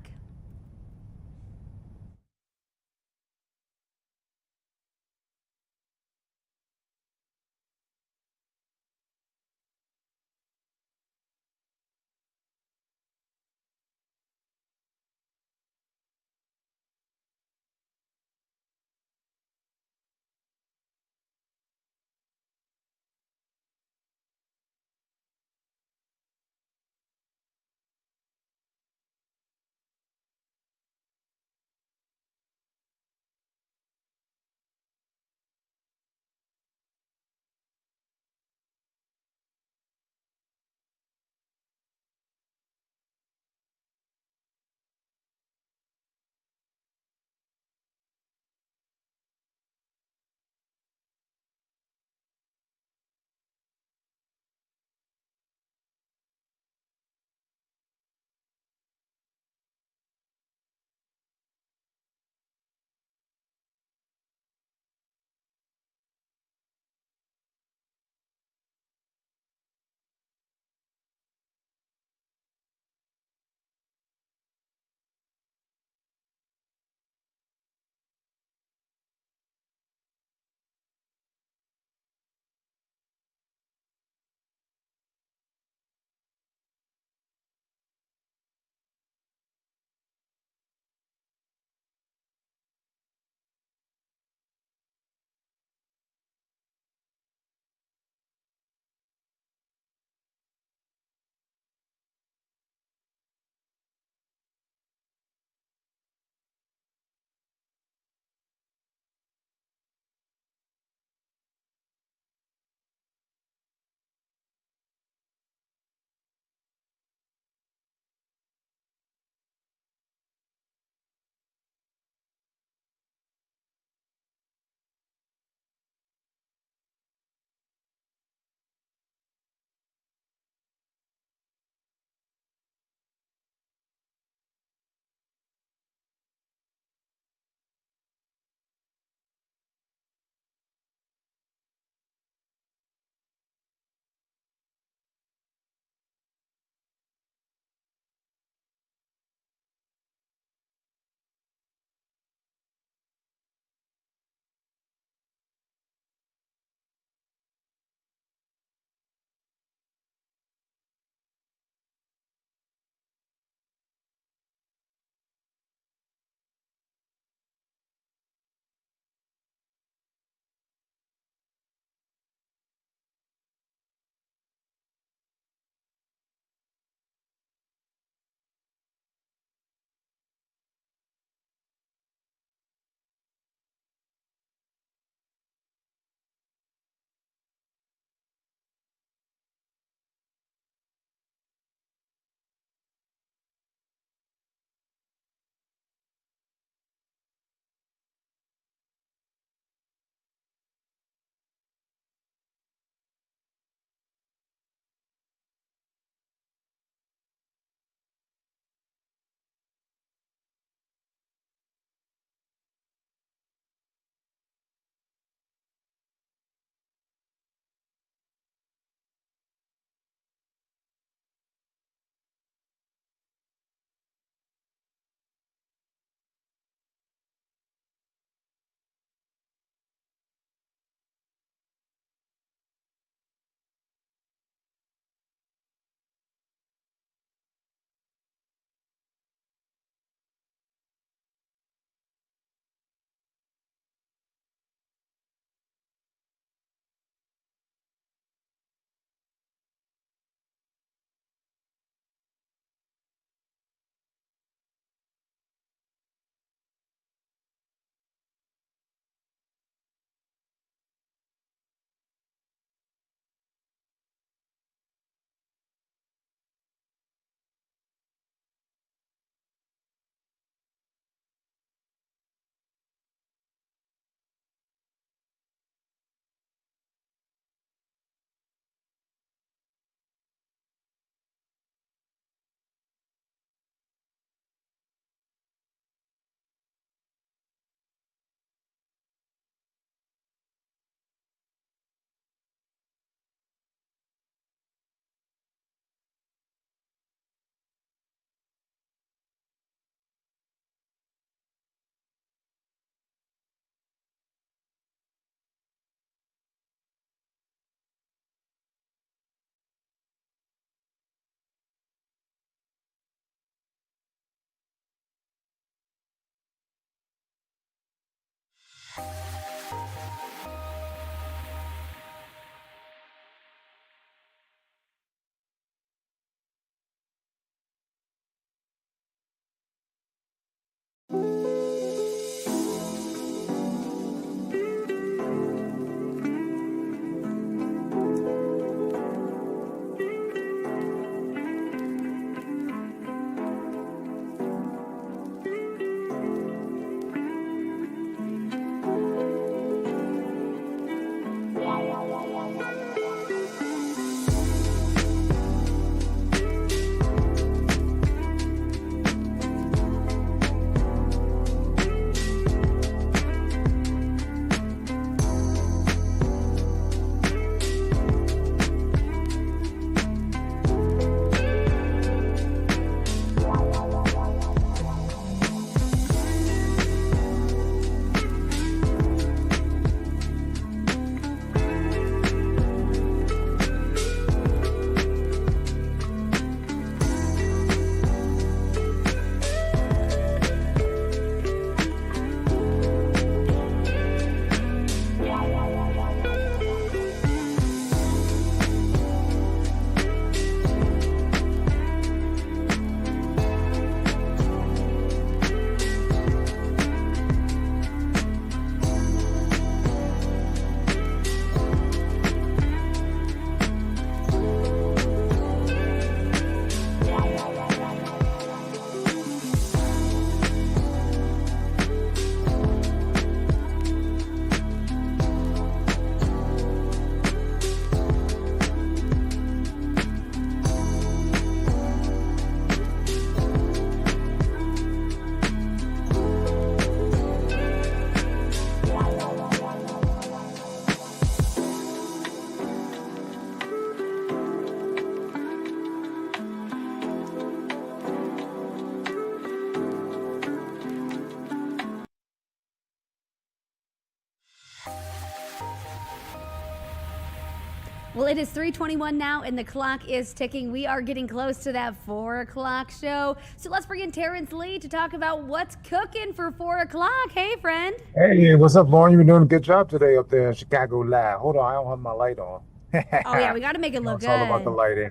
Well, it is 3:21 now, and the clock is ticking. We are getting close to that 4 o'clock show. So let's bring in Terrence Lee to talk about what's cooking for 4 o'clock. Hey, friend. Hey, what's up, Lauren? You've been doing a good job today up there in Chicago Live. Hold on, I don't have my light on. Oh, yeah, we got to make it look It's good. all about the lighting.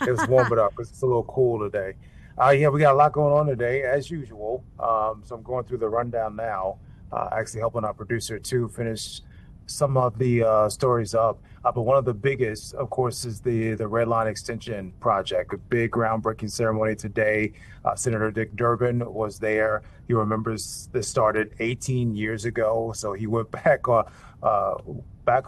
Let's warm it up. It's a little cool today. Yeah, we got a lot going on today, as usual. So I'm going through the rundown now, actually helping our producer to finish some of the stories up. But one of the biggest, of course, is the Red Line Extension Project, a big groundbreaking ceremony today. Senator Dick Durbin was there. He remembers this started 18 years ago. So he went back a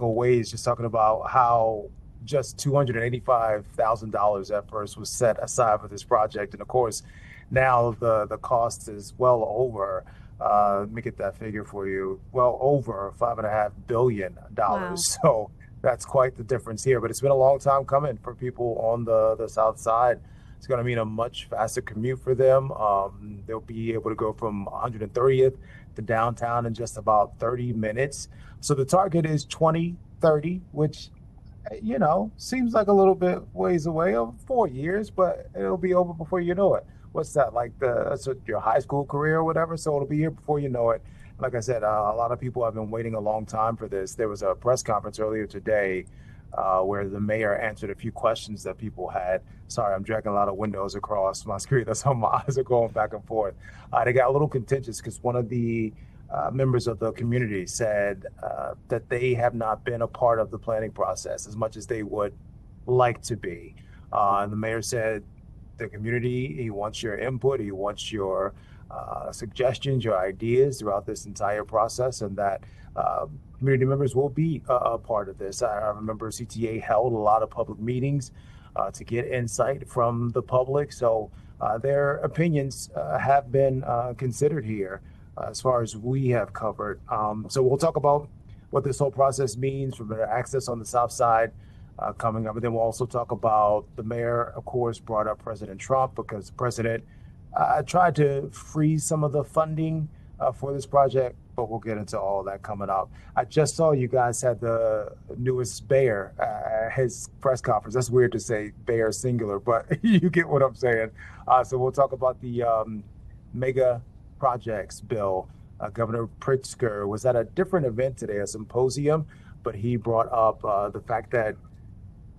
ways, just talking about how just $285,000 at first was set aside for this project. And of course, now the cost is well over, let me get that figure for you, well over $5.5 billion. Wow. So that's quite the difference here. But it's been a long time coming for people on the South Side. It's going to mean a much faster commute for them. They'll be able to go from 130th to downtown in just about 30 minutes. So the target is 2030, which, you know, seems like a little bit ways away, 4 years, but it'll be over before you know it. What's that, like that's your high school career or whatever? So it'll be here before you know it. Like I said, a lot of people have been waiting a long time for this. There was a press conference earlier today where the mayor answered a few questions that people had. Sorry, I'm dragging a lot of windows across my screen. That's how my eyes are going back and forth. They got a little contentious because one of the members of the community said that they have not been a part of the planning process as much as they would like to be. And the mayor said the community, he wants your input, he wants your suggestions, your ideas throughout this entire process, and that community members will be a part of this. I remember CTA held a lot of public meetings to get insight from the public. So their opinions have been considered here as far as we have covered. So we'll talk about what this whole process means for better access on the South Side coming up. And then we'll also talk about the mayor, of course, brought up President Trump because the president tried to freeze some of the funding for this project, but we'll get into all that coming up. I just saw you guys had the newest Bayer at his press conference. That's weird to say Bayer singular, but you get what I'm saying. So we'll talk about the mega projects bill. Governor Pritzker was at a different event today, a symposium, but he brought up the fact that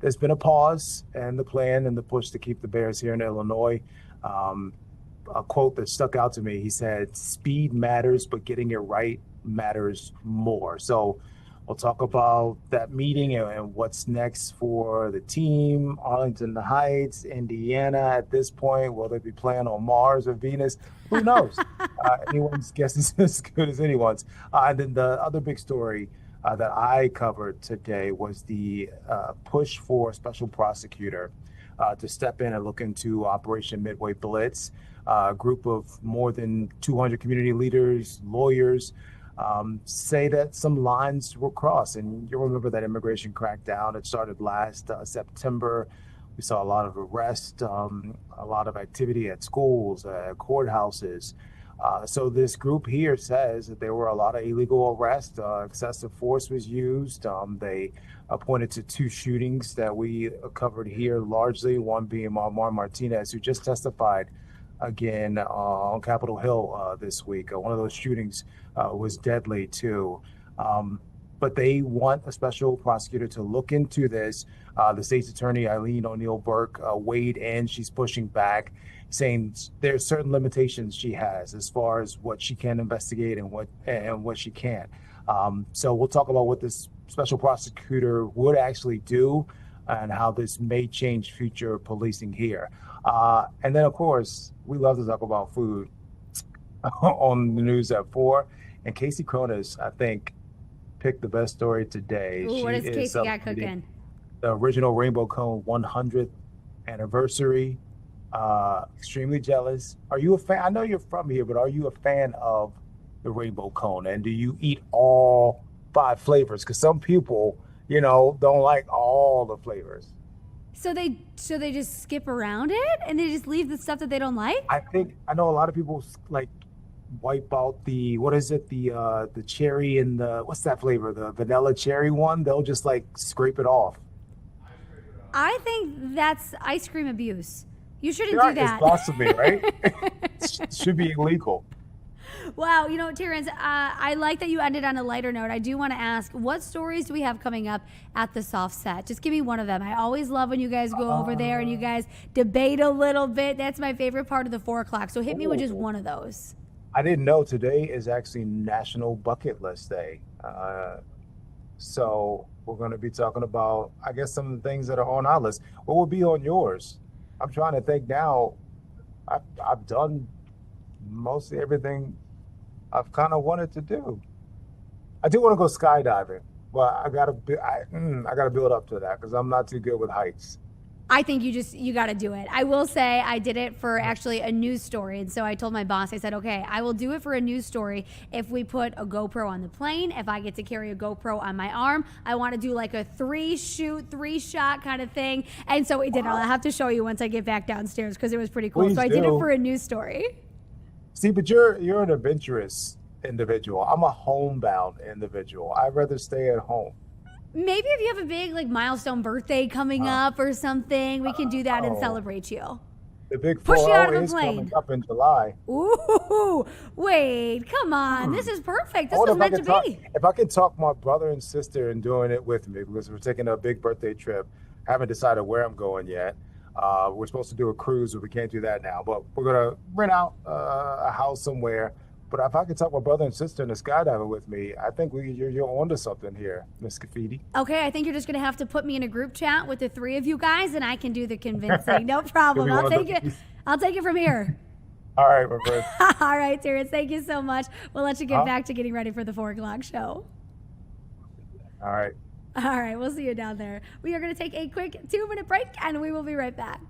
there's been a pause and the plan and the push to keep the Bears here in Illinois. A quote that stuck out to me, he said, "Speed matters, but getting it right matters more." So we'll talk about that meeting and what's next for the team. Arlington Heights, Indiana at this point, will they be playing on Mars or Venus? Who knows? Anyone's guess is as good as anyone's. And then the other big story that I covered today was the push for a special prosecutor to step in and look into Operation Midway Blitz. A group of more than 200 community leaders, lawyers, say that some lines were crossed. And you'll remember that immigration crackdown. It started last September. We saw a lot of arrests, a lot of activity at schools, courthouses. So this group here says that there were a lot of illegal arrests, excessive force was used. They pointed to 2 shootings that we covered here largely, one being Marmar Martinez, who just testified again on Capitol Hill this week. One of those shootings was deadly too. But they want a special prosecutor to look into this. The state's attorney, Eileen O'Neill Burke, weighed in. She's pushing back, saying there's certain limitations she has as far as what she can investigate and what she can't. So we'll talk about what this special prosecutor would actually do and how this may change future policing here. And then, of course, we love to talk about food on the news at 4. And Casey Cronus, I think, picked the best story today. Ooh, what She does is Casey got celebrating cooking? The original Rainbow Cone 100th anniversary. Extremely jealous. Are you a fan? I know you're from here, but are you a fan of the Rainbow Cone? And do you eat all 5 flavors? Because some people, you know, don't like all the flavors. So they just skip around it and they just leave the stuff that they don't like? I know a lot of people like wipe out the, what is it, the cherry and the, what's that flavor, the vanilla cherry one? They'll just like scrape it off. I think that's ice cream abuse. You shouldn't Yeah, do that. it's blasphemy, right? It should be illegal. Wow, you know, Terrence, I like that you ended on a lighter note. I do want to ask, what stories do we have coming up at the soft set? Just give me one of them. I always love when you guys go over there and you guys debate a little bit. That's my favorite part of the 4 o'clock. So hit me with just one of those. I didn't know today is actually National Bucket List Day. So we're going to be talking about, I guess, some of the things that are on our list. What would be on yours? I'm trying to think now. I've done mostly everything I've kind of wanted to do. I do want to go skydiving, but I gotta build up to that because I'm not too good with heights. I think you got to do it. I will say I did it for actually a news story. And so I told my boss, I said, okay, I will do it for a news story if we put a GoPro on the plane, if I get to carry a GoPro on my arm. I want to do like a 3-shot kind of thing. And so we did. I'll have to show you once I get back downstairs because it was pretty cool. Please so I did it do. for a news story. See, but you're an adventurous individual. I'm a homebound individual. I'd rather stay at home. Maybe if you have a big like milestone birthday coming up or something, we can do that and Oh. celebrate you. The big Push you 4-0 out of the is plane. coming up in July. Ooh, wait, come on. This is perfect. This I wonder was meant to if I be. could if I can talk my brother and sister into doing it with me because we're taking a big birthday trip. Haven't decided where I'm going yet. We're supposed to do a cruise, but we can't do that now. But we're gonna rent out a house somewhere. But if I could talk my brother and sister into skydiving with me, I think you're onto something here, Miss Cafidi. Okay, I think you're just going to have to put me in a group chat with the 3 of you guys and I can do the convincing. No problem. You'll be one of I'll take it from here. All right, my friend. All right, Terrence, thank you so much. We'll let you get Huh? back to getting ready for the 4 o'clock show. All right. All right, we'll see you down there. We are going to take a quick 2-minute break and we will be right back.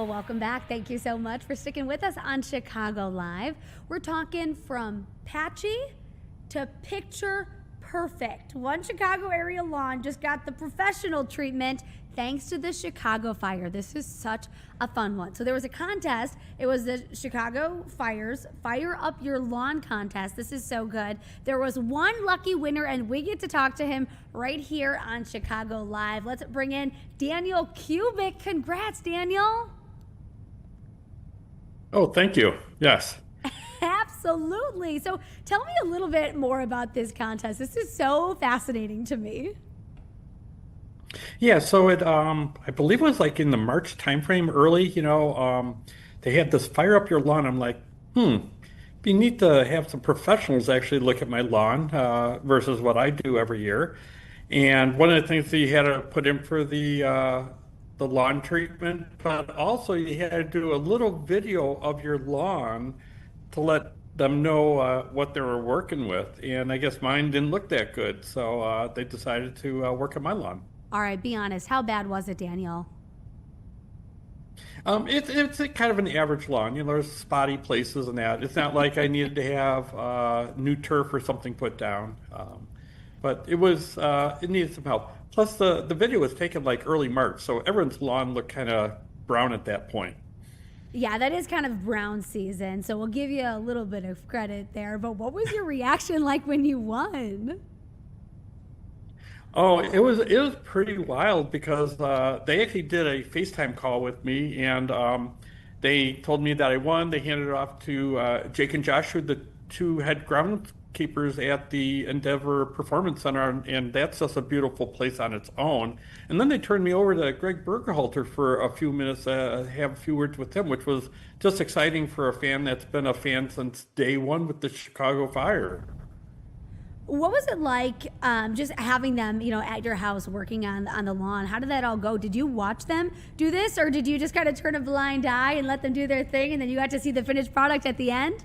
Well, welcome back. Thank you so much for sticking with us on Chicago Live. We're talking from patchy to picture perfect. One Chicago area lawn just got the professional treatment thanks to the Chicago Fire. This is such a fun one. So there was a contest. It was the Chicago Fire's Fire Up Your Lawn contest. This is so good. There was one lucky winner, and we get to talk to him right here on Chicago Live. Let's bring in Daniel Kubik. Congrats, Daniel. Oh, thank you. Yes. Absolutely. So tell me a little bit more about this contest. This is so fascinating to me. Yeah, so it I believe it was like in the March timeframe early, they had this Fire Up Your Lawn. I'm like, be neat to have some professionals actually look at my lawn versus what I do every year. And one of the things that you had to put in for the lawn treatment, but also you had to do a little video of your lawn to let them know what they were working with. And I guess mine didn't look that good, so they decided to work on my lawn. All right, be honest. How bad was it, Daniel? It's a kind of an average lawn. There's spotty places and that. It's not like I needed to have new turf or something put down. But it needed some help. Plus, the video was taken like early March, so everyone's lawn looked kind of brown at that point. Yeah, that is kind of brown season, so we'll give you a little bit of credit there. But what was your reaction like when you won? Oh, it was pretty wild because they actually did a FaceTime call with me, and they told me that I won. They handed it off to Jake and Josh, who are the two head groundskeepers at the Endeavor Performance Center, and that's just a beautiful place on its own. And then they turned me over to Greg Bergerhalter for a few minutes to have a few words with him, which was just exciting for a fan that's been a fan since day one with the Chicago Fire. What was it like just having them, at your house working on the lawn? How did that all go? Did you watch them do this, or did you just kind of turn a blind eye and let them do their thing, and then you got to see the finished product at the end?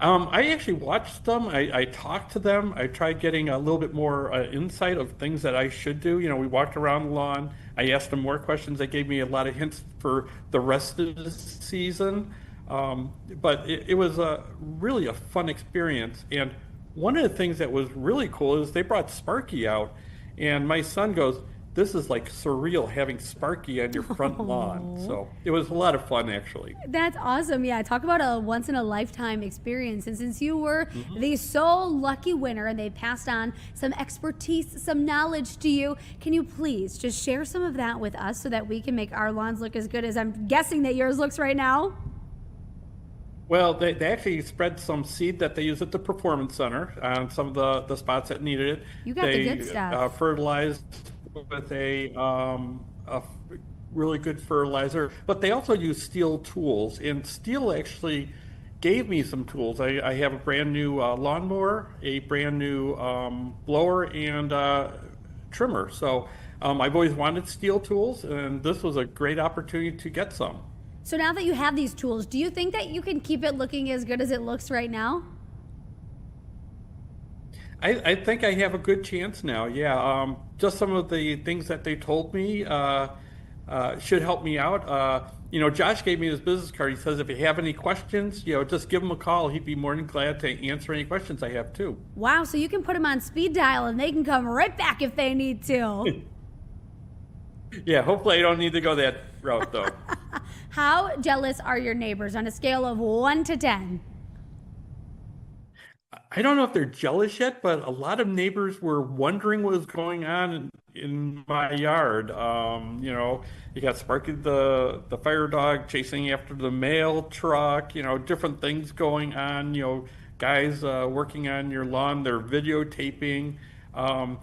I actually watched them. I talked to them. I tried getting a little bit more insight of things that I should do. We walked around the lawn. I asked them more questions. They gave me a lot of hints for the rest of the season. But it was really a fun experience. And one of the things that was really cool is they brought Sparky out. And my son goes, "This is like surreal having Sparky on your front lawn." So it was a lot of fun, actually. That's awesome. Yeah, talk about a once-in-a-lifetime experience. And since you were the sole lucky winner and they passed on some expertise, some knowledge to you, can you please just share some of that with us so that we can make our lawns look as good as I'm guessing that yours looks right now? Well, they actually spread some seed that they use at the Performance Center on some of the spots that needed it. You got the good stuff. Fertilized with a really good fertilizer, but they also use Steel tools, and Steel actually gave me some tools. I have a brand new lawnmower, a brand new blower, and trimmer. So I've always wanted Steel tools, and this was a great opportunity to get some. So now that you have these tools, do you think that you can keep it looking as good as it looks right now? I think I have a good chance now, yeah. Just some of the things that they told me should help me out. Josh gave me his business card. He says if you have any questions, just give him a call. He'd be more than glad to answer any questions I have, too. Wow, so you can put them on speed dial and they can come right back if they need to. Yeah, hopefully I don't need to go that route, though. How jealous are your neighbors on a scale of 1 to 10? I don't know if they're jealous yet, but a lot of neighbors were wondering what was going on in my yard. You got Sparky the fire dog chasing after the mail truck, different things going on, guys working on your lawn, they're videotaping.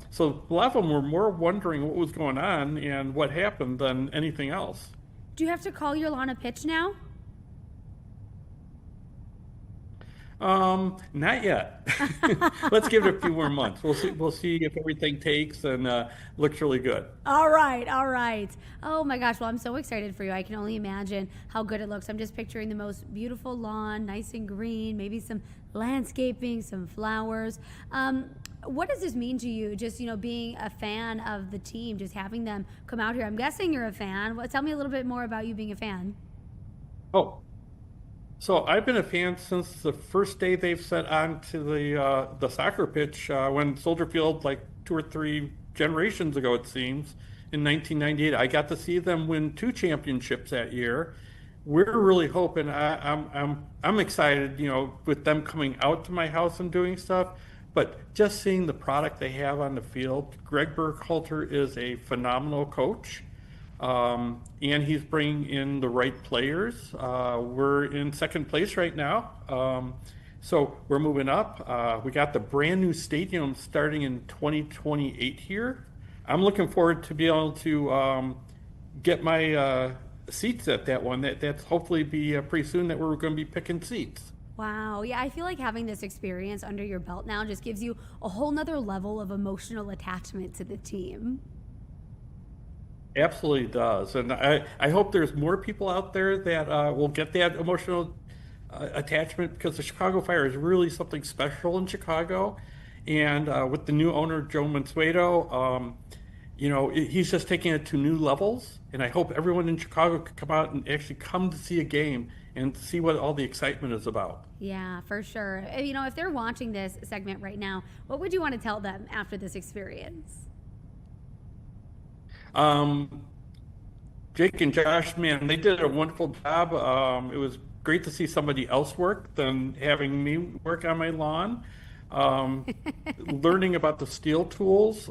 So a lot of them were more wondering what was going on and what happened than anything else. Do you have to call your lawn a pitch now? Not yet. Let's give it a few more months. We'll see if everything takes and looks really good. All right. Oh my gosh, well, I'm so excited for you. I can only imagine how good it looks. I'm just picturing the most beautiful lawn, nice and green, maybe some landscaping, some flowers. What does this mean to you, just, being a fan of the team, just having them come out here? I'm guessing you're a fan. Tell me a little bit more about you being a fan. Oh, so I've been a fan since the first day they've set onto the soccer pitch when Soldier Field, like 2 or 3 generations ago, it seems, in 1998. I got to see them win 2 championships that year. We're really hoping. I'm excited, with them coming out to my house and doing stuff. But just seeing the product they have on the field, Greg Burkhalter is a phenomenal coach. And he's bringing in the right players. We're in second place right now. So we're moving up. We got the brand new stadium starting in 2028 here. I'm looking forward to be able to get my seats at that one. That's hopefully be pretty soon that we're going to be picking seats. Wow. Yeah, I feel like having this experience under your belt now just gives you a whole nother level of emotional attachment to the team. Absolutely does. And I hope there's more people out there that will get that emotional attachment, because the Chicago Fire is really something special in Chicago. And with the new owner, Joe Mansueto, he's just taking it to new levels. And I hope everyone in Chicago could come out and actually come to see a game and see what all the excitement is about. Yeah, for sure. If they're watching this segment right now, what would you want to tell them after this experience? Jake and Josh, man, they did a wonderful job. It was great to see somebody else work than having me work on my lawn. Learning about the steel tools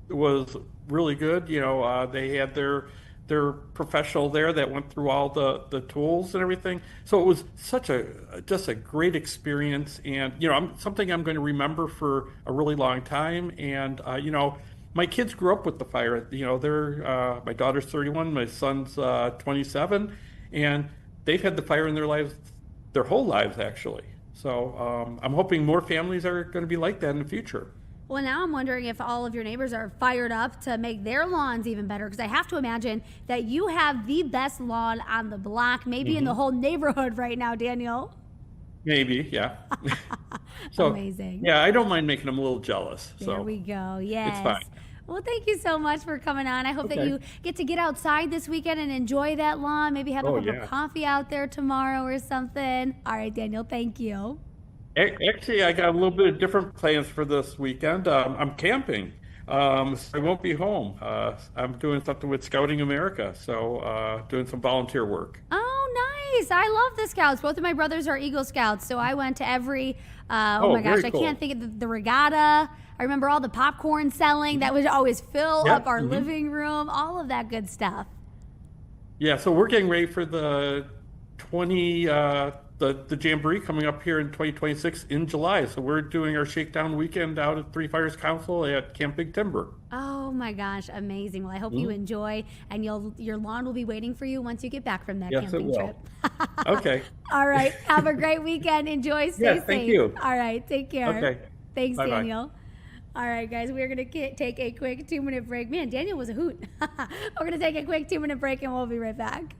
was really good. They had their professional there that went through all the tools and everything. So it was just a great experience, and something I'm going to remember for a really long time. And my kids grew up with the fire. They're my daughter's 31, my son's 27, and they've had the fire in their lives, their whole lives actually. So I'm hoping more families are going to be like that in the future. Well, now I'm wondering if all of your neighbors are fired up to make their lawns even better, because I have to imagine that you have the best lawn on the block, maybe in the whole neighborhood right now, Daniel. Maybe, yeah. So, amazing. Yeah, I don't mind making them a little jealous. There we go. Yes. It's fine. Well, thank you so much for coming on. I hope that you get outside this weekend and enjoy that lawn. Maybe have a cup of coffee out there tomorrow or something. All right, Daniel, thank you. Actually, I got a little bit of different plans for this weekend. I'm camping, so I won't be home. I'm doing something with Scouting America, so doing some volunteer work. Oh, nice. I love the Scouts. Both of my brothers are Eagle Scouts, so I went to every, oh my gosh, I can't think of the regatta. I remember all the popcorn selling that would always fill up our living room, all of that good stuff. Yeah, so we're getting ready for the the Jamboree coming up here in 2026 in July. So we're doing our shakedown weekend out at Three Fires Council at Camp Big Timber. Oh my gosh, amazing. Well, I hope you enjoy, and your lawn will be waiting for you once you get back from that camping trip. Okay. All right. Have a great weekend. Enjoy. Stay safe. Thank you. All right. Take care. Okay. Thanks, Bye-bye. Daniel. All right, guys, we're going to take a quick 2-minute break. Man, Daniel was a hoot. We're going to take a quick 2-minute break, and we'll be right back.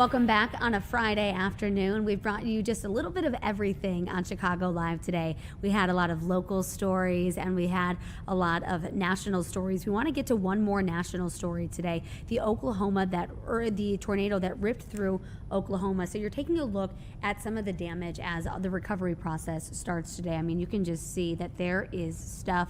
Welcome back on a Friday afternoon. We've brought you just a little bit of everything on Chicago Live today. We had a lot of local stories and we had a lot of national stories. We want to get to one more national story today. The the tornado that ripped through Oklahoma. So you're taking a look at some of the damage as the recovery process starts today. I mean, you can just see that there is stuff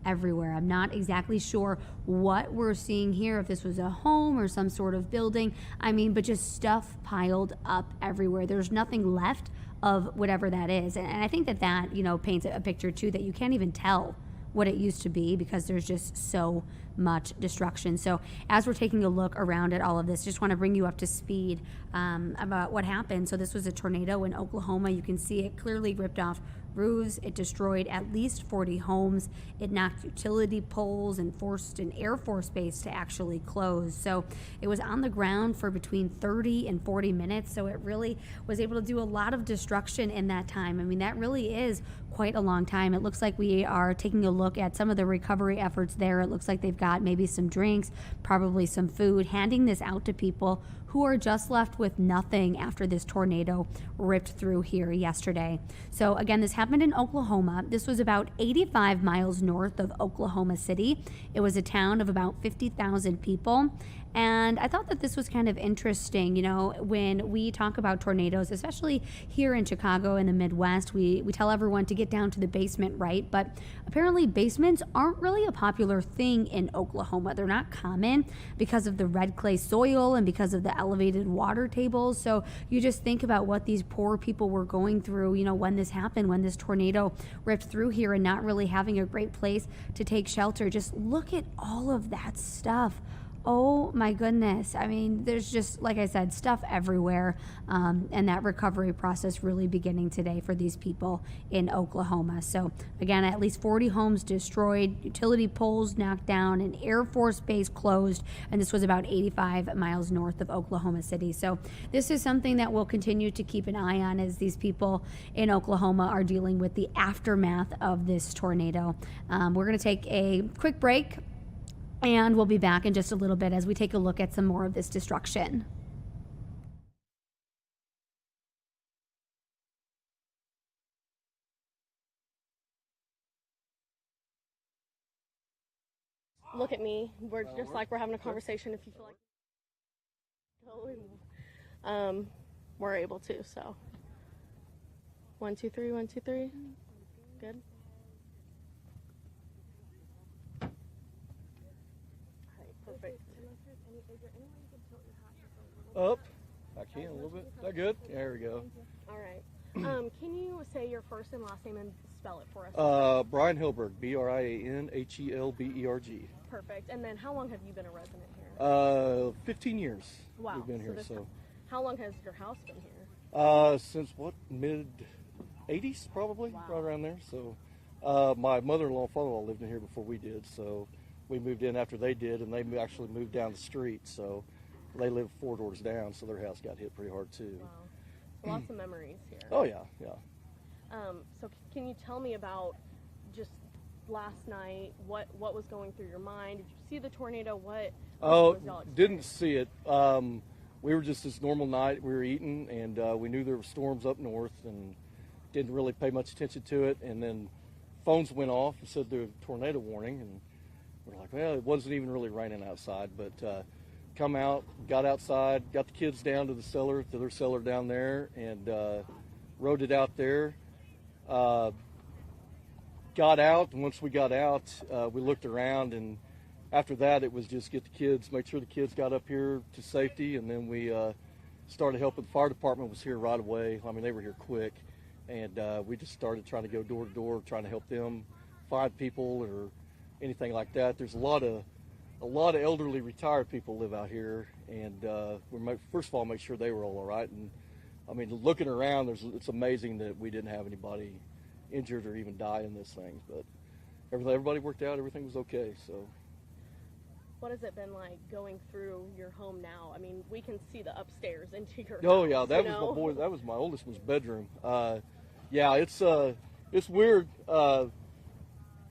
everywhere. I'm not exactly sure what we're seeing here, if this was a home or some sort of building. I mean, but just stuff piled up everywhere. There's nothing left of whatever that is. And I think that, you know, paints a picture too that you can't even tell what it used to be because there's just so much destruction. So as we're taking a look around at all of this, just want to bring you up to speed about what happened. So this was a tornado in Oklahoma. You can see it clearly ripped off roofs. It destroyed at least 40 homes. It knocked utility poles and forced an Air Force base to actually close. So it was on the ground for between 30 and 40 minutes. So it really was able to do a lot of destruction in that time. I mean, that really is quite a long time. It looks like we are taking a look at some of the recovery efforts there. It looks like they've got maybe some drinks, probably some food, handing this out to people who are just left with nothing after this tornado ripped through here yesterday. So again, this happened in Oklahoma. This was about 85 miles north of Oklahoma City. It was a town of about 50,000 people. And I thought that this was kind of interesting. You know, when we talk about tornadoes, especially here in Chicago in the Midwest, we tell everyone to get down to the basement, right? But apparently basements aren't really a popular thing in Oklahoma. They're not common because of the red clay soil and because of the elevated water tables. So you just think about what these poor people were going through, you know, when this happened, when this tornado ripped through here and not really having a great place to take shelter. Just look at all of that stuff. Oh my goodness. I mean, there's just, like I said, stuff everywhere. And that recovery process really beginning today for these people in Oklahoma. So again, at least 40 homes destroyed, utility poles knocked down, an Air Force base closed, and this was about 85 miles north of Oklahoma City. So this is something that we'll continue to keep an eye on as these people in Oklahoma are dealing with the aftermath of this tornado. We're going to take a quick break. And we'll be back in just a little bit as we take a look at some more of this destruction. Look at me. We're just like we're having a conversation. If you feel like we're able to. So 1, 2, 3, 1, 2, 3. Good. Perfect. Up. I can a little bit. Is that good? There we go. All right. Can you say your first and last name and spell it for us? Brian Hilberg. BrianHelberg. Perfect. And then how long have you been a resident here? 15 years. Wow. We've been here. So. How long has your house been here? Since what? Mid 80s, probably. Wow. Right around there. So, my mother-in-law and father-in-law lived in here before we did. So. We moved in after they did, and they actually moved down the street, so they live 4 doors down, so their house got hit pretty hard too. Wow. Lots of memories here. Oh yeah, yeah. So can you tell me about just last night, what was going through your mind? Did you see the tornado? What was y'all didn't see it. We were just this normal night, we were eating, and we knew there were storms up north, and didn't really pay much attention to it, and then phones went off and said there was a tornado warning, and we're like, well, it wasn't even really raining outside, but come out, got outside, got the kids down to their cellar down there, and rode it out there. Got out, and once we got out, we looked around, and after that, it was just get the kids, make sure the kids got up here to safety, and then we started helping. The fire department was here right away. I mean, they were here quick, and we just started trying to go door to door, trying to help them find people or anything like that. There's a lot of elderly retired people live out here, and we first of all make sure they were all right. And I mean, looking around, it's amazing that we didn't have anybody injured or even die in this thing. But everybody worked out. Everything was okay. So. What has it been like going through your home now? I mean, we can see the upstairs into your Oh house, yeah, that was my boy. That was my oldest one's bedroom. Yeah, it's weird.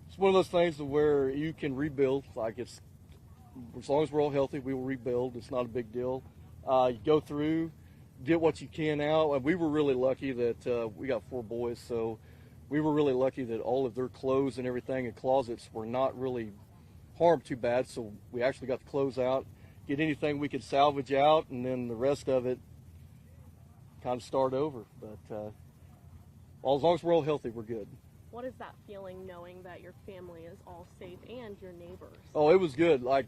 It's one of those things where you can rebuild. Like as long as we're all healthy, we will rebuild. It's not a big deal. You go through, get what you can out. And we were really lucky that we got 4 boys, so we were really lucky that all of their clothes and everything in closets were not really harmed too bad. So we actually got the clothes out, get anything we could salvage out, and then the rest of it kind of start over. But all as long as we're all healthy, we're good. What is that feeling knowing that your family is all safe and your neighbors? Oh, it was good. Like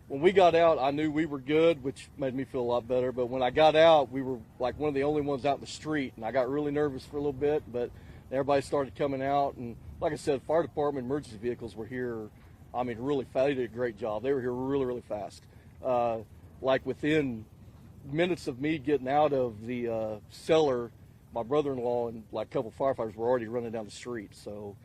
when we got out, I knew we were good, which made me feel a lot better. But when I got out, we were like one of the only ones out in the street, and I got really nervous for a little bit. But everybody started coming out, and like I said, fire department, emergency vehicles were here. I mean, really fast. They did a great job. They were here really, really fast. Like within minutes of me getting out of the cellar, my brother-in-law and like a couple of firefighters were already running down the street. So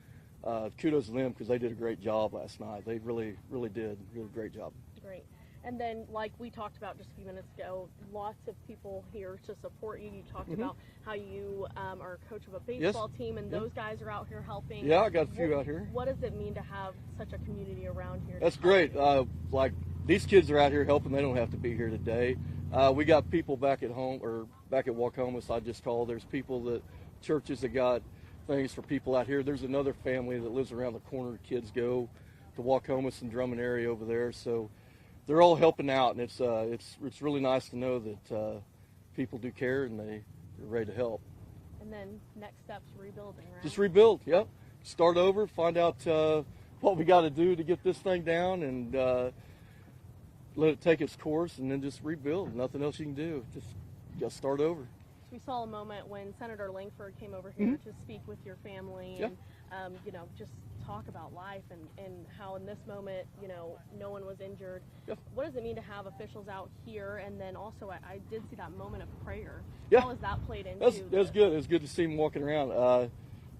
kudos to them because they did a great job last night. They really, really did. Really great job. Great. And then, like we talked about just a few minutes ago, lots of people here to support you. You talked about how you are a coach of a baseball team, and those guys are out here helping. Yeah, I got a few out here. What does it mean to have such a community around here? That's great. Like these kids are out here helping. They don't have to be here today. We got people back at home or back at Wacomas. I just called. There's people that churches that got things for people out here. There's another family that lives around the corner. The kids go to Wacomas and Drummond area over there. So they're all helping out, and it's really nice to know that people do care and they're ready to help. And then next steps, rebuilding, right? Just rebuild. Yep. Start over. Find out what we got to do to get this thing down, and let it take its course, and then just rebuild. Nothing else you can do. Just start over. We saw a moment when Senator Langford came over here to speak with your family and, just talk about life and how in this moment, no one was injured. What does it mean to have officials out here? And then also, I did see that moment of prayer. Yeah. How has that played into? That's good. It's good to see him walking around.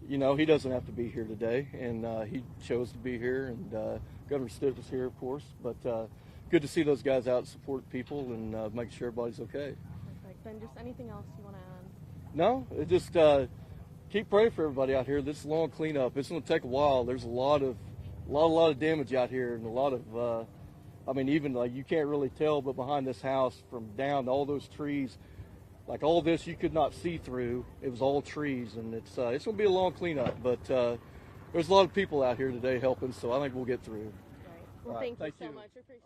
He doesn't have to be here today, and he chose to be here, and Governor Stitt was here, of course. But good to see those guys out support people and making sure everybody's okay. Perfect. Then just anything else you want to add? No, it just keep praying for everybody out here. This is a long cleanup. It's going to take a while. There's a lot of damage out here, and a lot of even like you can't really tell, but behind this house from down to all those trees, like all this you could not see through. It was all trees, and it's going to be a long cleanup. But there's a lot of people out here today helping, so I think we'll get through. Right. Well, thank you so much. I appreciate it.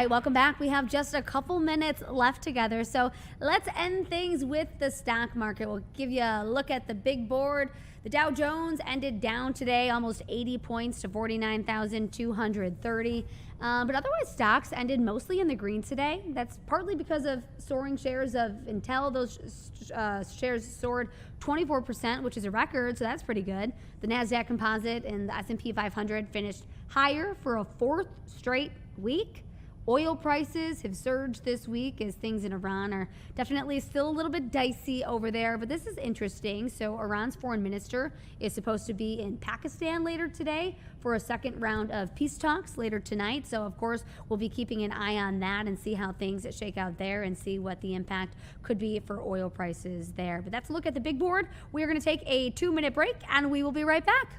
right, welcome back. We have just a couple minutes left together, so let's end things with the stock market. We'll give you a look at the big board. The Dow Jones ended down today, almost 80 points to 49,230. But otherwise, stocks ended mostly in the green today. That's partly because of soaring shares of Intel. Those shares soared 24%, which is a record, so that's pretty good. The NASDAQ Composite and the S&P 500 finished higher for a fourth straight week. Oil prices have surged this week as things in Iran are definitely still a little bit dicey over there, but this is interesting. So Iran's foreign minister is supposed to be in Pakistan later today for a second round of peace talks later tonight. So of course, we'll be keeping an eye on that and see how things shake out there and see what the impact could be for oil prices there. But that's a look at the big board. We are going to take a 2-minute break and we will be right back.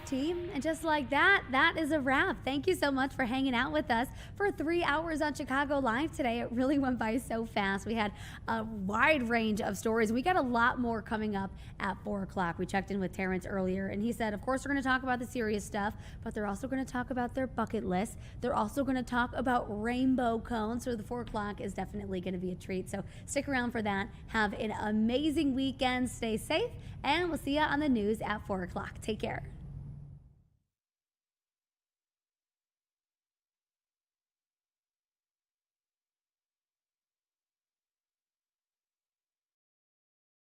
Team, and just like that, that is a wrap. Thank you so much for hanging out with us for 3 hours on Chicago Live today. It really went by so fast. We had a wide range of stories. We got a lot more coming up at 4 o'clock. We checked in with Terrence earlier, and he said, of course, we're going to talk about the serious stuff, but they're also going to talk about their bucket list. They're also going to talk about rainbow cones, so the 4 o'clock is definitely going to be a treat. So stick around for that. Have an amazing weekend. Stay safe, and we'll see you on the news at 4 o'clock. Take care.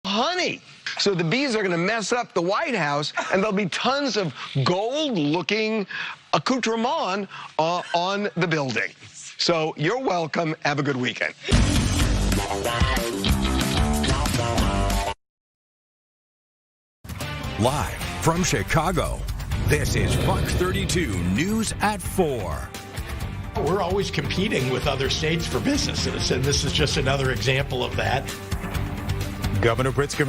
Honey. So the bees are going to mess up the White House, and there'll be tons of gold-looking accoutrement on the building. So you're welcome. Have a good weekend. Live from Chicago, this is Fox 32 News at 4. We're always competing with other states for businesses, and this is just another example of that. Governor Pritzker